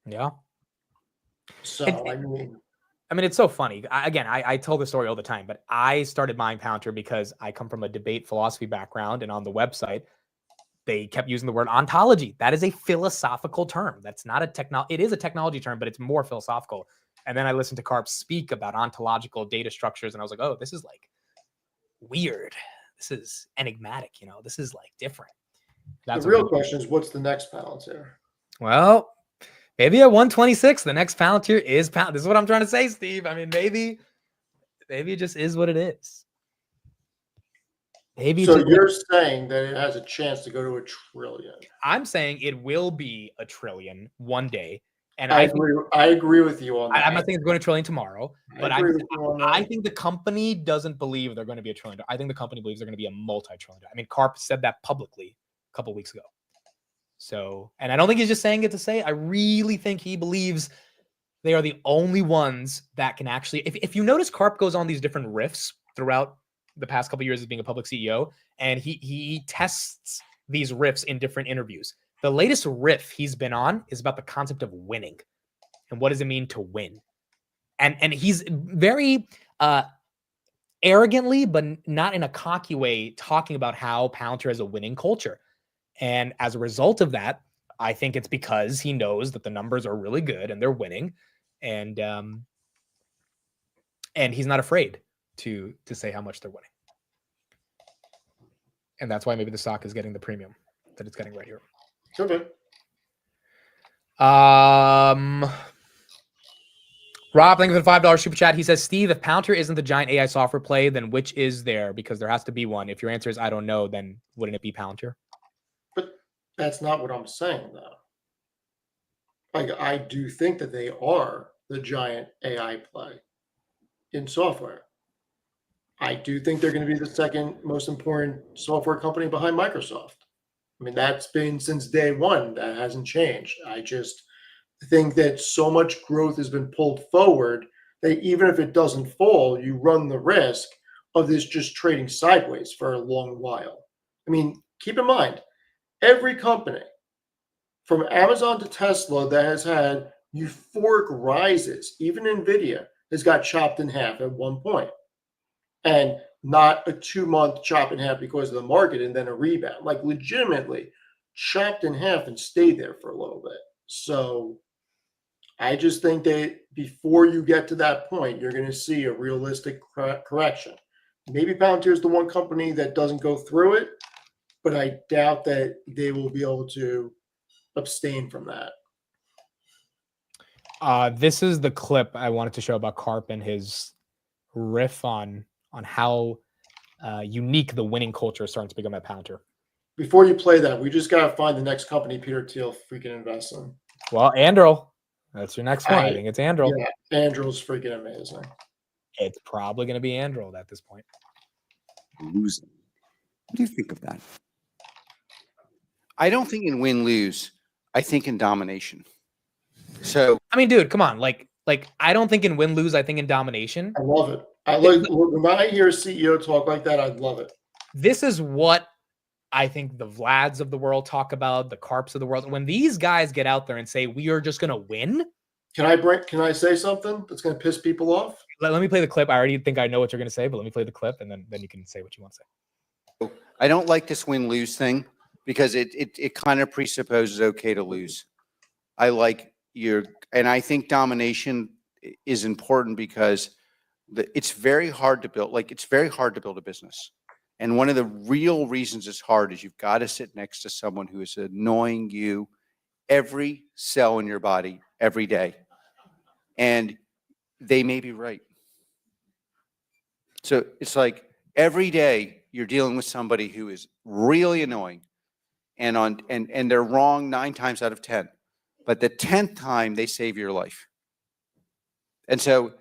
Yeah. So, I mean, it's so funny. I tell the story all the time, but I started buying Palantir because I come from a debate philosophy background, and on the website, they kept using the word ontology. That is a philosophical term. That's not a technology. It is a technology term, but it's more philosophical. And then I listened to Karp speak about ontological data structures, and I was like, oh, this is like weird. This is enigmatic. This is like different. That's the real question is, what's the next Palantir? Well, maybe at 126, the next Palantir is Palantir. This is what I'm trying to say, Steve. I mean, maybe it just is what it is. Maybe. So you're saying that it has a chance to go to $1 trillion. I'm saying it will be $1 trillion one day. And I agree with you on that. I'm not saying it's going to $1 trillion tomorrow, but I think the company doesn't believe they're going to be $1 trillion. I think the company believes they're going to be a multi-trillion. I mean, Karp said that publicly a couple of weeks ago. So, and I don't think he's just saying it to say. I really think he believes they are the only ones that can actually. If you notice, Karp goes on these different riffs throughout the past couple of years as being a public CEO, and he tests these riffs in different interviews. The latest riff he's been on is about the concept of winning and what does it mean to win. And he's very arrogantly, but not in a cocky way, talking about how Palantir has a winning culture. And as a result of that, I think it's because he knows that the numbers are really good and they're winning, and he's not afraid to say how much they're winning. And that's why maybe the stock is getting the premium that it's getting right here. Okay. Rob, thank you for the $5 super chat. He says, Steve, if Palantir isn't the giant AI software play, then which is there? Because there has to be one. If your answer is I don't know, then wouldn't it be Palantir? But that's not what I'm saying, though. Like, I do think that they are the giant AI play in software. I do think they're going to be the second most important software company behind Microsoft. I mean, that's been since day one. That hasn't changed. I just think that so much growth has been pulled forward that even if it doesn't fall, you run the risk of this just trading sideways for a long while. I mean, keep in mind, every company from Amazon to Tesla that has had euphoric rises, even NVIDIA, has got chopped in half at one point. And not a 2-month chop in half because of the market and then a rebound. Like legitimately chopped in half and stayed there for a little bit. So I just think that before you get to that point, you're going to see a realistic correction. Maybe Palantir is the one company that doesn't go through it, but I doubt that they will be able to abstain from that. This is the clip I wanted to show about Karp and his riff on how unique the winning culture is starting to become at Palantir. Before you play that, we just got to find the next company Peter Thiel freaking invest in. Well, Andrel, that's your next one. I think it's Andrel. Yeah, Andrel's freaking amazing. It's probably going to be Andrel at this point. Losing. What do you think of that? I don't think in win-lose. I think in domination. So I mean, dude, come on. Like I don't think in win-lose. I think in domination. I love it. I like when I hear a CEO talk like that. I love it. This is what I think the Vlads of the world talk about, the Karps of the world. When these guys get out there and say we are just going to win. Can I say something that's going to piss people off? Let me play the clip. I already think I know what you're going to say, but let me play the clip and then you can say what you want to say. I don't like this win-lose thing because it kind of presupposes okay to lose. I like and I think domination is important because it's very hard to build. Like it's very hard to build a business. And one of the real reasons it's hard is you've got to sit next to someone who is annoying you every cell in your body every day. And they may be right. So it's like every day you're dealing with somebody who is really annoying and they're wrong 9 times out of 10. But the 10th time they save your life. And so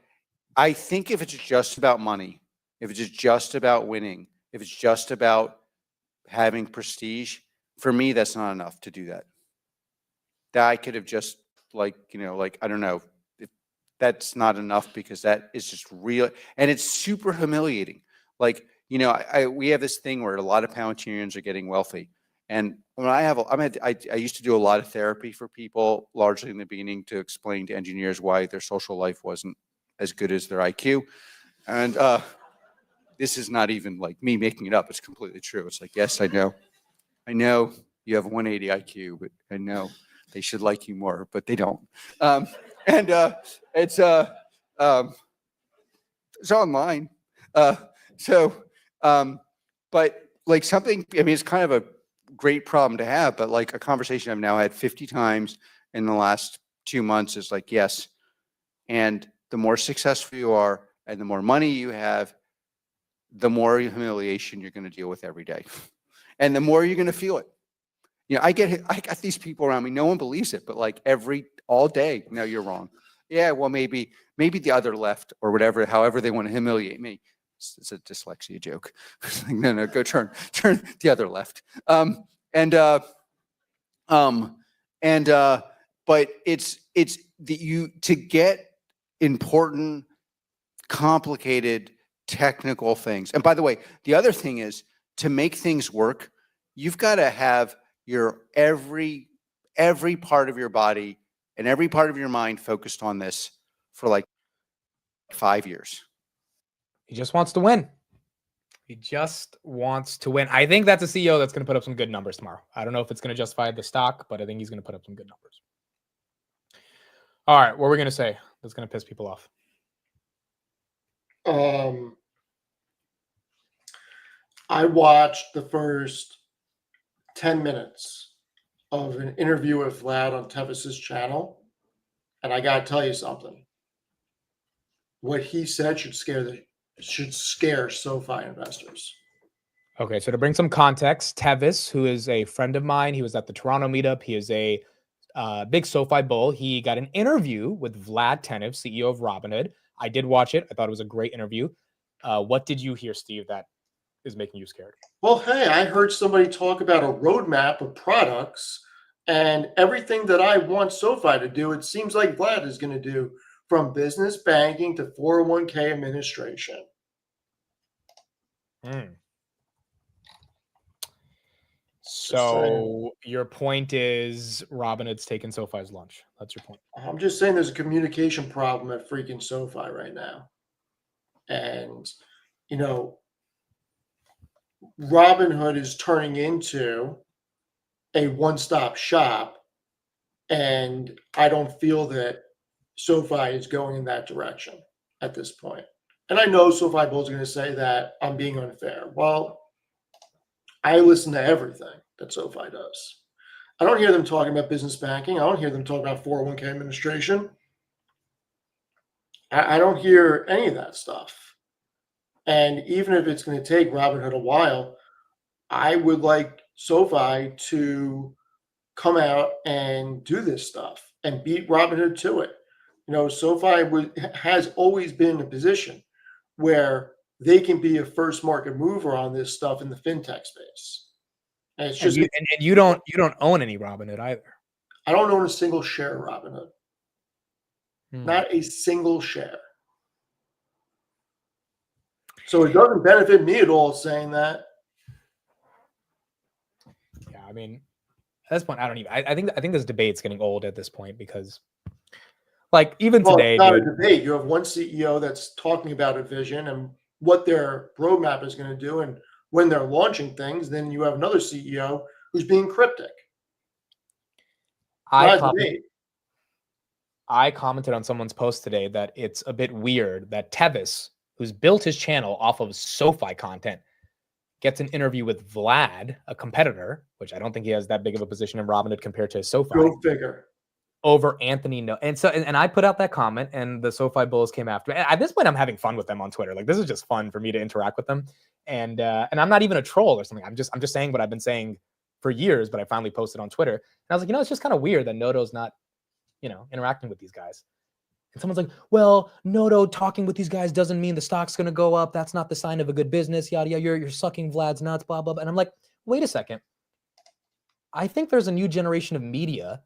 I think if it's just about money, if it's just about winning, if it's just about having prestige, for me, that's not enough to do that. That I could have just I don't know, that's not enough because that is just real. And it's super humiliating. Like, we have this thing where a lot of Palantirians are getting wealthy. And when I used to do a lot of therapy for people, largely in the beginning to explain to engineers why their social life wasn't as good as their IQ. And this is not even like me making it up. It's completely true. It's like, yes, I know you have 180 IQ, but I know they should like you more, but they don't. It's online. But like something, I mean, it's kind of a great problem to have, but like a conversation I've now had 50 times in the last 2 months is like, yes. And the more successful you are and the more money you have, the more humiliation you're going to deal with every day. And the more you're going to feel it. I got these people around me. No one believes it, but like all day, no, you're wrong. Yeah, well, maybe the other left or whatever, however they want to humiliate me. It's a dyslexia joke. No, go turn the other left. But it's to get important, complicated technical things. And by the way, the other thing is to make things work, you've got to have your every part of your body and every part of your mind focused on this for like 5 years. He just wants to win. He just wants to win. I think that's a CEO that's going to put up some good numbers tomorrow. I don't know if it's going to justify the stock, but I think he's going to put up some good numbers. All right, what we're going to say that's going to piss people off. I watched the first 10 minutes of an interview with Vlad on Tevis's channel, and I got to tell you something. What he said should scare SoFi investors. Okay, so to bring some context, Tevis, who is a friend of mine, he was at the Toronto meetup. He is a big SoFi bull. He got an interview with Vlad Tenev, CEO of Robinhood. I did watch it. I thought it was a great interview. What did you hear, Steve, that is making you scared? Well, hey, I heard somebody talk about a roadmap of products and everything that I want SoFi to do. It seems like Vlad is going to do, from business banking to 401k administration. So your point is Robinhood's taking SoFi's lunch. That's your point. I'm just saying there's a communication problem at freaking SoFi right now. And, Robinhood is turning into a one-stop shop. And I don't feel that SoFi is going in that direction at this point. and I know SoFi Bull's going to say that I'm being unfair. Well, I listen to everything that SoFi does. I don't hear them talking about business banking. I don't hear them talking about 401k administration. I don't hear any of that stuff. And even if it's going to take Robinhood a while, I would like SoFi to come out and do this stuff and beat Robinhood to it. You know, SoFi has always been in a position where they can be a first market mover on this stuff in the fintech space. And it's just and you don't own any Robinhood either. I don't own a single share of Robinhood. Not a single share. So it doesn't benefit me at all saying that. Yeah, I mean, at this point, I don't even. I think this debate's getting old at this point because, like, even today, It's not dude, a debate. You have one CEO that's talking about a vision and what their roadmap is going to do, and when they're launching things, then you have another CEO who's being cryptic. I commented on someone's post today that it's a bit weird that Tevis, who's built his channel off of SoFi content, gets an interview with Vlad, a competitor, which I don't think he has that big of a position in Robinhood compared to SoFi. Go figure. Over Anthony. No, and so and I put out that comment, and the SoFi Bulls came after me. At this point, I'm having fun with them on Twitter. Like, this is just fun for me to interact with them, and I'm not even a troll or something. I'm just saying what I've been saying for years, but I finally posted on Twitter, and I was like, it's just kind of weird that Noto's not, interacting with these guys. And someone's like, well, Noto talking with these guys doesn't mean the stock's going to go up. That's not the sign of a good business. Yada, yada, you're sucking Vlad's nuts, blah, blah, blah. And I'm like, wait a second. I think there's a new generation of media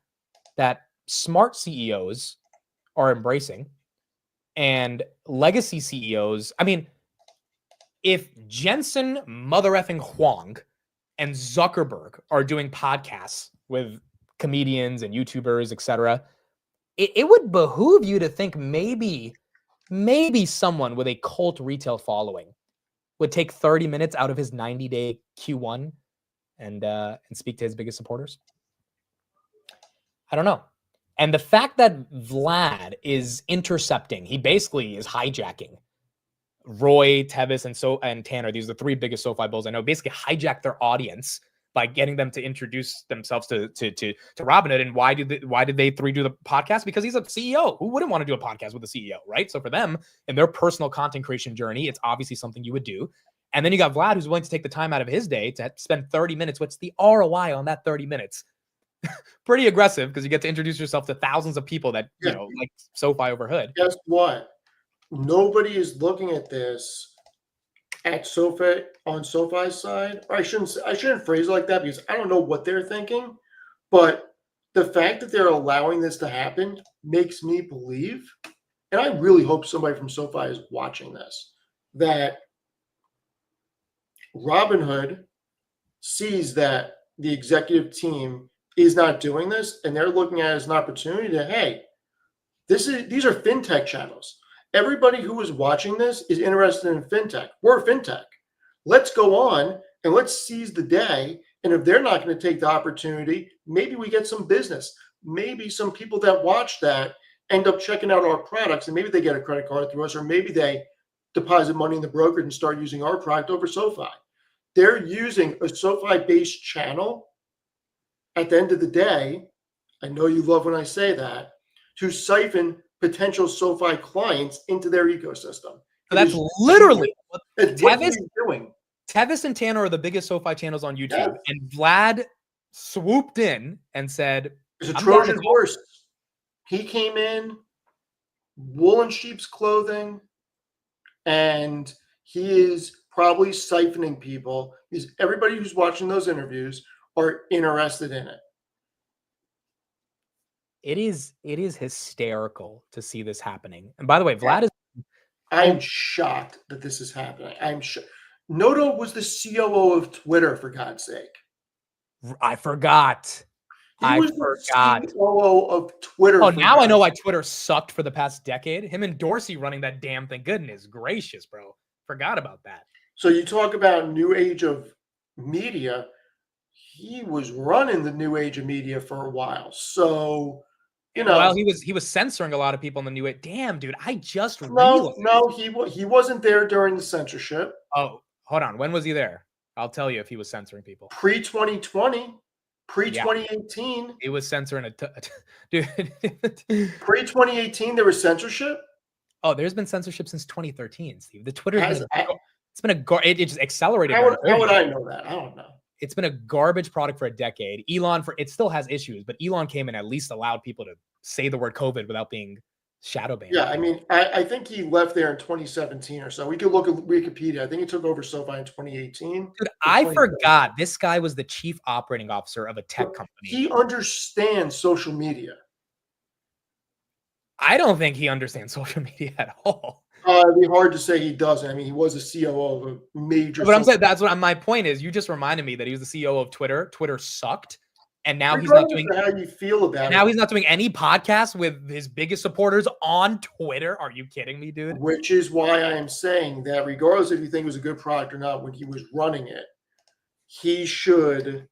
that smart CEOs are embracing, and legacy CEOs. I mean, if Jensen mother effing Huang and Zuckerberg are doing podcasts with comedians and YouTubers, etc., it would behoove you to think maybe someone with a cult retail following would take 30 minutes out of his 90-day Q1 and speak to his biggest supporters. I don't know. And the fact that Vlad is intercepting, he basically is hijacking Roy, Tevis, and Tanner. These are the three biggest SoFi Bulls I know. Basically hijack their audience by getting them to introduce themselves to Robinhood. And why did they three do the podcast? Because he's a CEO. Who wouldn't want to do a podcast with a CEO, right? So for them, in their personal content creation journey, it's obviously something you would do. And then you got Vlad, who's willing to take the time out of his day to spend 30 minutes. What's the ROI on that 30 minutes? Pretty aggressive, because you get to introduce yourself to thousands of people that, like SoFi over Hood. Guess what? Nobody is looking at this at SoFi on SoFi's side. Or I shouldn't phrase it like that, because I don't know what they're thinking. But the fact that they're allowing this to happen makes me believe, and I really hope somebody from SoFi is watching this, that Robinhood sees that the executive team is not doing this, and they're looking at it as an opportunity to, hey, these are fintech channels. Everybody who is watching this is interested in fintech. We're fintech. Let's go on and let's seize the day. And if they're not going to take the opportunity, maybe we get some business. Maybe some people that watch that end up checking out our products, and maybe they get a credit card through us, or maybe they deposit money in the brokerage and start using our product over SoFi. They're using a SoFi-based channel at the end of the day, I know you love when I say that, to siphon potential SoFi clients into their ecosystem. That's literally what Tevis doing. Tevis and Tanner are the biggest SoFi channels on YouTube. Yes. And Vlad swooped in and said, it's a Trojan horse. He came in, wool in sheep's clothing, and he is probably siphoning people, because everybody who's watching those interviews are interested in it. It is hysterical to see this happening. And by the way, Vlad is. I'm shocked that this is happening. Noto was the COO of Twitter, for God's sake. I forgot. He was the COO of Twitter. Oh, now I know why Twitter sucked for the past decade. Him and Dorsey running that damn thing. Goodness gracious, bro. Forgot about that. So you talk about new age of media. He was running the new age of media for a while. So you know, Well, he was censoring a lot of people in the new it. Damn, dude, I just no, realized. he wasn't there during the censorship. Oh, hold on. When was he there? I'll tell you if he was censoring people. Pre 2020, pre Yeah. 2018, He was censoring dude. pre 2018, there was censorship. Oh, there's been censorship since 2013, Steve. The Twitter it just accelerated. How would I know that? I don't know. It's been a garbage product for a decade. It still has issues, but Elon came and at least allowed people to say the word COVID without being shadow banned. Yeah, I mean, I think he left there in 2017 or so. We could look at Wikipedia. I think he took over SoFi in 2018. Dude, I forgot this guy was the chief operating officer of a tech company. He understands social media. I don't think he understands social media at all. It'd be hard to say he doesn't. I mean, he was a COO of a major. But I'm saying that's what my point is. You just reminded me that he was the CEO of Twitter. Twitter sucked, and now he's not doing. How you feel about it? Now he's not doing any podcasts with his biggest supporters on Twitter. Are you kidding me, dude? Which is why I am saying that, regardless if you think it was a good product or not, when he was running it, he should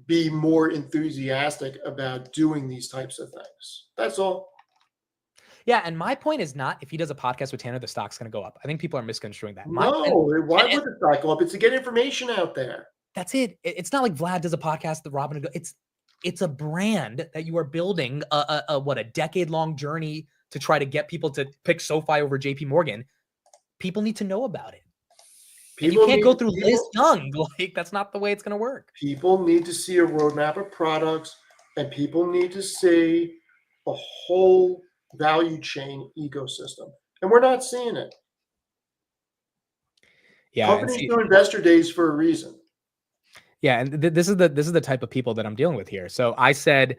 be more enthusiastic about doing these types of things. That's all. Yeah, and my point is not if he does a podcast with Tanner, the stock's going to go up. I think people are misconstruing that. Why would the stock go up? It's to get information out there. That's it. It's not like Vlad does a podcast that Robin. It's a brand that you are building a decade-long journey to try to get people to pick SoFi over JP Morgan. People need to know about it. And you can't go through Liz Young. Like, that's not the way it's going to work. People need to see a roadmap of products, and people need to see a whole value chain ecosystem, and we're not seeing it. Yeah, companies do investor days for a reason. Yeah, and this is the type of people that I'm dealing with here. So I said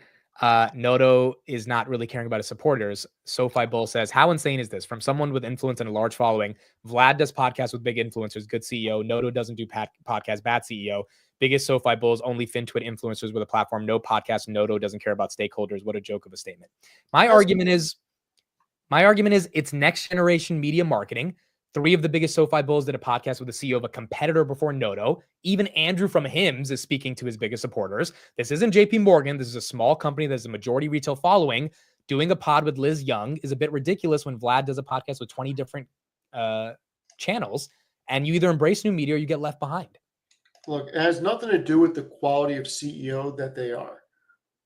Noto is not really caring about his supporters. SoFi Bull says, how insane is this? From someone with influence and a large following, Vlad does podcasts with big influencers, good CEO. Noto doesn't do podcasts, bad CEO. Biggest SoFi Bulls, only FinTwit influencers with a platform, no podcast. Noto doesn't care about stakeholders. What a joke of a statement. My argument is it's next generation media marketing. 3 of the biggest SoFi Bulls did a podcast with the CEO of a competitor before Noto. Even Andrew from HIMS is speaking to his biggest supporters. This isn't JP Morgan. This is a small company that has a majority retail following. Doing a pod with Liz Young is a bit ridiculous when Vlad does a podcast with 20 different channels, and you either embrace new media or you get left behind. Look, it has nothing to do with the quality of CEO that they are.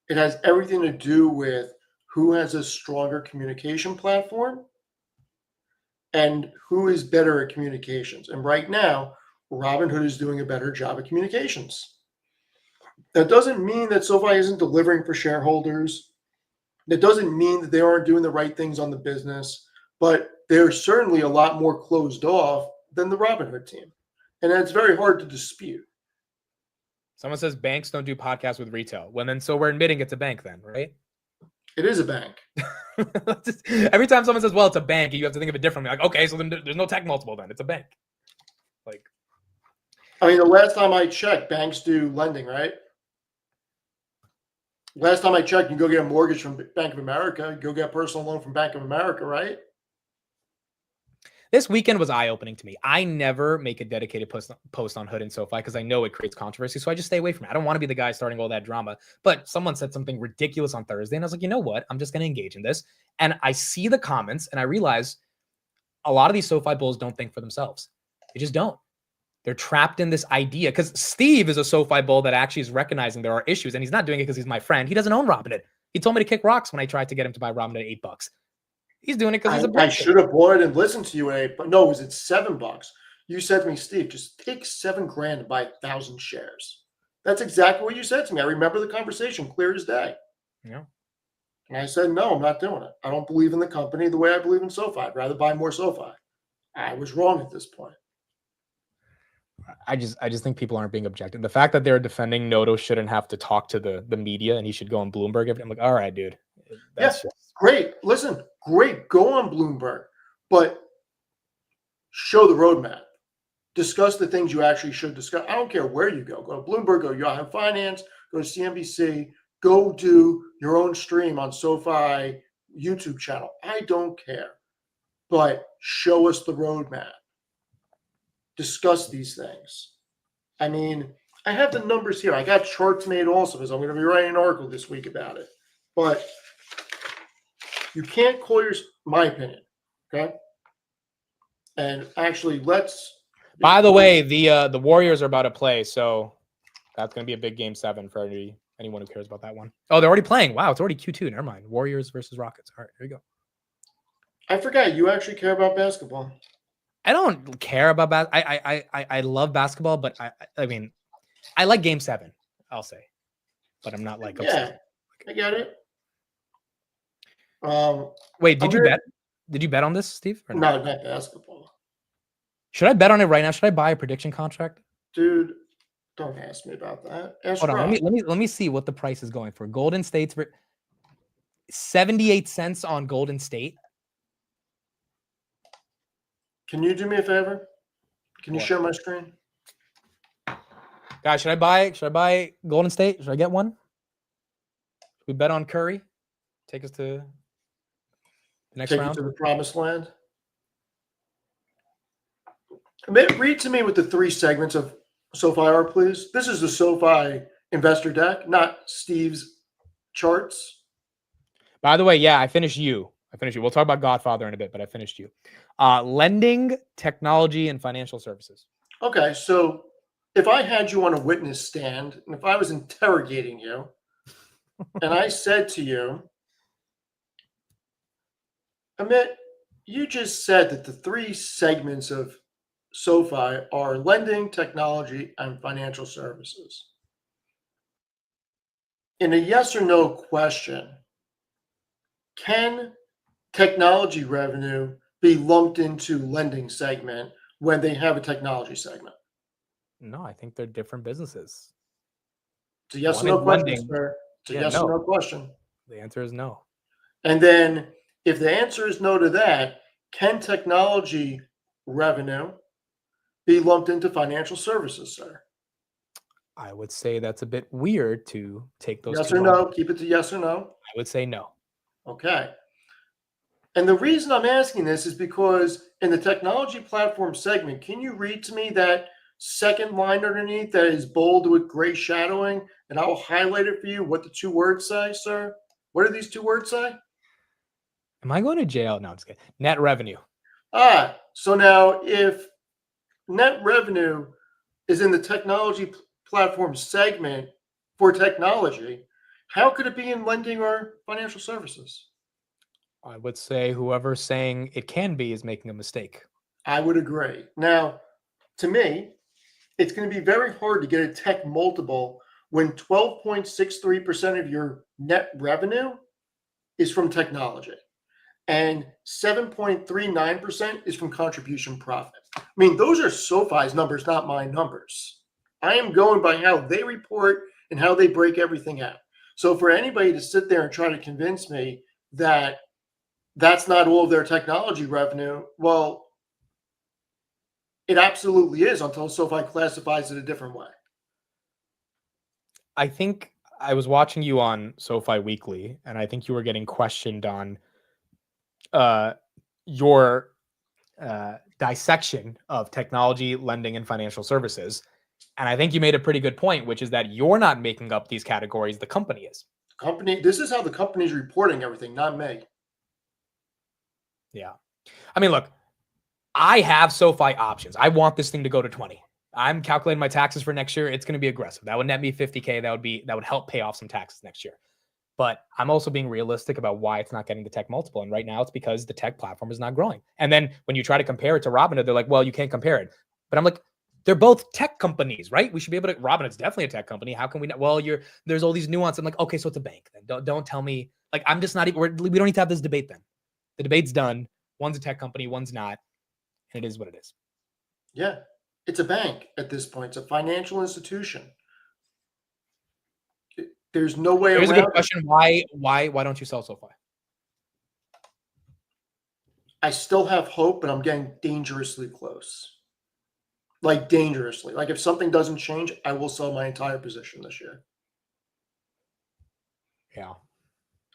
It has everything to do with who has a stronger communication platform and who is better at communications. And right now, Robinhood is doing a better job at communications. That doesn't mean that SoFi isn't delivering for shareholders. That doesn't mean that they aren't doing the right things on the business, but they're certainly a lot more closed off than the Robinhood team. And that's very hard to dispute. Someone says banks don't do podcasts with retail. Well, then, so we're admitting it's a bank then, right? It is a bank. Every time someone says, well, it's a bank, you have to think of it differently. Like, okay, so then there's no tech multiple then. It's a bank. Like, I mean, the last time I checked, banks do lending, right? Last time I checked, you go get a mortgage from Bank of America, you go get a personal loan from Bank of America, right? This weekend was eye-opening to me. I never make a dedicated post on Hood and SoFi because I know it creates controversy, so I just stay away from it. I don't want to be the guy starting all that drama. But someone said something ridiculous on Thursday, and I was like, you know what? I'm just going to engage in this. And I see the comments, and I realize a lot of these SoFi bulls don't think for themselves. They just don't. They're trapped in this idea because Steve is a SoFi bull that actually is recognizing there are issues, and he's not doing it because he's my friend. He doesn't own Robinhood. He told me to kick rocks when I tried to get him to buy Robinhood at $8. He's doing it because he's a I should have bought it and listened to you but no, it was at $7. You said to me, Steve, just take $7,000 to buy 1,000 shares. That's exactly what you said to me. I remember the conversation clear as day. Yeah. And I said, no, I'm not doing it. I don't believe in the company the way I believe in SoFi. I'd rather buy more SoFi. I was wrong at this point. I just think people aren't being objective. The fact that they're defending Noto shouldn't have to talk to the media and he should go on Bloomberg. I'm like, all right, dude. Yes, great. Listen, great. Go on Bloomberg, but show the roadmap. Discuss the things you actually should discuss. I don't care where you go. Go to Bloomberg, go to Yahoo Finance, go to CNBC, go do your own stream on SoFi YouTube channel. I don't care, but show us the roadmap. Discuss these things. I mean, I have the numbers here. I got charts made also because I'm going to be writing an article this week about it. But You can't call yours, my opinion. Okay. And actually, let's. By the way, the Warriors are about to play, so that's going to be a big game 7 for anyone who cares about that one. Oh, they're already playing. Wow, it's already Q2. Never mind. Warriors versus Rockets. All right, here we go. I forgot you actually care about basketball. I don't care about I love basketball, but I mean, I like game 7, I'll say. But I'm not like obsessed. I get it. Wait, did you bet? Did you bet on this, Steve? Or no, not basketball. Should I bet on it right now? Should I buy a prediction contract? Dude, don't ask me about that. Hold on, let me see what the price is going for. Golden State's 78 cents on Golden State. Can you do me a favor? Can you What? share my screen? Guys, should I buy Golden State? Should I get one? Should we bet on Curry? Take us to the next round. To the promised land. Read to me what the 3 segments of SoFi are, please. This is the SoFi investor deck, not Steve's charts. By the way, yeah, I finished you. We'll talk about Godfather in a bit, but I finished you. Lending, technology, and financial services. Okay, so if I had you on a witness stand, and if I was interrogating you, and I said to you, Amit, you just said that the 3 segments of SoFi are lending, technology, and financial services. In a yes or no question, can technology revenue be lumped into lending segment when they have a technology segment? No, I think they're different businesses. It's a yes One or no is question, lending. sir. It's a Yeah, yes no. or no question. The answer is no. And then if the answer is no to that, can technology revenue be lumped into financial services, sir? I would say that's a bit weird to take those. Yes two or no? on. Keep it to yes or no. I would say no. Okay. And the reason I'm asking this is because in the technology platform segment, can you read to me that second line underneath that is bold with gray shadowing? And I will highlight it for you what the 2 words say, sir. What do these 2 words say? Am I going to jail? No, I'm just kidding. Net revenue. So now if net revenue is in the technology platform segment for technology, how could it be in lending or financial services? I would say whoever's saying it can be is making a mistake. I would agree. Now, to me, it's going to be very hard to get a tech multiple when 12.63% of your net revenue is from technology and 7.39% is from contribution profit. I mean, those are SoFi's numbers, not my numbers. I am going by how they report and how they break everything out. So for anybody to sit there and try to convince me that that's not all of their technology revenue, well, it absolutely is until SoFi classifies it a different way. I think I was watching you on SoFi Weekly, and I think you were getting questioned on your dissection of technology, lending, and financial services. And I think you made a pretty good point, which is that you're not making up these categories. The company is. This is how the company's reporting everything, not me. Yeah. I mean, look, I have SoFi options. I want this thing to go to 20. I'm calculating my taxes for next year. It's going to be aggressive. That would net me 50K. That would help pay off some taxes next year. But I'm also being realistic about why it's not getting the tech multiple. And right now it's because the tech platform is not growing. And then when you try to compare it to Robinhood, they're like, well, you can't compare it. But I'm like, they're both tech companies, right? We should be able to. Robinhood's definitely a tech company. How can we not? Well, there's all these nuances. I'm like, okay, so it's a bank. Then don't tell me. Like, I'm just not even. We don't need to have this debate then. The debate's done. One's a tech company, one's not, and it is what it is. Yeah, it's a bank at this point. It's a financial institution. There's no way around it. Here's a good question. Why don't you sell SoFi? I still have hope, but I'm getting dangerously close. Like dangerously. Like if something doesn't change, I will sell my entire position this year. Yeah.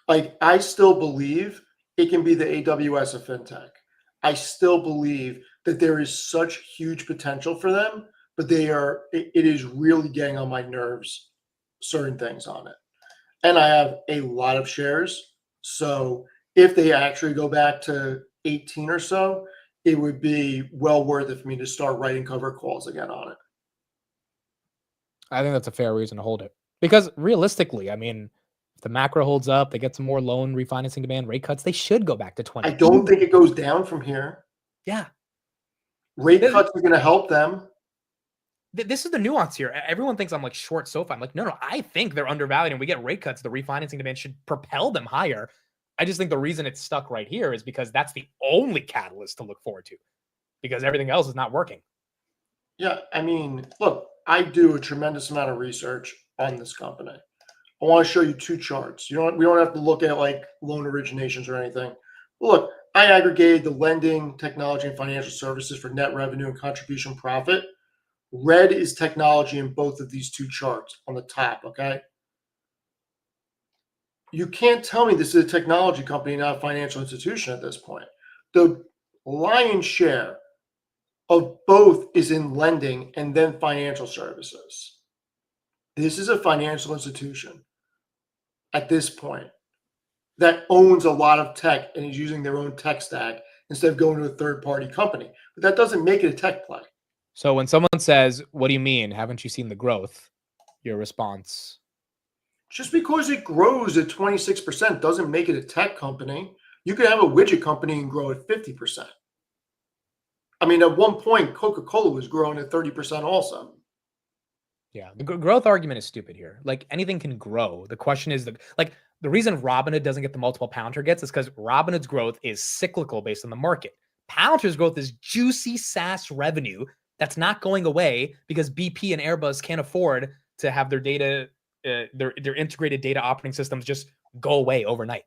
Like I still believe it can be the AWS of fintech. I still believe that there is such huge potential for them, but it is really getting on my nerves, certain things on it. And I have a lot of shares. So if they actually go back to 18 or so, it would be well worth it for me to start writing cover calls again on it. I think that's a fair reason to hold it. Because realistically, I mean, if the macro holds up, they get some more loan refinancing demand, rate cuts, they should go back to 20. I don't think it goes down from here. Yeah. Rate cuts are going to help them. This is the nuance here. Everyone thinks I'm like short SoFi. I'm like, no, I think they're undervalued and we get rate cuts. The refinancing demand should propel them higher. I just think the reason it's stuck right here is because that's the only catalyst to look forward to, because everything else is not working. Yeah, I mean, look, I do a tremendous amount of research on this company. I want to show you two charts. We don't have to look at like loan originations or anything. Look, I aggregated the lending, technology, and financial services for net revenue and contribution profit. Red is technology in both of these two charts on the top, okay? You can't tell me this is a technology company, not a financial institution at this point. The lion's share of both is in lending and then financial services. This is a financial institution at this point that owns a lot of tech and is using their own tech stack instead of going to a third-party company. But that doesn't make it a tech play. So when someone says, what do you mean? Haven't you seen the growth? Your response? Just because it grows at 26% doesn't make it a tech company. You could have a widget company and grow at 50%. I mean, at one point, Coca-Cola was growing at 30% also. Yeah, the growth argument is stupid here. Like, anything can grow. The question is, the reason Robinhood doesn't get the multiple Palantir gets is because Robinhood's growth is cyclical based on the market. Palantir's growth is juicy SaaS revenue that's not going away because BP and Airbus can't afford to have their data, their integrated data operating systems just go away overnight.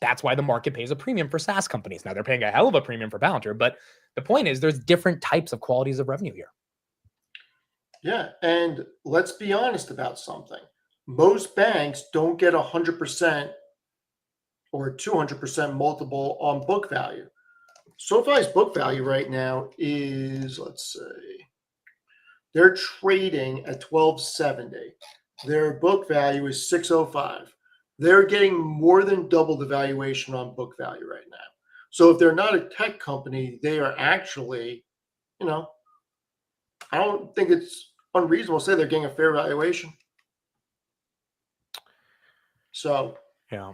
That's why the market pays a premium for SaaS companies. Now, they're paying a hell of a premium for Palantir, but the point is there's different types of qualities of revenue here. Yeah, and let's be honest about something. Most banks don't get 100% or 200% multiple on book value. SoFi's book value right now is, let's see, they're trading at 1270. Their book value is 605. They're getting more than double the valuation on book value right now. So if they're not a tech company, they are actually, I don't think it's unreasonable to say they're getting a fair valuation. So, yeah.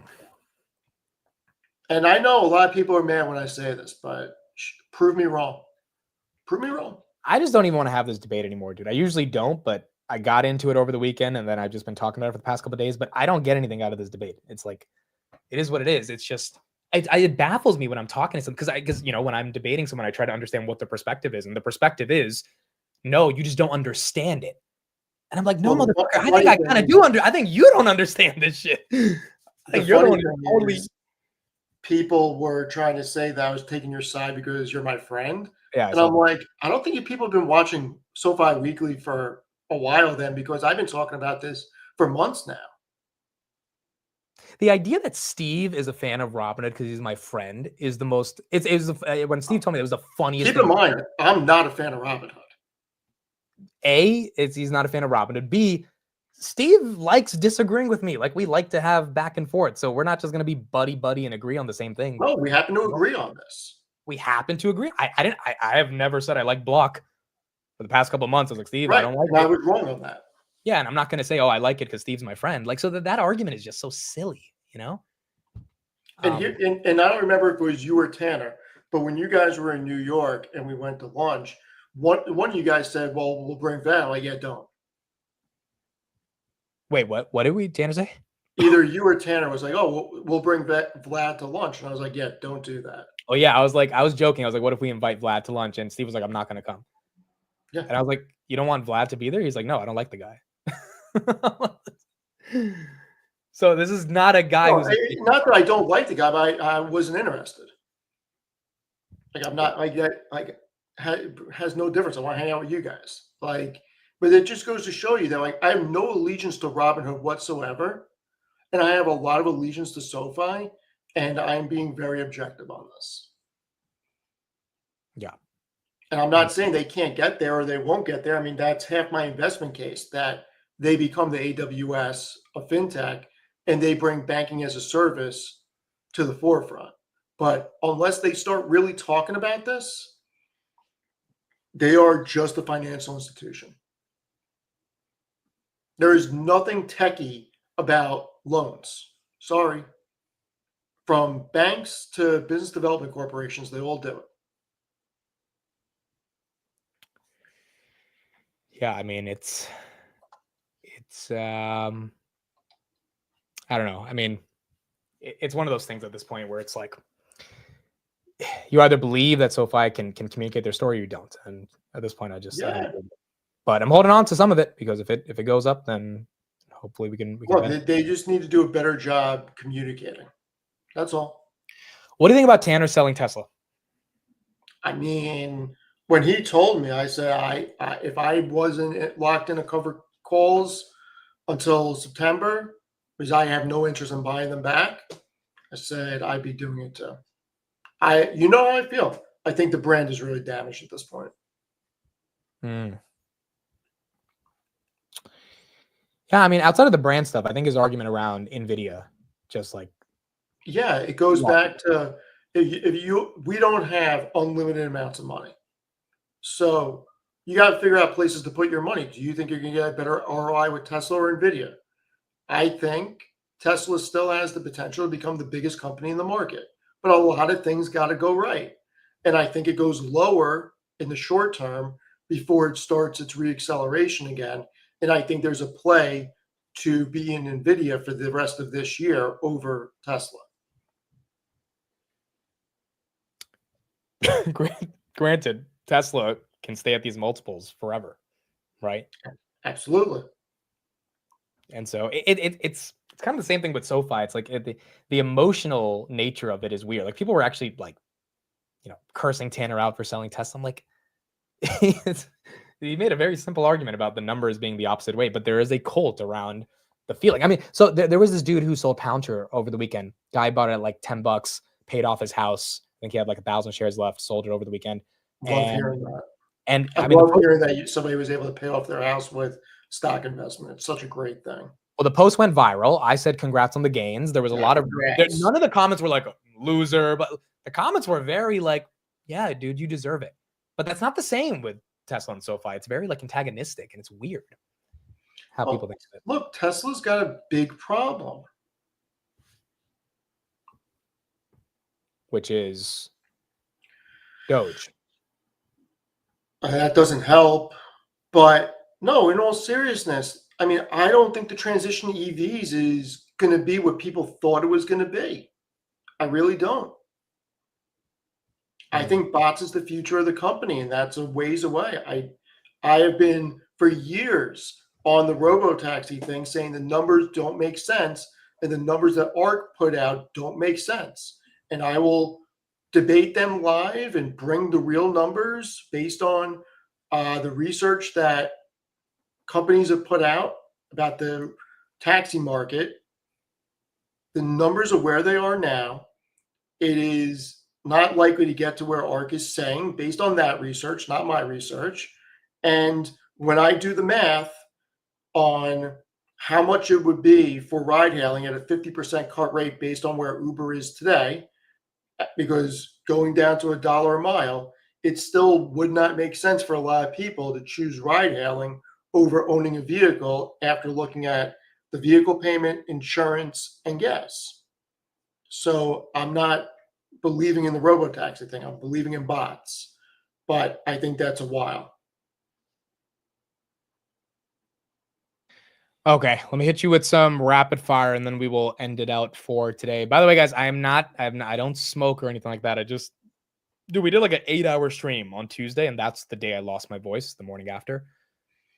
And I know a lot of people are mad when I say this, but prove me wrong. Prove me wrong. I just don't even want to have this debate anymore, dude. I usually don't, but I got into it over the weekend and then I've just been talking about it for the past couple of days, but I don't get anything out of this debate. It's like, it is what it is. It's just, it baffles me when I'm talking to someone because when I'm debating someone, I try to understand what the perspective is. And the perspective is, no, you just don't understand it. And I'm like, no, motherfucker, I think I kind of do I think you don't understand this shit. I think you're the one who totally. People were trying to say that I was taking your side because you're my friend. Yeah. And I'm like, I don't think you people have been watching SoFi Weekly for a while then, because I've been talking about this for months now. The idea that Steve is a fan of Robinhood because he's my friend is the most. When Steve told me, it was the funniest. Keep in mind, I'm not a fan of Robinhood. He's not a fan of Robinhood. B, Steve likes disagreeing with me. Like, we like to have back and forth. So we're not just going to be buddy and agree on the same thing. No, we happen to agree on this. We happen to agree. I have never said I like Block for the past couple of months. I was like, Steve, right. I don't like it. I was wrong on that. Yeah, and I'm not going to say, oh, I like it because Steve's my friend. Like, so that argument is just so silly, And I don't remember if it was you or Tanner, but when you guys were in New York and we went to lunch, one of you guys said, well, we'll bring Vlad. I'm like, yeah, don't. Wait, what? What did Tanner say? Either you or Tanner was like, oh, we'll bring Vlad to lunch. And I was like, yeah, don't do that. Oh, yeah. I was joking. I was like, what if we invite Vlad to lunch? And Steve was like, I'm not going to come. Yeah. And I was like, you don't want Vlad to be there? He's like, no, I don't like the guy. So this is not a guy who's not that I don't like the guy, but I wasn't interested. Like, I'm not has no difference. I want to hang out with you guys. Like, but it just goes to show you that, like, I have no allegiance to Robinhood whatsoever, and I have a lot of allegiance to SoFi, and I'm being very objective on this. Yeah. And I'm not saying they can't get there or they won't get there. I mean, that's half my investment case, that they become the AWS of fintech and they bring banking as a service to the forefront. But unless they start really talking about this, they are just a financial institution. There is nothing techie about loans. Sorry. From banks to business development corporations, they all do it. Yeah, I mean, it's I don't know. I mean, it's one of those things at this point where it's like you either believe that SoFi can communicate their story or you don't. And at this point, I don't believe it. But I'm holding on to some of it because if it goes up, then hopefully we can Well, they just need to do a better job communicating. That's all. What do you think about Tanner selling Tesla? I mean, when he told me, I said, if I wasn't locked in a cover calls until September, because I have no interest in buying them back, I said I'd be doing it too. You know how I feel. I think the brand is really damaged at this point. Yeah, I mean, outside of the brand stuff, I think his argument around NVIDIA, just like, yeah, it goes back to we don't have unlimited amounts of money, so you got to figure out places to put your money. Do you think you're going to get a better ROI with Tesla or NVIDIA? I think Tesla still has the potential to become the biggest company in the market, but a lot of things got to go right, and I think it goes lower in the short term before it starts its reacceleration again. And I think there's a play to be in NVIDIA for the rest of this year over Tesla. Granted, Tesla can stay at these multiples forever, right? Absolutely. And so it's kind of the same thing with SoFi. It's like the emotional nature of it is weird. Like people were actually like, cursing Tanner out for selling Tesla. I'm like, he made a very simple argument about the numbers being the opposite way, but there is a cult around the feeling. I mean, so there was this dude who sold Palantir over the weekend. Guy bought it at like $10, paid off his house. I think he had like 1,000 shares left, sold it over the weekend. Love hearing that. And I mean, love hearing that somebody was able to pay off their house with stock investment. It's such a great thing. Well, the post went viral. I said, congrats on the gains. There was a lot of, none of the comments were like, loser, but the comments were very like, yeah, dude, you deserve it. But that's not the same with Tesla and SoFi. It's very like antagonistic, and it's weird how people think of it. Look, Tesla's got a big problem, which is Doge. That doesn't help. But no, in all seriousness, I mean, I don't think the transition to EVs is going to be what people thought it was going to be. I really don't. I think bots is the future of the company, and that's a ways away. I have been for years on the robo-taxi thing saying the numbers don't make sense, and the numbers that ARC put out don't make sense. And I will debate them live and bring the real numbers based on the research that companies have put out about the taxi market. The numbers are where they are now. It is not likely to get to where ARC is saying based on that research, not my research. And when I do the math on how much it would be for ride hailing at a 50% cut rate based on where Uber is today, because going down to $1 a mile, it still would not make sense for a lot of people to choose ride hailing over owning a vehicle after looking at the vehicle payment, insurance, and gas. So I'm not believing in the robo-taxi thing. I'm believing in bots, but I think that's a while. Okay, let me hit you with some rapid fire, and then we will end it out for today. By the way, guys, I don't smoke or anything like that. We did like an 8-hour stream on Tuesday, and that's the day I lost my voice, the morning after.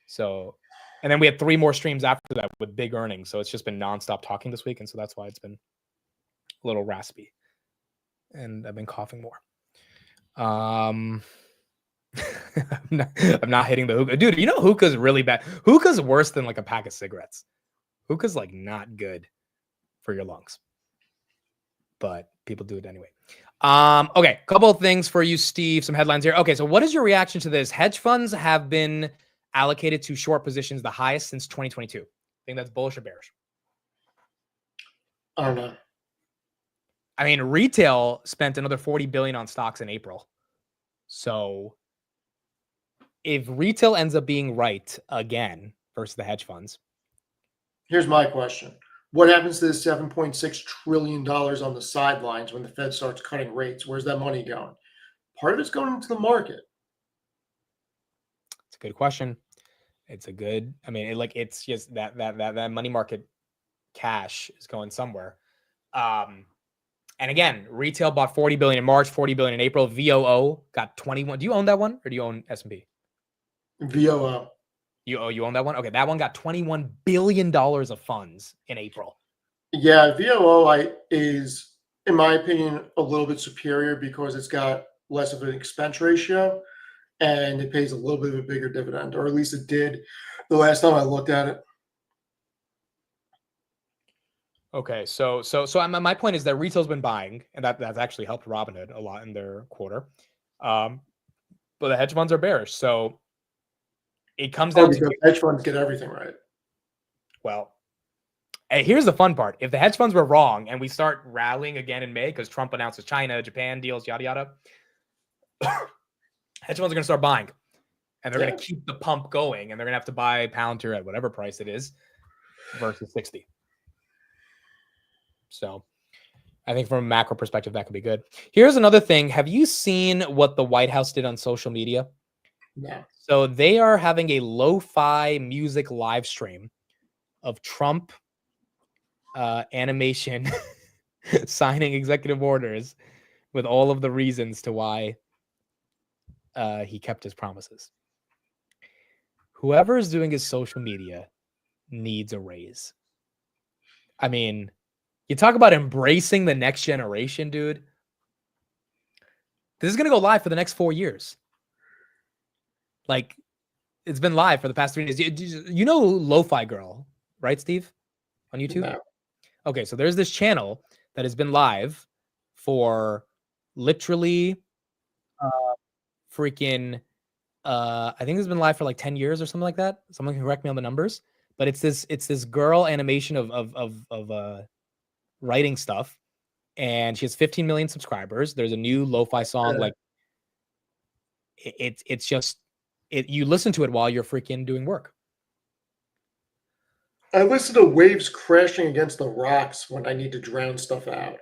So, and then we had 3 more streams after that with big earnings. So it's just been nonstop talking this week, and so that's why it's been a little raspy. And I've been coughing more. I'm not hitting the hookah. Dude, hookah's really bad. Hookah's worse than like a pack of cigarettes. Hookah's like not good for your lungs. But people do it anyway. Okay, couple of things for you, Steve. Some headlines here. Okay, so what is your reaction to this? Hedge funds have been allocated to short positions the highest since 2022. Think that's bullish or bearish? I don't know. I mean, retail spent another 40 billion on stocks in April. So if retail ends up being right again versus the hedge funds, Here's my question. What happens to the $7.6 trillion on the sidelines when the Fed starts cutting rates? Where's that money going? Part of it's going into the market. it's a good question. It's a good, I mean, it's just that money market cash is going somewhere. And again, retail bought 40 billion in March, 40 billion in April. VOO got 21. Do you own that one or do you own S&P? VOO. You own that one? Okay, that one got $21 billion of funds in April. Yeah, VOO is, in my opinion, a little bit superior because it's got less of an expense ratio and it pays a little bit of a bigger dividend, or at least it did the last time I looked at it. Okay, so my point is that retail's been buying, and that's actually helped Robinhood a lot in their quarter. But the hedge funds are bearish, so it comes down because to, hedge funds get everything right. well, hey, here's the fun part. If the hedge funds were wrong and we start rallying again in May because Trump announces China, Japan deals, yada yada, hedge funds are going to start buying, and they're going to keep the pump going, and they're going to have to buy Palantir at whatever price it is versus 60. So I think from a macro perspective, that could be good. Here's another thing. Have you seen what the White House did on social media? No. So they are having a lo-fi music live stream of Trump animation signing executive orders with all of the reasons to why he kept his promises. Whoever is doing his social media needs a raise. I mean, you talk about embracing the next generation, dude. This is going to go live for the next 4 years. Like, it's been live for the past 3 days. You know Lo-Fi Girl, right, Steve? On YouTube? No. Okay, so there's this channel that has been live for literally freaking I think it's been live for like 10 years or something like that. Someone can correct me on the numbers. But it's this girl animation of writing stuff, and she has 15 million subscribers. There's a new lo-fi song. Like it's just you listen to it while you're freaking doing work. I listen to waves crashing against the rocks when I need to drown stuff out.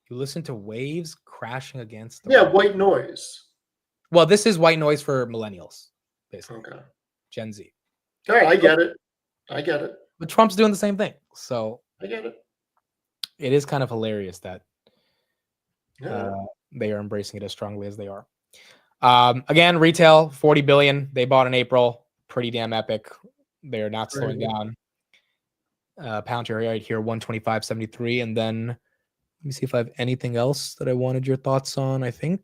You listen to waves crashing against the rocks. White noise. Well, this is white noise for millennials, basically. Okay. Gen Z. All right, I get it. But Trump's doing the same thing. So I get it. It is kind of hilarious that they are embracing it as strongly as they are. Again, retail, 40 billion. They bought in April. Pretty damn epic. They're not slowing down. Palantir right here, 125.73. And then let me see if I have anything else that I wanted your thoughts on, I think.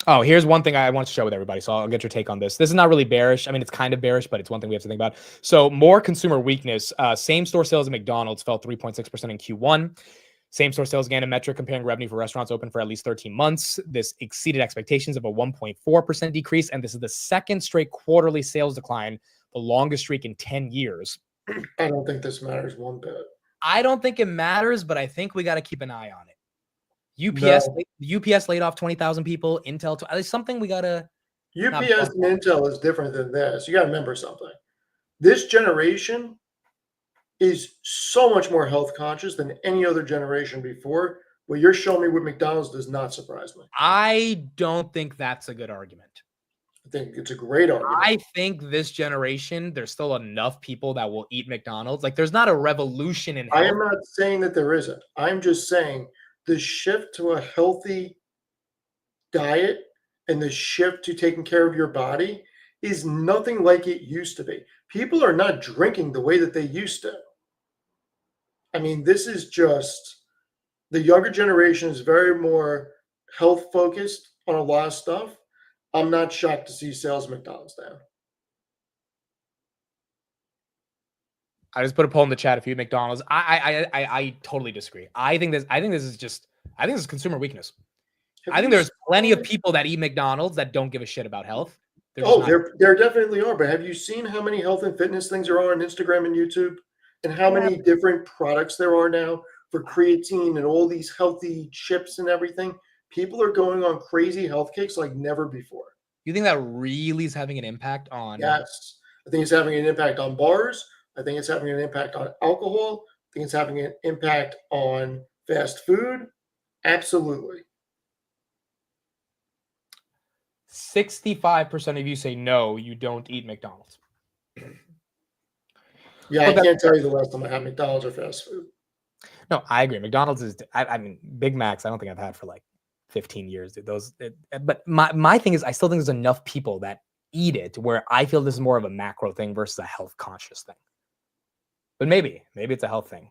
Oh, here's one thing I want to share with everybody. So I'll get your take on this. This is not really bearish. I mean, it's kind of bearish, but it's one thing we have to think about. So more consumer weakness. Same-store sales at McDonald's fell 3.6% in Q1. Same-store sales again, a metric comparing revenue for restaurants open for at least 13 months. This exceeded expectations of a 1.4% decrease, and this is the second straight quarterly sales decline, the longest streak in 10 years. I don't think this matters one bit. I don't think it matters, but I think we got to keep an eye on it. UPS laid off 20,000 people. Intel, there's something we got to... UPS and Intel is different than this. You got to remember something. This generation is so much more health conscious than any other generation before. What you're showing me with McDonald's does not surprise me. I don't think that's a good argument. I think it's a great argument. I think this generation, there's still enough people that will eat McDonald's. Like, there's not a revolution in health. I am not saying that there isn't. I'm just saying the shift to a healthy diet and the shift to taking care of your body is nothing like it used to be. People are not drinking the way that they used to. I mean, this is just, the younger generation is very more health focused on a lot of stuff. I'm not shocked to see sales of McDonald's down. I just put a poll in the chat. If you eat McDonald's, I totally disagree. I think this is consumer weakness. I think there's plenty of people that eat McDonald's that don't give a shit about health. There definitely are. But have you seen how many health and fitness things are on Instagram and YouTube? and how Yeah. many different products there are now for creatine and all these healthy chips and everything. People are going on crazy health kicks like never before. You think that really is having an impact on? Yes. I think it's having an impact on bars. I think it's having an impact on alcohol. I think it's having an impact on fast food. Absolutely. 65% of you say no, you don't eat McDonald's. Yeah, Well, I can't tell you the last time I had McDonald's or fast food. No, I agree. McDonald's is. I mean, Big Macs. I don't think I've had for like 15 years. Dude. But my thing is, I still think there's enough people that eat it where I feel this is more of a macro thing versus a health conscious thing. But maybe it's a health thing.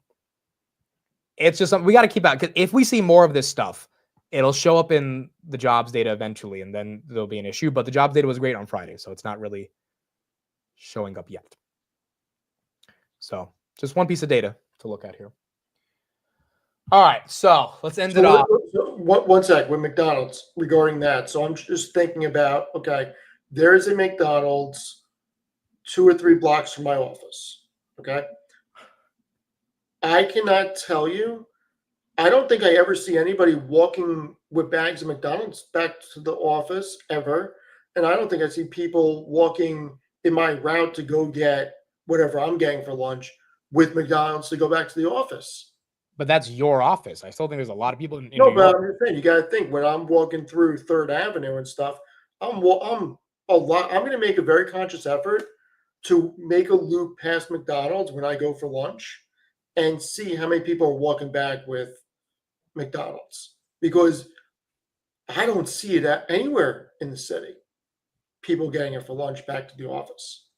It's just something we got to keep out, because if we see more of this stuff, it'll show up in the jobs data eventually, and then there'll be an issue. But the jobs data was great on Friday, so it's not really showing up yet. So just one piece of data to look at here. All right, so let's end it off. One sec with McDonald's regarding that. So I'm just thinking about, okay, there is a McDonald's 2 or 3 blocks from my office. Okay. I cannot tell you. I don't think I ever see anybody walking with bags of McDonald's back to the office ever. And I don't think I see people walking in my route to go get whatever I'm getting for lunch with McDonald's to go back to the office. But that's your office. I still think there's a lot of people in No, New but York. I'm just saying, you got to think when I'm walking through Third Avenue and stuff. I'm going to make a very conscious effort to make a loop past McDonald's when I go for lunch, and see how many people are walking back with McDonald's, because I don't see it anywhere in the city. People getting it for lunch back to the office.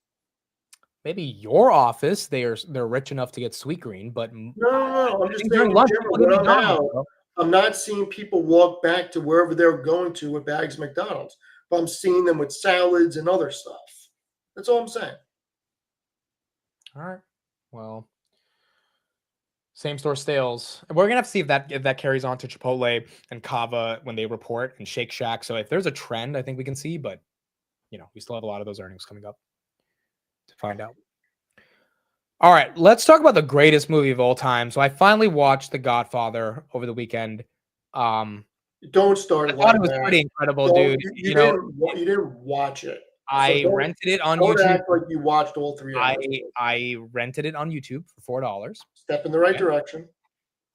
Maybe your office, they're rich enough to get Sweetgreen, but No. I'm just saying during in lunch, general, people get when I'm McDonald's, out, bro. I'm not seeing people walk back to wherever they're going to with bags of McDonald's, but I'm seeing them with salads and other stuff. That's all I'm saying. All right. Well, same store sales. We're gonna have to see if that carries on to Chipotle and Kava when they report, and Shake Shack. So if there's a trend, I think we can see, but we still have a lot of those earnings coming up to find out. All right, let's talk about the greatest movie of all time. So I finally watched The Godfather over the weekend. Don't start I like thought it was that. pretty incredible, Don't- dude. You didn't watch it. I don't- rented it on Don't YouTube. act like you watched all 3 hours. I rented it on YouTube for $4. Step in the right Okay. direction.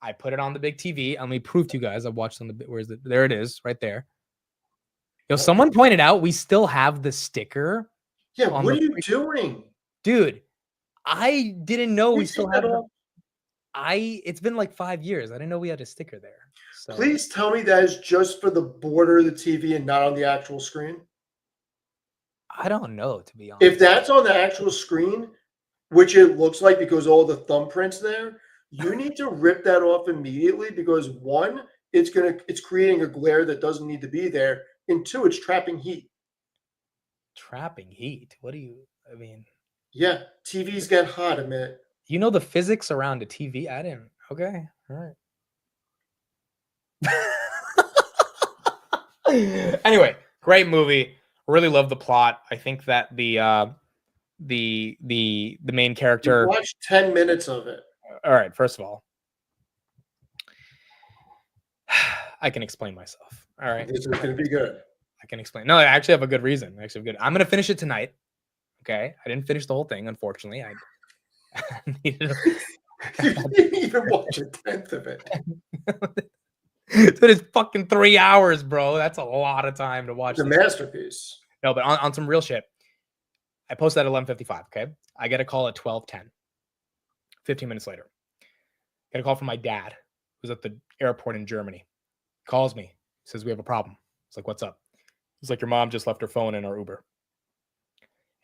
I put it on the big TV. Let me prove to you guys. I watched on the. Where's it? There it is, right there. Someone pointed out we still have the sticker. Yeah, on what the are you doing? Dude, I didn't know we Please still take have that the, off. It's been like 5 years. I didn't know we had a sticker there. So Please tell me that is just for the border of the TV and not on the actual screen. I don't know, to be honest. If that's on the actual screen, which it looks like because all the thumbprints there, you need to rip that off immediately, because 1, it's creating a glare that doesn't need to be there, and 2, it's trapping heat. Trapping heat. What do you? I mean, Yeah, TVs get hot a minute. you know the physics around a TV? I didn't. Okay, all right. Anyway, great movie. Really love the plot. I think that the main You character. watched 10 minutes of it. All right, first of all, I can explain myself. All right, This is going to be good. I can explain. No, I actually have a good reason. I'm gonna finish it tonight. Okay, I didn't finish the whole thing, unfortunately. I needed. You didn't even watch a tenth of it. Dude, it's fucking 3 hours, bro. That's a lot of time to watch. It's a masterpiece. No, but on some real shit, I posted at 11:55. Okay, I get a call at 12:10. 15 minutes later, get a call from my dad, who's at the airport in Germany. Calls me, says we have a problem. It's like, what's up? He's like, your mom just left her phone in our Uber.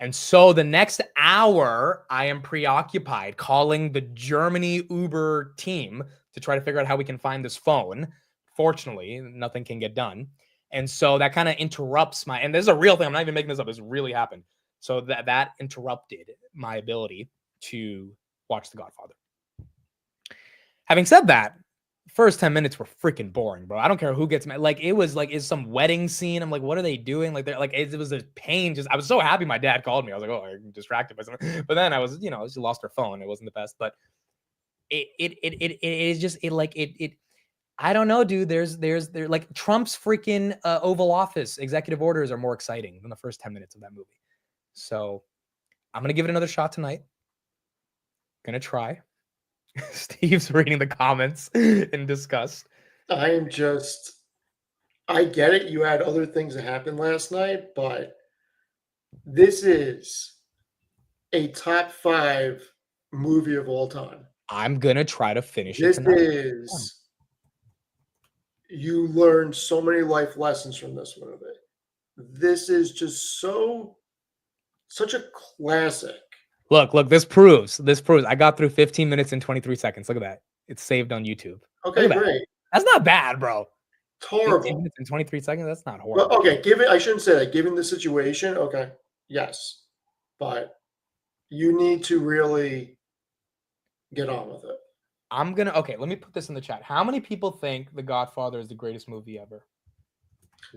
And so the next hour, I am preoccupied calling the Germany Uber team to try to figure out how we can find this phone. Fortunately, nothing can get done. And so that kind of interrupts and this is a real thing. I'm not even making this up. This really happened. So that interrupted my ability to watch The Godfather. Having said that, first 10 minutes were freaking boring, bro. I don't care who gets mad. Like, it was like, it's some wedding scene. I'm like, what are they doing? Like, they're like, it was a pain. Just, I was so happy my dad called me. I was like, oh, I'm distracted by something. But then I was, she lost her phone. It wasn't the best, but it is just, I don't know, dude. There's like Trump's freaking Oval Office executive orders are more exciting than the first 10 minutes of that movie. So I'm going to give it another shot tonight. Gonna try. Steve's reading the comments in disgust. I get it. You had other things that happened last night, but this is a top 5 movie of all time. I'm gonna try to finish This it tonight. is, you learn so many life lessons from this movie. This is just such a classic. Look, this proves. I got through 15 minutes and 23 seconds. Look at that. It's saved on YouTube. Okay, that. great. That's not bad, bro. It's horrible. 15 minutes and 23 seconds. That's not horrible. Well, okay, I shouldn't say that. Given the situation, okay, yes, but you need to really get on with it. Let me put this in the chat. How many people think The Godfather is the greatest movie ever?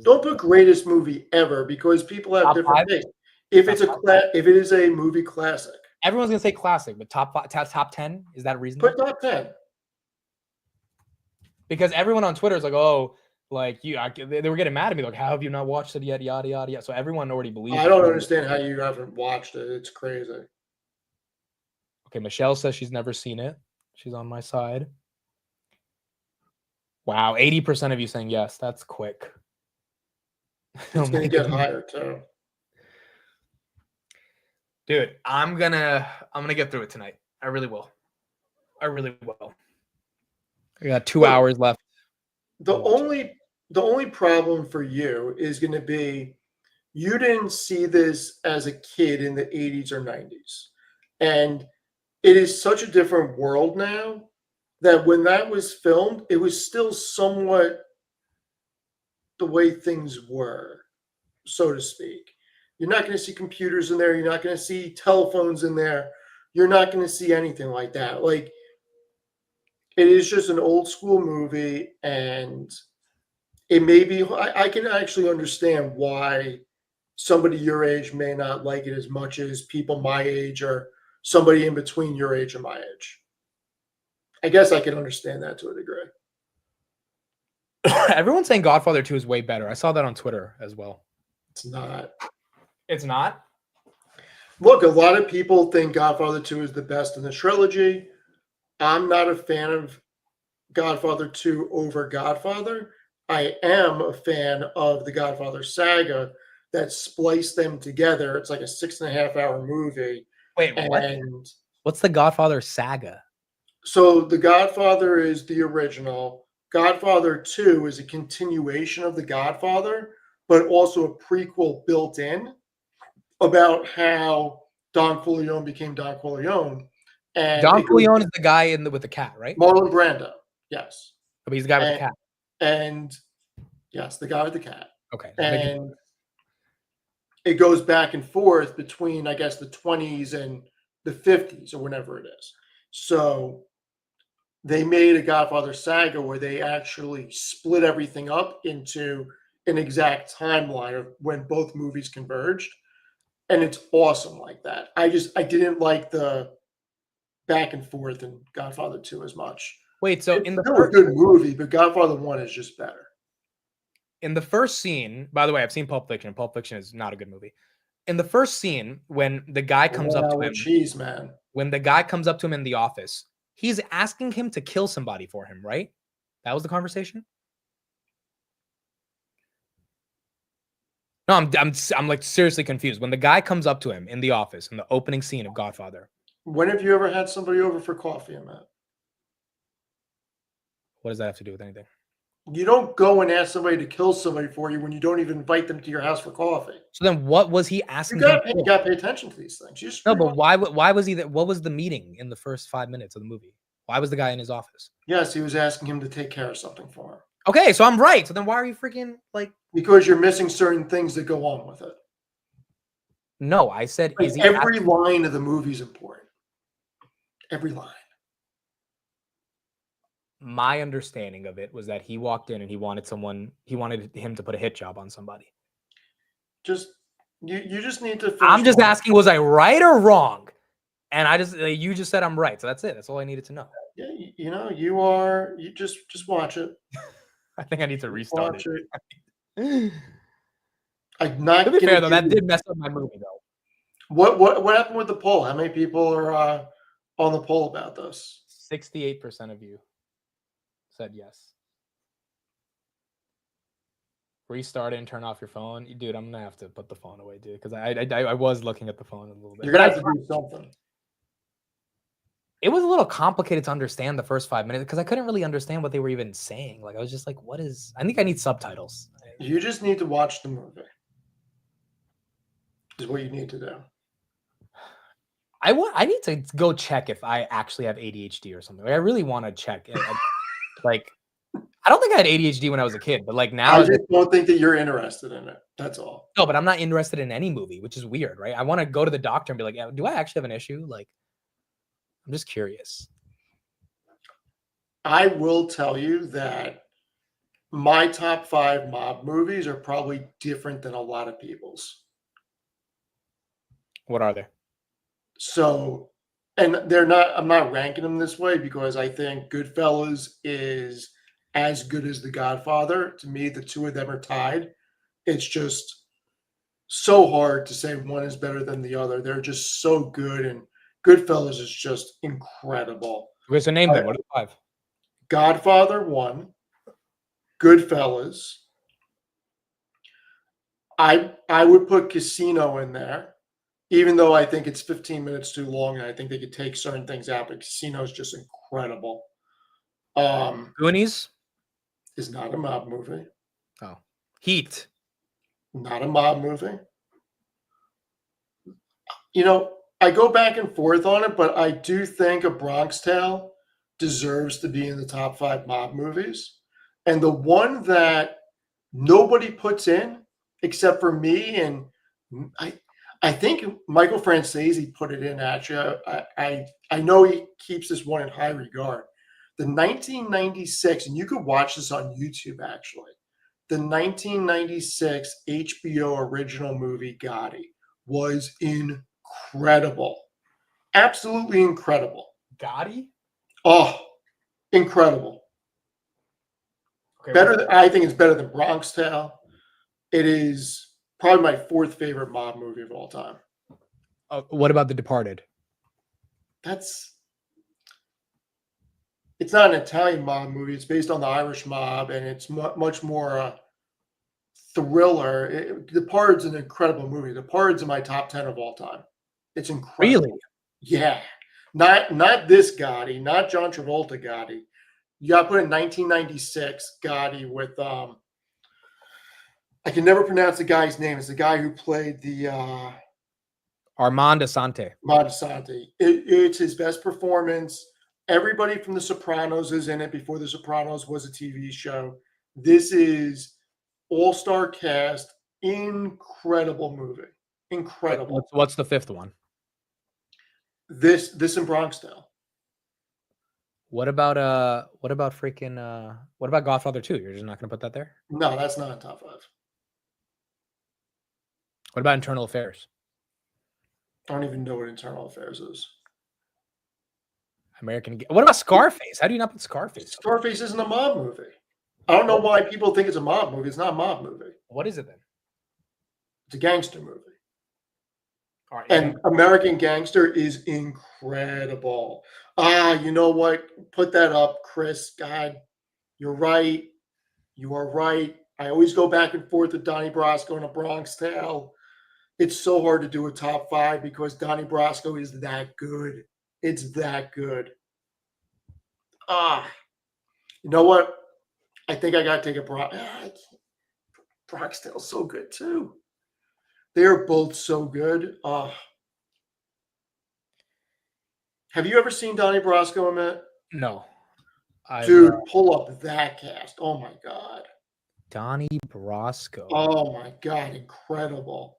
Don't put greatest movie ever, because people have Top different 5? tastes. If it is a movie classic, Everyone's gonna say classic, but top 10, is that reasonable? put top 10. Because everyone on Twitter is like, oh, like they were getting mad at me, like, how have you not watched it yet? Yada yada yada. So everyone already believes. I don't understand how you haven't watched it. It's crazy. Okay, Michelle says she's never seen it. She's on my side. Wow, 80% of you saying yes. That's quick. It's gonna get higher too. Dude, I'm gonna get through it tonight. I really will. I got 2 hours left. The only problem for you is going to be, you didn't see this as a kid in the 80s or 90s. And it is such a different world now that when that was filmed, it was still somewhat the way things were, so to speak. You're not going to see computers in there. You're not going to see telephones in there. You're not going to see anything like that. Like, it is just an old school movie, and it may be, I can actually understand why somebody your age may not like it as much as people my age or somebody in between your age and my age. I guess I can understand that to a degree. Everyone's saying Godfather 2 is way better. I saw that on Twitter as well. It's not. It's not? Look, a lot of people think Godfather 2 is the best in the trilogy. I'm not a fan of Godfather 2 over Godfather. I am a fan of the Godfather saga that spliced them together. It's like a 6.5-hour movie. Wait, what? What's the Godfather saga? So The Godfather is the original. Godfather 2 is a continuation of The Godfather, but also a prequel built in about how Don Corleone became Don Corleone. And Don Corleone is the guy with the cat, right? Marlon Brando, yes. But he's the guy with the cat. And yes, the guy with the cat. Okay. And it goes back and forth between, I guess, the 20s and the 50s or whenever it is. So they made a Godfather saga where they actually split everything up into an exact timeline of when both movies converged. And it's awesome like that. I didn't like the back and forth in Godfather 2 as much. Wait, so it's still a good movie, but Godfather 1 is just better. In the first scene, by the way, I've seen Pulp Fiction. Pulp Fiction is not a good movie. In the first scene, when the guy comes up to him, cheese, man. When the guy comes up to him in the office, he's asking him to kill somebody for him, right? That was the conversation. No, I'm like seriously confused. When the guy comes up to him in the office in the opening scene of Godfather. When have you ever had somebody over for coffee, Matt? What does that have to do with anything? You don't go and ask somebody to kill somebody for you when you don't even invite them to your house for coffee. So then what was he asking? You got to pay attention to these things. No, but why was he that? What was the meeting in the first 5 minutes of the movie? Why was the guy in his office? Yes, he was asking him to take care of something for him. Okay, so I'm right. So then why are you freaking like? Because you're missing certain things that go on with it. No, I said like every line of the movie is important. Every line. my understanding of it was that he walked in and he wanted him to put a hit job on somebody. Just you just need to finish. I'm just one. asking, was I right or wrong? And you just said I'm right, so that's it. That's all I needed to know. Yeah, you know, you just watch it. I think I need to restart Watch it. it. I'm not To be gonna fair though, give that you- did mess up my movie though. What happened with the poll? How many people are on the poll about this? 68% of you said yes. Restart it and turn off your phone, dude. I'm gonna have to put the phone away, dude, because I was looking at the phone a little bit. You're But gonna have to do something. it was a little complicated to understand the first 5 minutes because I couldn't really understand what they were even saying. Like I was just like, what is? I think I need subtitles. You just need to watch the movie. Is what you need to do. I need to go check if I actually have ADHD or something. Like, I really want to check. Like, I don't think I had ADHD when I was a kid, but like now, I just don't think that you're interested in it. That's all. no. But I'm not interested in any movie, which is weird, right? I want to go to the doctor and be like, yeah, do I actually have an issue? Like, I'm just curious. I will tell you that my top 5 mob movies are probably different than a lot of people's. What are they? So, and they're not, I'm not ranking them this way because I think Goodfellas is as good as The Godfather. To me, the two of them are tied. It's just so hard to say one is better than the other. They're just so good. And Goodfellas is just incredible. Okay, so name them. What are the 5? Godfather 1, Goodfellas. I would put Casino in there, even though I think it's 15 minutes too long, and I think they could take certain things out. But Casino is just incredible. Goonies? Is not a mob movie. Oh, Heat. Not a mob movie. You know, I go back and forth on it, but I do think A Bronx Tale deserves to be in the top 5 mob movies. And the one that nobody puts in except for me, and I think Michael Francese put it in, actually. I know he keeps this one in high regard. The 1996, and you could watch this on YouTube, actually. The 1996 HBO original movie Gotti was incredible. Absolutely incredible. Gotti? Oh, incredible. Okay, I think it's better than Bronx Tale. It is probably my 4th favorite mob movie of all time. what about The Departed? It's not an Italian mob movie. It's based on the Irish mob, and it's much more thriller. Departed's an incredible movie. Departed's in my top 10 of all time. It's incredible. Really? Yeah. Not this Gotti, not John Travolta Gotti. You got to put in 1996 Gotti with I can never pronounce the guy's name. It's the guy who played the Armand Assante. Montesanti. It's his best performance. Everybody from The Sopranos is in it before The Sopranos was a TV show. This is all-star cast. Incredible movie. Incredible. What's the 5th one? This in Bronx Tale. What about Godfather 2? You're just not gonna put that there? No, that's not a top 5. What about Internal Affairs? I don't even know what Internal Affairs is. What about Scarface? How do you not put Scarface? Scarface isn't a mob movie. I don't know why people think it's a mob movie. It's not a mob movie. What is it then? It's a gangster movie. All right, And American Gangster is incredible. You know what? Put that up, Chris. God, you're right. You are right. I always go back and forth with Donnie Brasco and A Bronx Tale. It's so hard to do a top 5 because Donnie Brasco is that good. It's that good. You know what? I think I got to take a Bronx Tale's so good too. They're both so good. Have you ever seen Donnie Brasco, Emmett? No. Dude, pull up that cast. Oh my God. Donnie Brasco. Oh my God, incredible.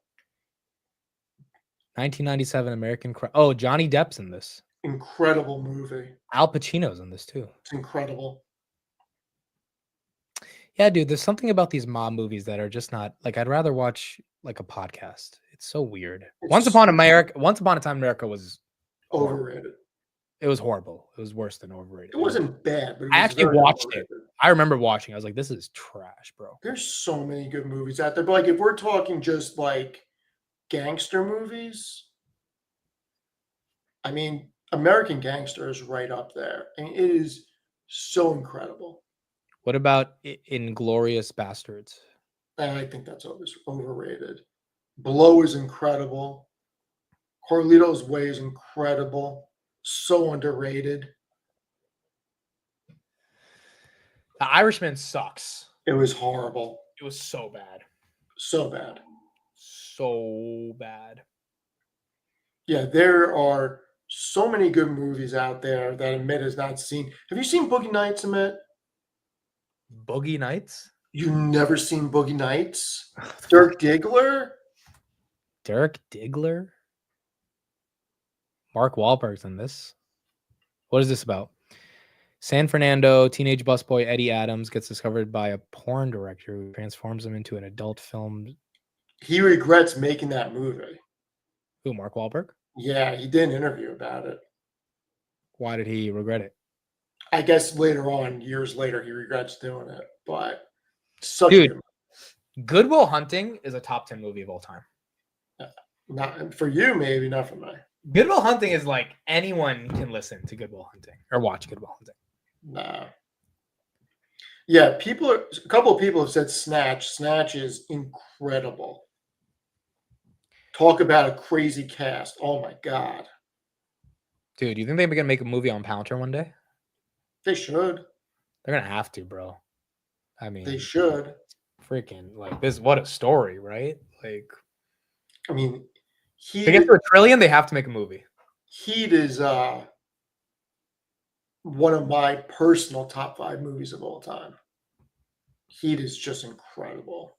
1997 American Crime. Oh, Johnny Depp's in this. Incredible movie. Al Pacino's in this too. It's incredible. Yeah, dude, there's something about these mob movies that are just not like I'd rather watch like a podcast. It's so weird. Once It's Upon a Time in America was horrible. overrated. It was horrible. It was worse than overrated. It wasn't bad, but it I was actually very watched overrated. it. I remember watching. I was like, this is trash, bro. There's so many good movies out there. But like if we're talking just like gangster movies, I mean, American Gangster is right up there. I mean, it is so incredible. What about Inglorious Bastards? And I think that's always overrated. Blow is incredible. Carlito's Way is incredible. So underrated. The Irishman sucks. It was horrible. It was so bad. So bad. So bad. Yeah, there are so many good movies out there that Amit has not seen. Have you seen Boogie Nights, Amit? Boogie Nights? You've never seen Boogie Nights? Dirk Diggler? Derek Diggler? Mark Wahlberg's in this. What is this about? San Fernando teenage busboy Eddie Adams gets discovered by a porn director who transforms him into an adult film. He regrets making that movie. Who, Mark Wahlberg? Yeah, he did an interview about it. Why did he regret it? I guess later on, years later, he regrets doing it. But such Dude. a good Good Will Hunting is a top 10 movie of all time. not for you, maybe not for me. Good Will Hunting is like anyone can listen to Good Will Hunting or watch Good Will Hunting. Nah. Yeah, a couple of people have said Snatch. Snatch is incredible. Talk about a crazy cast. Oh my God. Dude, you think they're gonna make a movie on Palantir one day? They should. They're gonna have to, bro. I mean, They should. freaking like this. What a story, right? Like, I mean, to get to $1 trillion, they have to make a movie. Heat is one of my personal top 5 movies of all time. Heat is just incredible.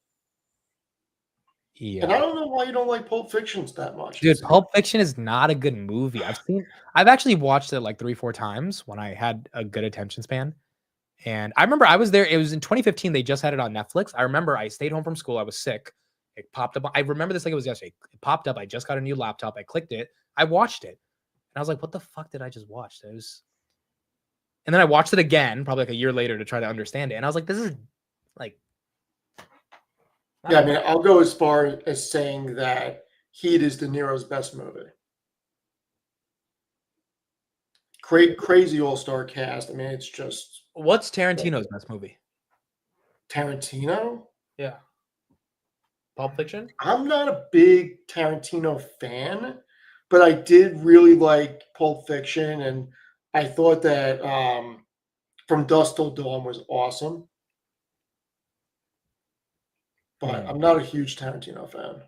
Yeah. And I don't know why you don't like Pulp Fiction that much. Dude, Pulp Fiction is not a good movie. I've actually watched it like 3-4 times when I had a good attention span. And I remember I was there. It was in 2015. They just had it on Netflix. I remember I stayed home from school. I was sick. It popped up. I remember this like it was yesterday. It popped up. I just got a new laptop. I clicked it. I watched it. And I was like, what the fuck did I just watch? And then I watched it again, probably like a year later to try to understand it. And I was like, this is like. Yeah, I mean, I'll go as far as saying that Heat is De Niro's best movie. Crazy all-star cast. I mean, it's just What's Tarantino's best movie? Tarantino. Yeah. Pulp Fiction? I'm not a big Tarantino fan, but I did really like Pulp Fiction, and I thought that From Dusk Till Dawn was awesome. But I'm not a huge Tarantino fan.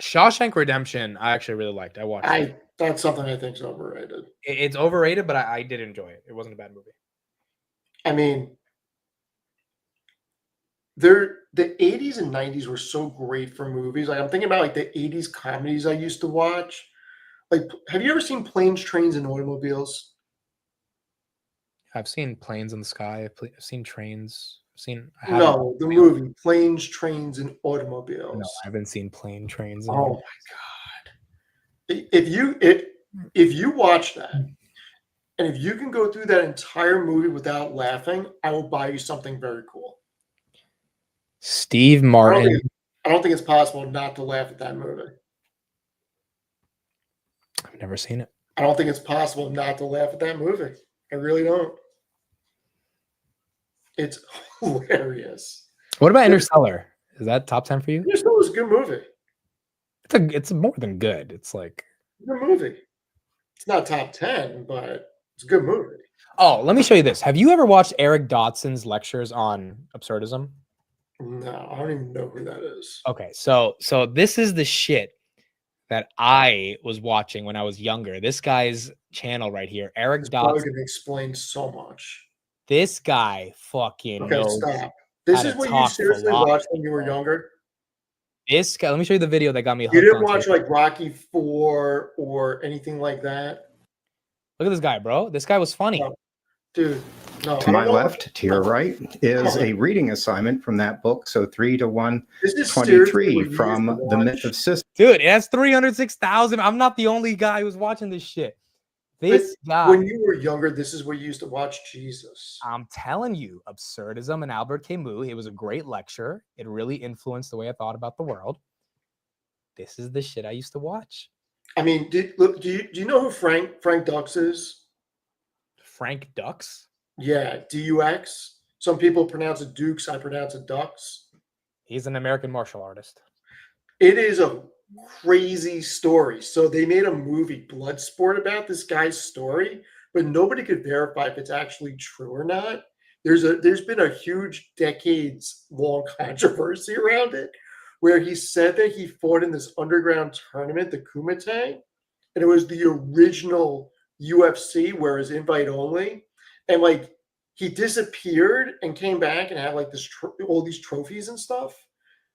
Shawshank Redemption, I actually really liked. I watched it. That's something I think is overrated. It's overrated, but I did enjoy it. It wasn't a bad movie. I mean, the 80s and 90s were so great for movies. Like I'm thinking about like the 80s comedies I used to watch. Like, have you ever seen Planes, Trains, and Automobiles? I've seen Planes in the Sky. I've seen Trains. No, the movie Planes, Trains, and Automobiles. No, I haven't seen Plane, Trains. Oh my God! If you watch that, and if you can go through that entire movie without laughing, I will buy you something very cool. Steve Martin. I don't think it's possible not to laugh at that movie. I've never seen it. I don't think it's possible not to laugh at that movie. I really don't. It's hilarious. What about Interstellar? Is that top 10 for you? Interstellar was a good movie. It's more than good. It's like It's a good movie. It's not top 10, but it's a good movie. Oh, let me show you this. Have you ever watched Eric Dodson's lectures on absurdism? No, I don't even know who that is. Okay, so this is the shit that I was watching when I was younger. This guy's channel right here, Eric It's probably Dodson. going to explain so much. This guy fucking Okay, knows. stop. This how is to what you talk seriously philosophy, watched when you were bro. younger? This guy, let me show you the video that got me hooked. You didn't on watch it. like Rocky 4 or anything like that? Look at this guy, bro. This guy was funny. Oh, dude, No, To I my don't know. left, to your right, is a reading assignment from that book. So 3 to This is seriously 123 what you used to from The Myth watch. of Sisyphus. Dude, it has 306,000. I'm not the only guy who's watching this shit. This guy, When you were younger, this is what you used to watch. Jesus. I'm telling you, Absurdism and Albert Camus. It was a great lecture. It really influenced the way I thought about the world. This is the shit I used to watch. I mean, do you know who Frank Dux is? Frank Dux. Yeah, Dux. Some people pronounce it Dukes. I pronounce it Dux. He's an American martial artist. It is a crazy story. So they made a movie, Bloodsport, about this guy's story, but nobody could verify if it's actually true or not. There's been a huge decades-long controversy around it, where he said that he fought in this underground tournament, the Kumite, and it was the original UFC, where it's invite only, and like he disappeared and came back and had like this all these trophies and stuff.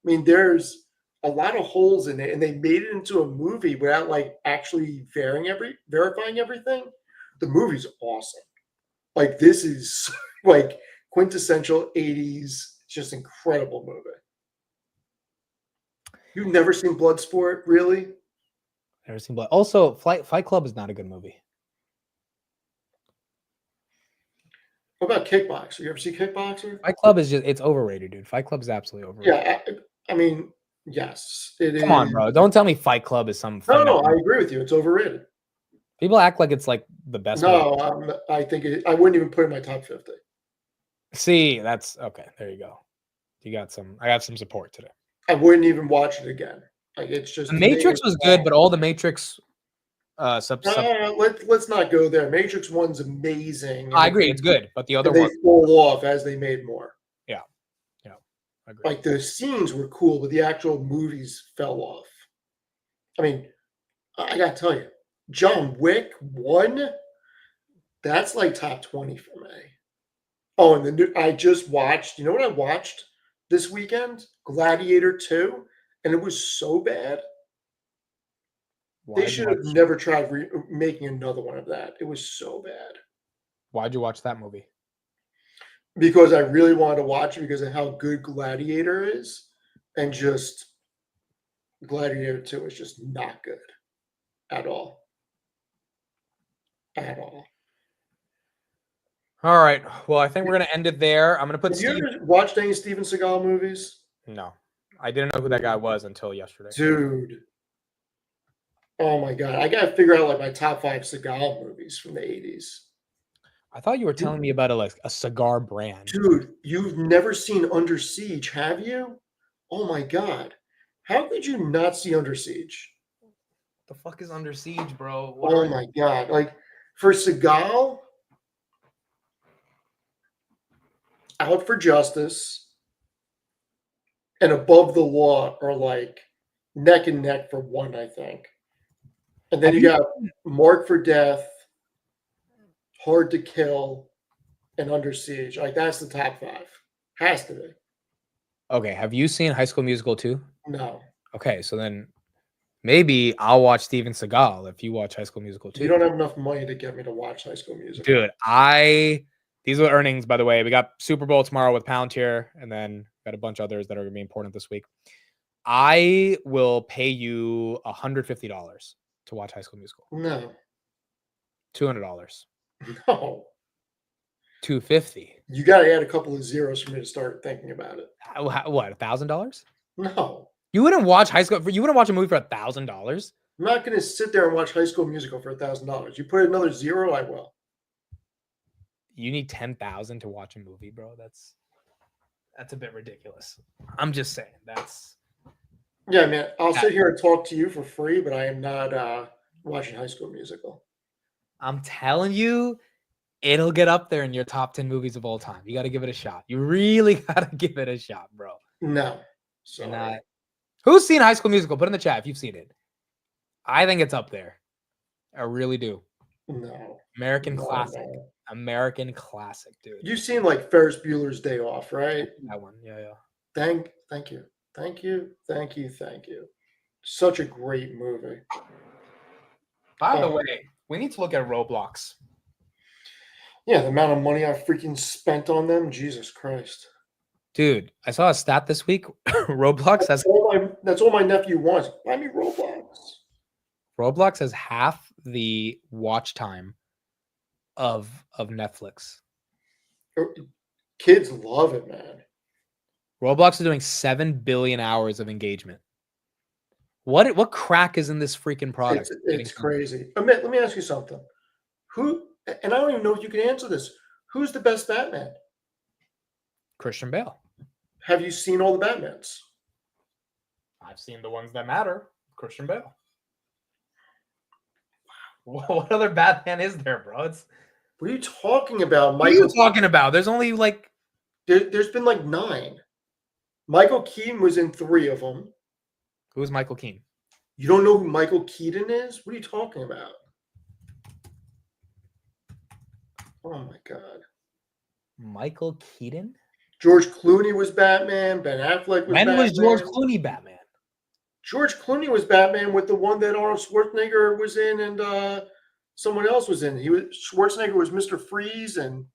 I mean, there's a lot of holes in it, and they made it into a movie without like actually verifying everything. The movie's awesome. Like this is like quintessential 80s, just incredible movie. You've never seen Bloodsport, really? Never seen Blood. Also, Fight Club is not a good movie. What about Kickboxer? You ever see Kickboxer? Fight Club is just, it's overrated, dude. Fight Club is absolutely overrated. Yeah, I mean, yes, it is. Come on, bro. Don't tell me Fight Club is some. No, I agree with you. It's overrated. People act like it's like the best. No, I think I wouldn't even put it in my top 50. See, that's okay. There you go. I got some support today. I wouldn't even watch it again. Like it's just The Matrix was good, but all the Matrix let's not go there. Matrix 1's amazing. I agree, it's good, but the other they one fall off as they made more. Yeah. I agree. Like the scenes were cool, but the actual movies fell off. I mean, I gotta tell you, John Wick 1, that's like top 20 for me. Oh, and I just watched, you know what I watched this weekend? Gladiator 2, and it was so bad. They should have never tried making another one of that. It was so bad. Why'd you watch that movie? Because I really wanted to watch it because of how good Gladiator is, and just Gladiator 2 is just not good at all. At all. All right. Well, I think we're gonna end it there. I'm gonna put. Have you ever watched any Steven Seagal movies? No, I didn't know who that guy was until yesterday. Dude. Oh my god. I gotta figure out like my top 5 Seagal movies from the 80s. I thought you were telling me about a cigar brand. Dude, you've never seen Under Siege, have you? Oh my god. How could you not see Under Siege? What the fuck is Under Siege, bro? Oh my god. Like for Seagal, Out for Justice and Above the Law are like neck and neck for one, I think. And then you got Marked for Death, Hard to Kill, and Under Siege. Like that's the top 5. Has to be. Okay, have you seen High School Musical 2? No. Okay, so then maybe I'll watch Steven Seagal if you watch High School Musical 2. You don't have enough money to get me to watch High School Musical. Dude, these are the earnings, by the way. We got Super Bowl tomorrow with Palantir, and then got a bunch of others that are going to be important this week. I will pay you $150 to watch High School Musical. No. $200. No. $250. You got to add a couple of zeros for me to start thinking about it. What, $1,000? No. You wouldn't watch you wouldn't watch a movie for $1,000? I'm not going to sit there and watch High School Musical for $1,000. You put another zero, I will. You need $10,000 to watch a movie, bro. That's a bit ridiculous. I'm just saying Yeah, man. I'll sit here and talk to you for free, but I am not watching High School Musical. I'm telling you, it'll get up there in your top 10 movies of all time. You got to give it a shot. You really got to give it a shot, bro. No. Sorry. Who's seen High School Musical? Put in the chat if you've seen it. I think it's up there. I really do. No. American classic. No. American classic, dude. You've seen like Ferris Bueller's Day Off, right? That one. Yeah. Thank you. Thank you. Such a great movie. By the way, we need to look at Roblox. Yeah, the amount of money I freaking spent on them, Jesus Christ. Dude, I saw a stat this week. Roblox has That's all my nephew wants. Buy me Roblox. half the watch time of Netflix. Kids love it, man. Roblox is doing 7 billion hours of engagement. What crack is in this freaking product? It's crazy. Amit, let me ask you something. Who, and I don't even know if you can answer this. Who's the best Batman? Christian Bale. Have you seen all the Batmans? I've seen the ones that matter. Christian Bale. What other Batman is there, bro? What are you talking about, What are you talking about? There's only like there's been like 9. Michael Keaton was in 3 of them. Who's Michael Keaton? You don't know who Michael Keaton is? What are you talking about? Oh my God. Michael Keaton? George Clooney was Batman. Ben Affleck was When Batman. was George Clooney Batman? George Clooney was Batman with the one that Arnold Schwarzenegger was in and someone else was in. Schwarzenegger was Mr. Freeze and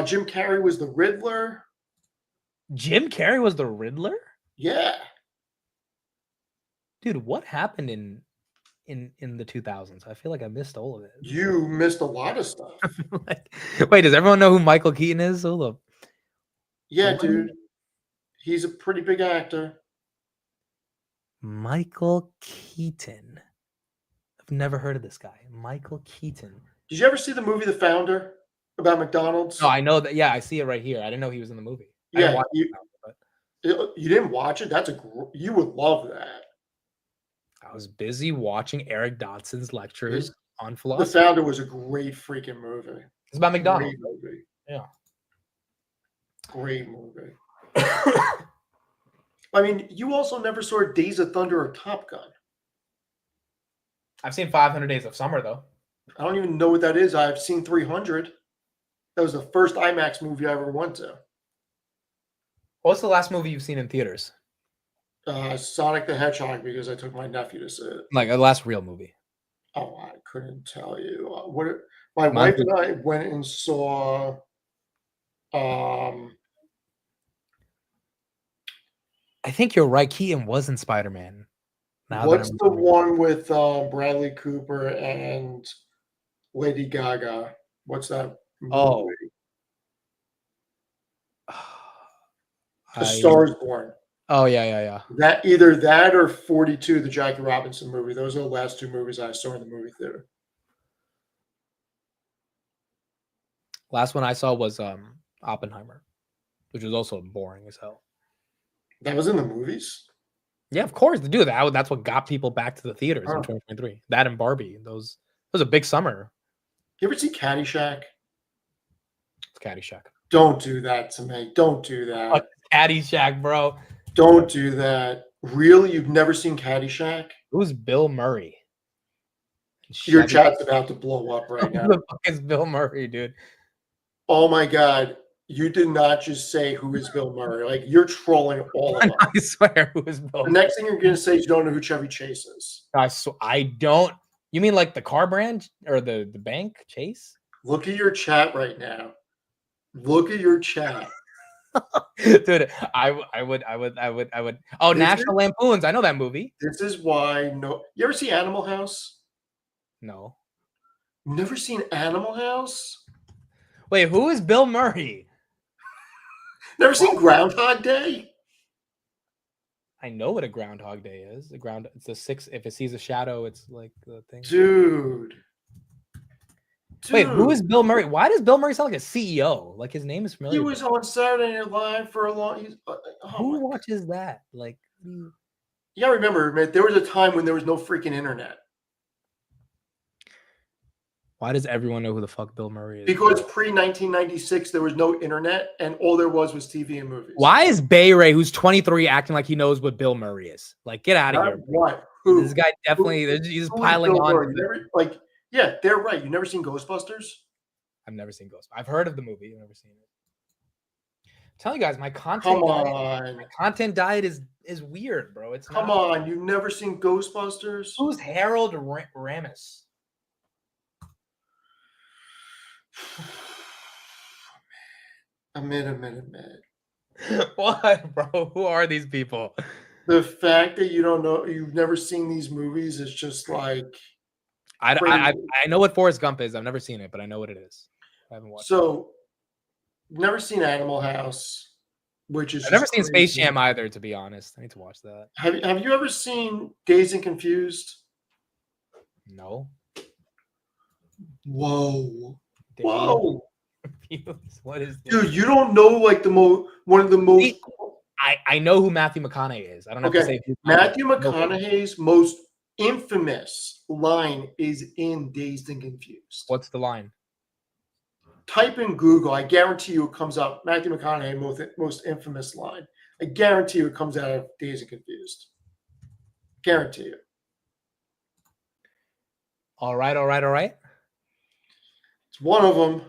Jim Carrey was the Riddler. Jim Carrey was the Riddler? Yeah. Dude, what happened in the 2000s? I feel like I missed all of it. You missed a lot of stuff. Wait, does everyone know who Michael Keaton is? Hold up. Yeah, dude. He's a pretty big actor. Michael Keaton. I've never heard of this guy. Michael Keaton. Did you ever see the movie The Founder about McDonald's? No, I know that. Yeah, I see it right here. I didn't know he was in the movie. Yeah, you didn't watch it? You would love that. I was busy watching Eric Dodson's lectures on The philosophy. Founder was a great freaking movie. It's about McDonald's. Great movie. Yeah. Great movie. I mean, you also never saw Days of Thunder or Top Gun. I've seen 500 Days of Summer, though. I don't even know what that is. I've seen 300. That was the first IMAX movie I ever went to. What's the last movie you've seen in theaters? Sonic the Hedgehog, because I took my nephew to see it. Like a last real movie. Oh, I couldn't tell you. My wife and I went and saw. I think you're right. Keaton was in Spider-Man. What's the one with Bradley Cooper and Lady Gaga? What's that movie? Oh. A Star is Born. Oh, yeah. That either that or 42, the Jackie Robinson movie. Those are the last 2 movies I saw in the movie theater. Last one I saw was Oppenheimer, which was also boring as hell. That was in the movies? Yeah, of course. Dude, that's what got people back to the theaters in 2023. That and Barbie. It was a big summer. You ever see Caddyshack? It's Caddyshack. Don't do that to me. Don't do that. Caddyshack, bro. Don't do that. Really? You've never seen Caddyshack? Who's Bill Murray? Your chat's about to blow up right now. Who the fuck is Bill Murray, dude? Oh my God. You did not just say who is Bill Murray. Like, you're trolling all of us. I swear, who is Bill The Murray? next thing you're going to say is you don't know who Chevy Chase is. I don't. You mean like the car brand or the bank, Chase? Look at your chat right now. Look at your chat. Dude, I would. Oh, National Lampoons. I know that movie. This is why you ever see Animal House? No. Never seen Animal House? Wait, who is Bill Murray? Never seen Groundhog Day? I know what a Groundhog Day is. It's the 6. If it sees a shadow, it's like the thing. Dude. Wait, who is Bill Murray? Why does Bill Murray sound like a CEO? Like his name is familiar. He was on Saturday Night Live for a long. Who watches that? Like, you gotta remember, man. There was a time when there was no freaking internet. why does everyone know who the fuck Bill Murray is? Because pre-1996, there was no internet, and all there was TV and movies. Why is Bay Ray, who's 23, acting like he knows what Bill Murray is? Like, get out of here. What? Who? This guy definitely. He's piling on. Yeah, they're right. You've never seen Ghostbusters? I've never seen Ghostbusters. I've heard of the movie. I've never seen it. I'm telling you guys, my content. Come on. My content diet is weird, bro. It's Come on. You've never seen Ghostbusters? Who's Harold Ramis? Admit. What, bro? Who are these people? The fact that you don't know, you've never seen these movies is just like I crazy. know what Forrest Gump is. I've never seen it, but I know what it is. I haven't watched it. So, never seen Animal House, which is I've never just seen Space crazy. Jam either, to be honest. I need to watch that. Have you ever seen Dazed and Confused? No. Whoa. Dazed Whoa. and Confused. What is this? Dude, you don't know like one of the most. See, I know who Matthew McConaughey is. I don't have to Okay, say who Matthew No. McConaughey's most infamous line is in Dazed and Confused. What's the line? Type in Google. I guarantee you it comes up. Matthew McConaughey, most infamous line. I guarantee you it comes out of Dazed and Confused. Guarantee you. All right. It's one of them.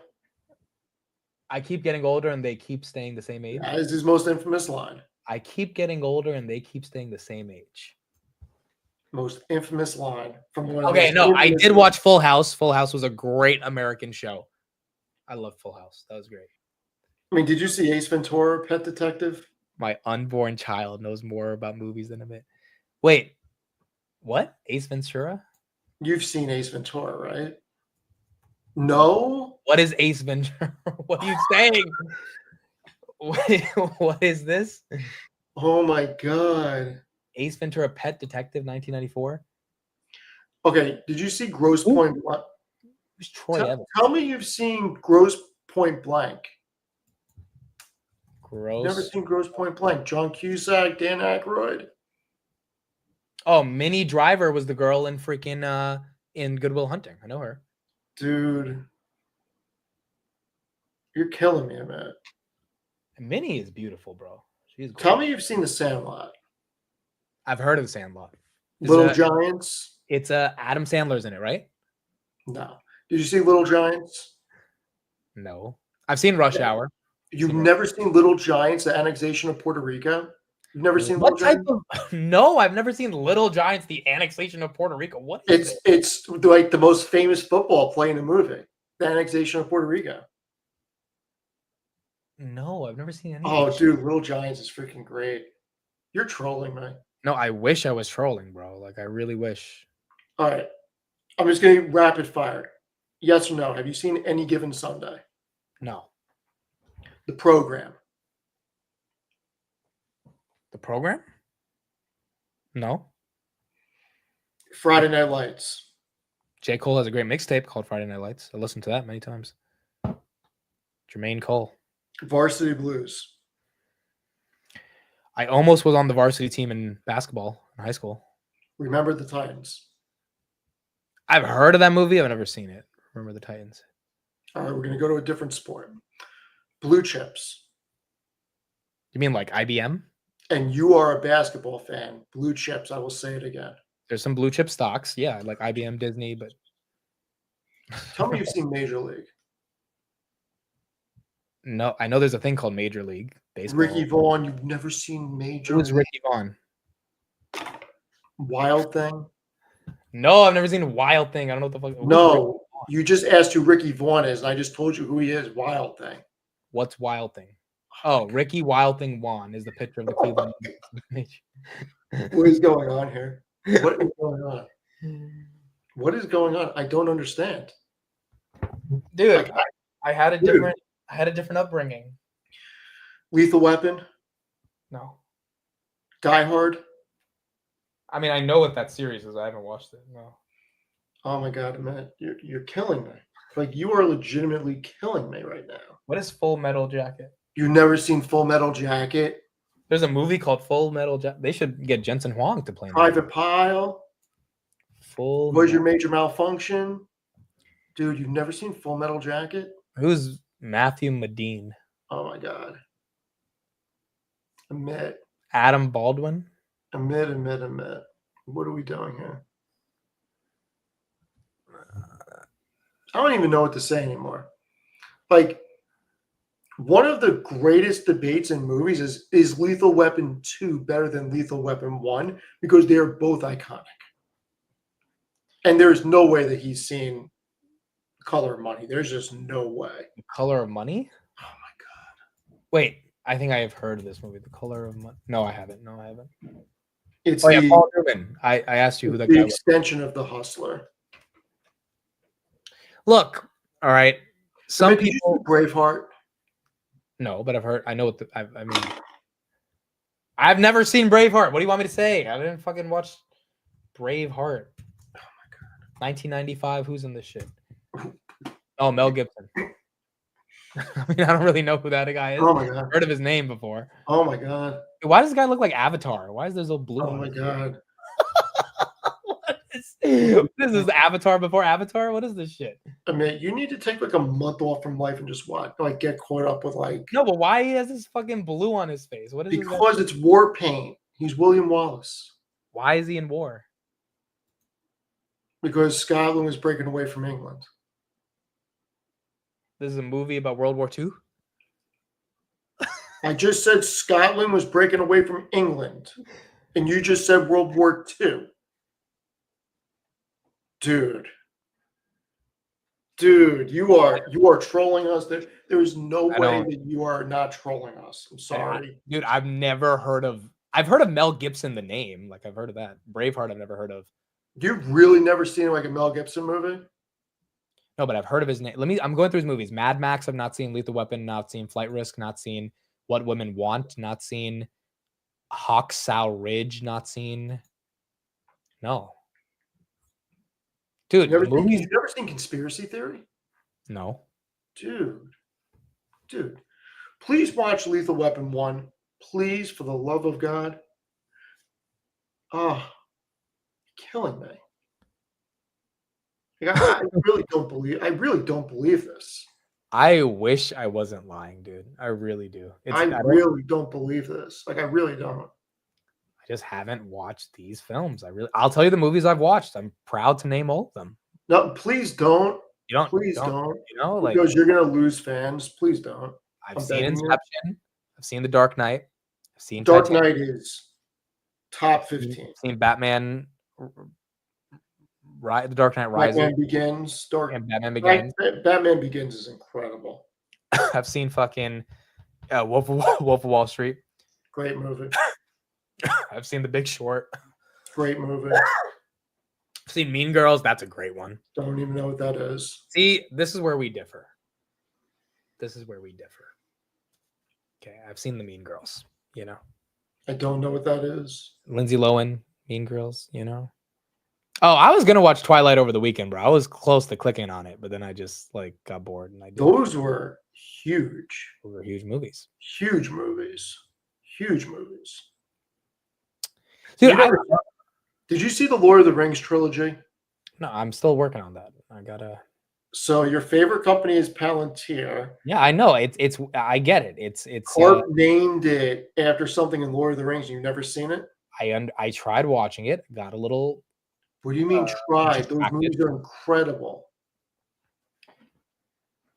I keep getting older and they keep staying the same age. That is his most infamous line. I keep getting older and they keep staying the same age. Most infamous line from one of Okay, those no, I infamous- did watch Full House. Full House was a great American show. I love Full House. That was great. I mean, did you see Ace Ventura, Pet Detective? My unborn child knows more about movies than a bit. Wait, what? Ace Ventura? You've seen Ace Ventura, right? No? What is Ace Ventura? What are you saying? What is this? Oh my God. Ace Ventura Pet Detective 1994? Okay, did you see Gross Point Blank? Who's Troy Evans? Tell me you've seen Gross Point Blank. Gross. Never seen Gross Point Blank. John Cusack, Dan Aykroyd. Oh, Minnie Driver was the girl in freaking in Good Will Hunting. I know her. Dude. You're killing me, man. Minnie is beautiful, bro. She's Tell great. me you've seen The Sandlot. I've heard of The Sandlot. Little Giants? It's Adam Sandler's in it, right? No. Did you see Little Giants? No. I've seen Rush Hour. You've never seen Little Giants, the annexation of Puerto Rico? You've never seen What Little type Giants? of No, I've never seen Little Giants, the annexation of Puerto Rico. What is it? It's like the most famous football play in the movie, the annexation of Puerto Rico. No, I've never seen any. Oh, dude, Little Giants is freaking great. You're trolling, man. No, I wish I was trolling, bro. Like I really wish. All right. I'm just getting rapid fire. Yes or no? Have you seen Any Given Sunday? No. The program. The program? No. Friday Night Lights. J. Cole has a great mixtape called Friday Night Lights. I listened to that many times. Jermaine Cole. Varsity Blues. I almost was on the varsity team in basketball in high school. Remember the Titans. I've heard of that movie. I've never seen it. Remember the Titans. All right, we're going to go to a different sport. Blue Chips. You mean like IBM? And you are a basketball fan. Blue Chips. I will say it again. There's some blue chip stocks. Yeah, like IBM, Disney, but Tell me you've seen Major League. no, I know there's a thing called Major League Baseball. Ricky Vaughn. You've never seen Major Who's League. Ricky Vaughn? Wild Thing. No, I've never seen Wild Thing. I don't know what the fuck. who's Ricky No, Vaughn? you just asked who Ricky Vaughn is, and I just told you who he is. Wild Thing. What's Wild Thing? Oh, Ricky Wild Thing Vaughn is the pitcher of the Cleveland. What is going on here? What is going on? What is going on? I don't understand. Dude, Like, I had a different upbringing. Lethal Weapon, No, Die Hard. I mean I know what that series is. I haven't watched it. No. Oh my God, man, you're killing me. Like you are legitimately killing me right now. What is Full Metal Jacket? You've never seen Full Metal Jacket, There's a movie called Full Metal Jacket. They should get Jensen Huang to play in that. Private Pile. Full. Was Your Metal- Major Malfunction? Dude, you've never seen Full Metal Jacket? Who's Matthew Modine? Oh my God. Admit. Adam Baldwin. Admit. What are we doing here? I don't even know what to say anymore. Like, one of the greatest debates in movies is Lethal Weapon 2 better than Lethal Weapon 1 because they are both iconic. And there's no way that he's seen Color of Money. There's just no way. The Color of Money. Oh my God. Wait, I think I have heard of this movie, The Color of Money. No, I haven't. No, I haven't. It's Oh yeah, the, Paul Newman. I asked you who that the guy was. extension of The Hustler. Look, all right. Some Did you see people Braveheart? no, but I've heard. I know what I mean. I've never seen Braveheart. What do you want me to say? I didn't fucking watch Braveheart. Oh my god. 1995. Who's in this shit? Oh, Mel Gibson. I mean, I don't really know who that guy is. Oh my god. Heard of his name before. Oh my god. Why does this guy look like Avatar? Why is there so blue Oh on my his god. what is this? Avatar before Avatar? What is this shit? I mean, you need to take like a month off from life and just watch, like get caught up with like. No, but why he has this fucking blue on his face? What is this? Because it's war paint. He's William Wallace. Why is he in war? Because Scotland was breaking away from England. This is a movie about World War II? I just said Scotland was breaking away from England, and you just said World War II. Dude, you are trolling us. There's no way that you are not trolling us. I'm sorry, dude. I've heard of Mel Gibson, the name. Like I've heard of that. Braveheart, I've never heard of. You've really never seen like a Mel Gibson movie? No, but I've heard of his name. I'm going through his movies. Mad Max, I've not seen. Lethal Weapon, not seen. Flight Risk, not seen. What Women Want, not seen. Hawksau Ridge, not seen. No. Dude, You've never seen Conspiracy Theory? No. Dude. Please watch Lethal Weapon 1. Please, for the love of God. Oh, killing me. Like, I really don't believe this. I wish I wasn't lying, dude. I really do. I really don't believe this. Like, I really don't. I just haven't watched these films. I'll tell you the movies I've watched. I'm proud to name all of them. No, please don't. Please don't. You know, like because you're gonna lose fans. Please don't. I've seen Inception. I've seen The Dark Knight. I've seen Dark Knight is top 15. I've seen Batman. Right, The Dark Knight Rises. Batman Begins. Batman Begins. Batman Begins is incredible. I've seen fucking Wolf of Wall Street. Great movie. I've seen The Big Short. Great movie. I've seen Mean Girls. That's a great one. Don't even know what that is. See, this is where we differ. Okay, I've seen the Mean Girls, you know. I don't know what that is. Lindsay Lohan, Mean Girls, you know. Oh, I was gonna watch Twilight over the weekend, bro. I was close to clicking on it, but then I just like got bored and I did. Those were huge. Those were huge movies. Huge movies. Dude, did you see the Lord of the Rings trilogy? No, I'm still working on that. I gotta. So your favorite company is Palantir. Yeah, I know. It's. I get it. It's. Corp named it after something in Lord of the Rings. You've never seen it? I tried watching it. Got a little. What do you mean tried? Those movies are incredible.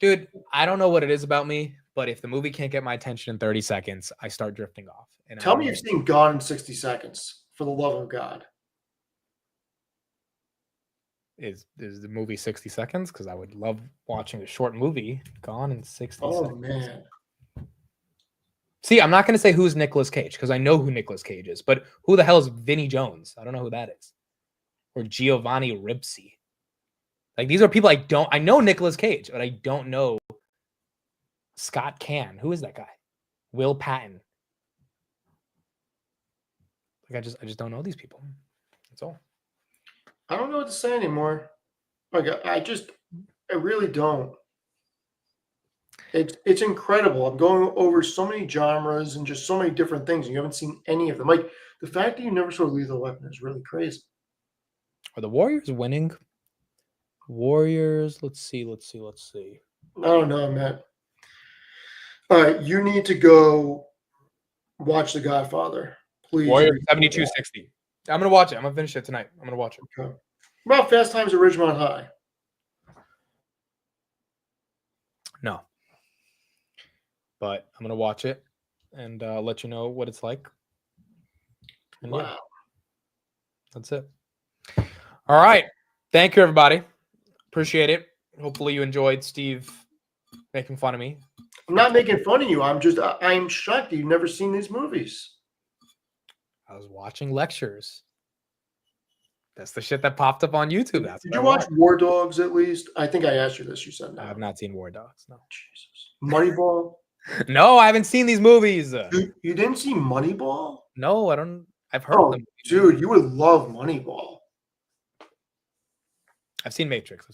Dude, I don't know what it is about me, but if the movie can't get my attention in 30 seconds, I start drifting off. And Tell me you've seen Gone in 60 Seconds, for the love of God. Is the movie 60 seconds? Because I would love watching a short movie. Gone in 60 seconds. Oh, man. See, I'm not going to say who's Nicolas Cage, because I know who Nicolas Cage is, but who the hell is Vinnie Jones? I don't know who that is. Or Giovanni Ribisi. Like, these are people I know Nicolas Cage, but I don't know Scott Caan. Who is that guy? Will Patton. Like, I just don't know these people. That's all. I don't know what to say anymore. Like, I really don't. It's incredible. I'm going over so many genres and just so many different things. And you haven't seen any of them. Like, the fact that you never saw Lethal Weapon is really crazy. Are the Warriors winning? Warriors, let's see. I don't know, man. All right, you need to go watch The Godfather. Please. Warriors 72-60. I'm going to watch it. I'm going to finish it tonight. I'm going to watch it. Okay. What about Fast Times at Ridgemont High? No. But I'm going to watch it and let you know what it's like. And wow. Yeah, that's it. All right. Thank you, everybody. Appreciate it. Hopefully you enjoyed Steve making fun of me. I'm not making fun of you. I'm shocked that you've never seen these movies. I was watching lectures. That's the shit that popped up on YouTube. That's Did what you I watch watched. War Dogs at least? I think I asked you this. You said no. I have not seen War Dogs. No. Jesus. Moneyball? No, I haven't seen these movies. You didn't see Moneyball? No, I don't. I've heard of Oh, them. dude, you would love Moneyball. I've seen Matrix.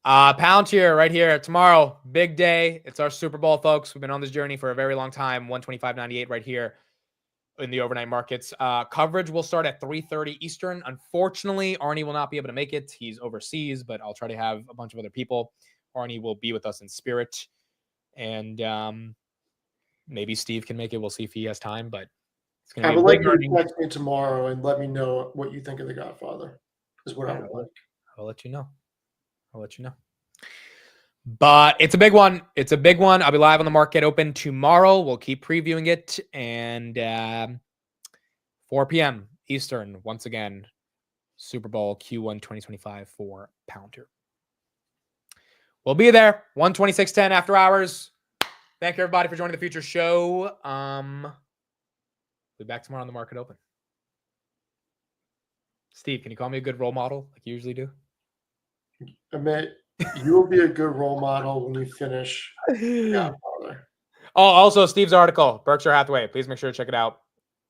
Palantir right here tomorrow. Big day. It's our Super Bowl, folks. We've been on this journey for a very long time. 125.98 right here in the overnight markets. Coverage will start at 3:30 Eastern. Unfortunately, Arnie will not be able to make it. He's overseas, but I'll try to have a bunch of other people. Arnie will be with us in spirit. And maybe Steve can make it. We'll see if he has time, but it's going to I be would a like big you earning. to text me tomorrow and let me know what you think of The Godfather. Is what I would like. I'll let you know. But it's a big one. I'll be live on the market open tomorrow. We'll keep previewing it. And 4 p.m. Eastern, once again, Super Bowl Q1 2025 for Palantir. We'll be there. 126.10 after hours. Thank you, everybody, for joining the Future Show. We'll be back tomorrow on the market open. Steve, can you call me a good role model like you usually do? Amit, you will be a good role model when you finish The Godfather. Oh, also Steve's article, Berkshire Hathaway. Please make sure to check it out.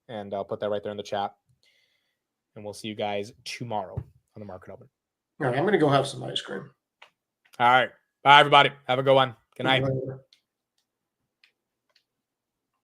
And I'll put that right there in the chat. And we'll see you guys tomorrow on the market open. All right, I'm going to go have some ice cream. All right. Bye, everybody. Have a good one. Good night. Later.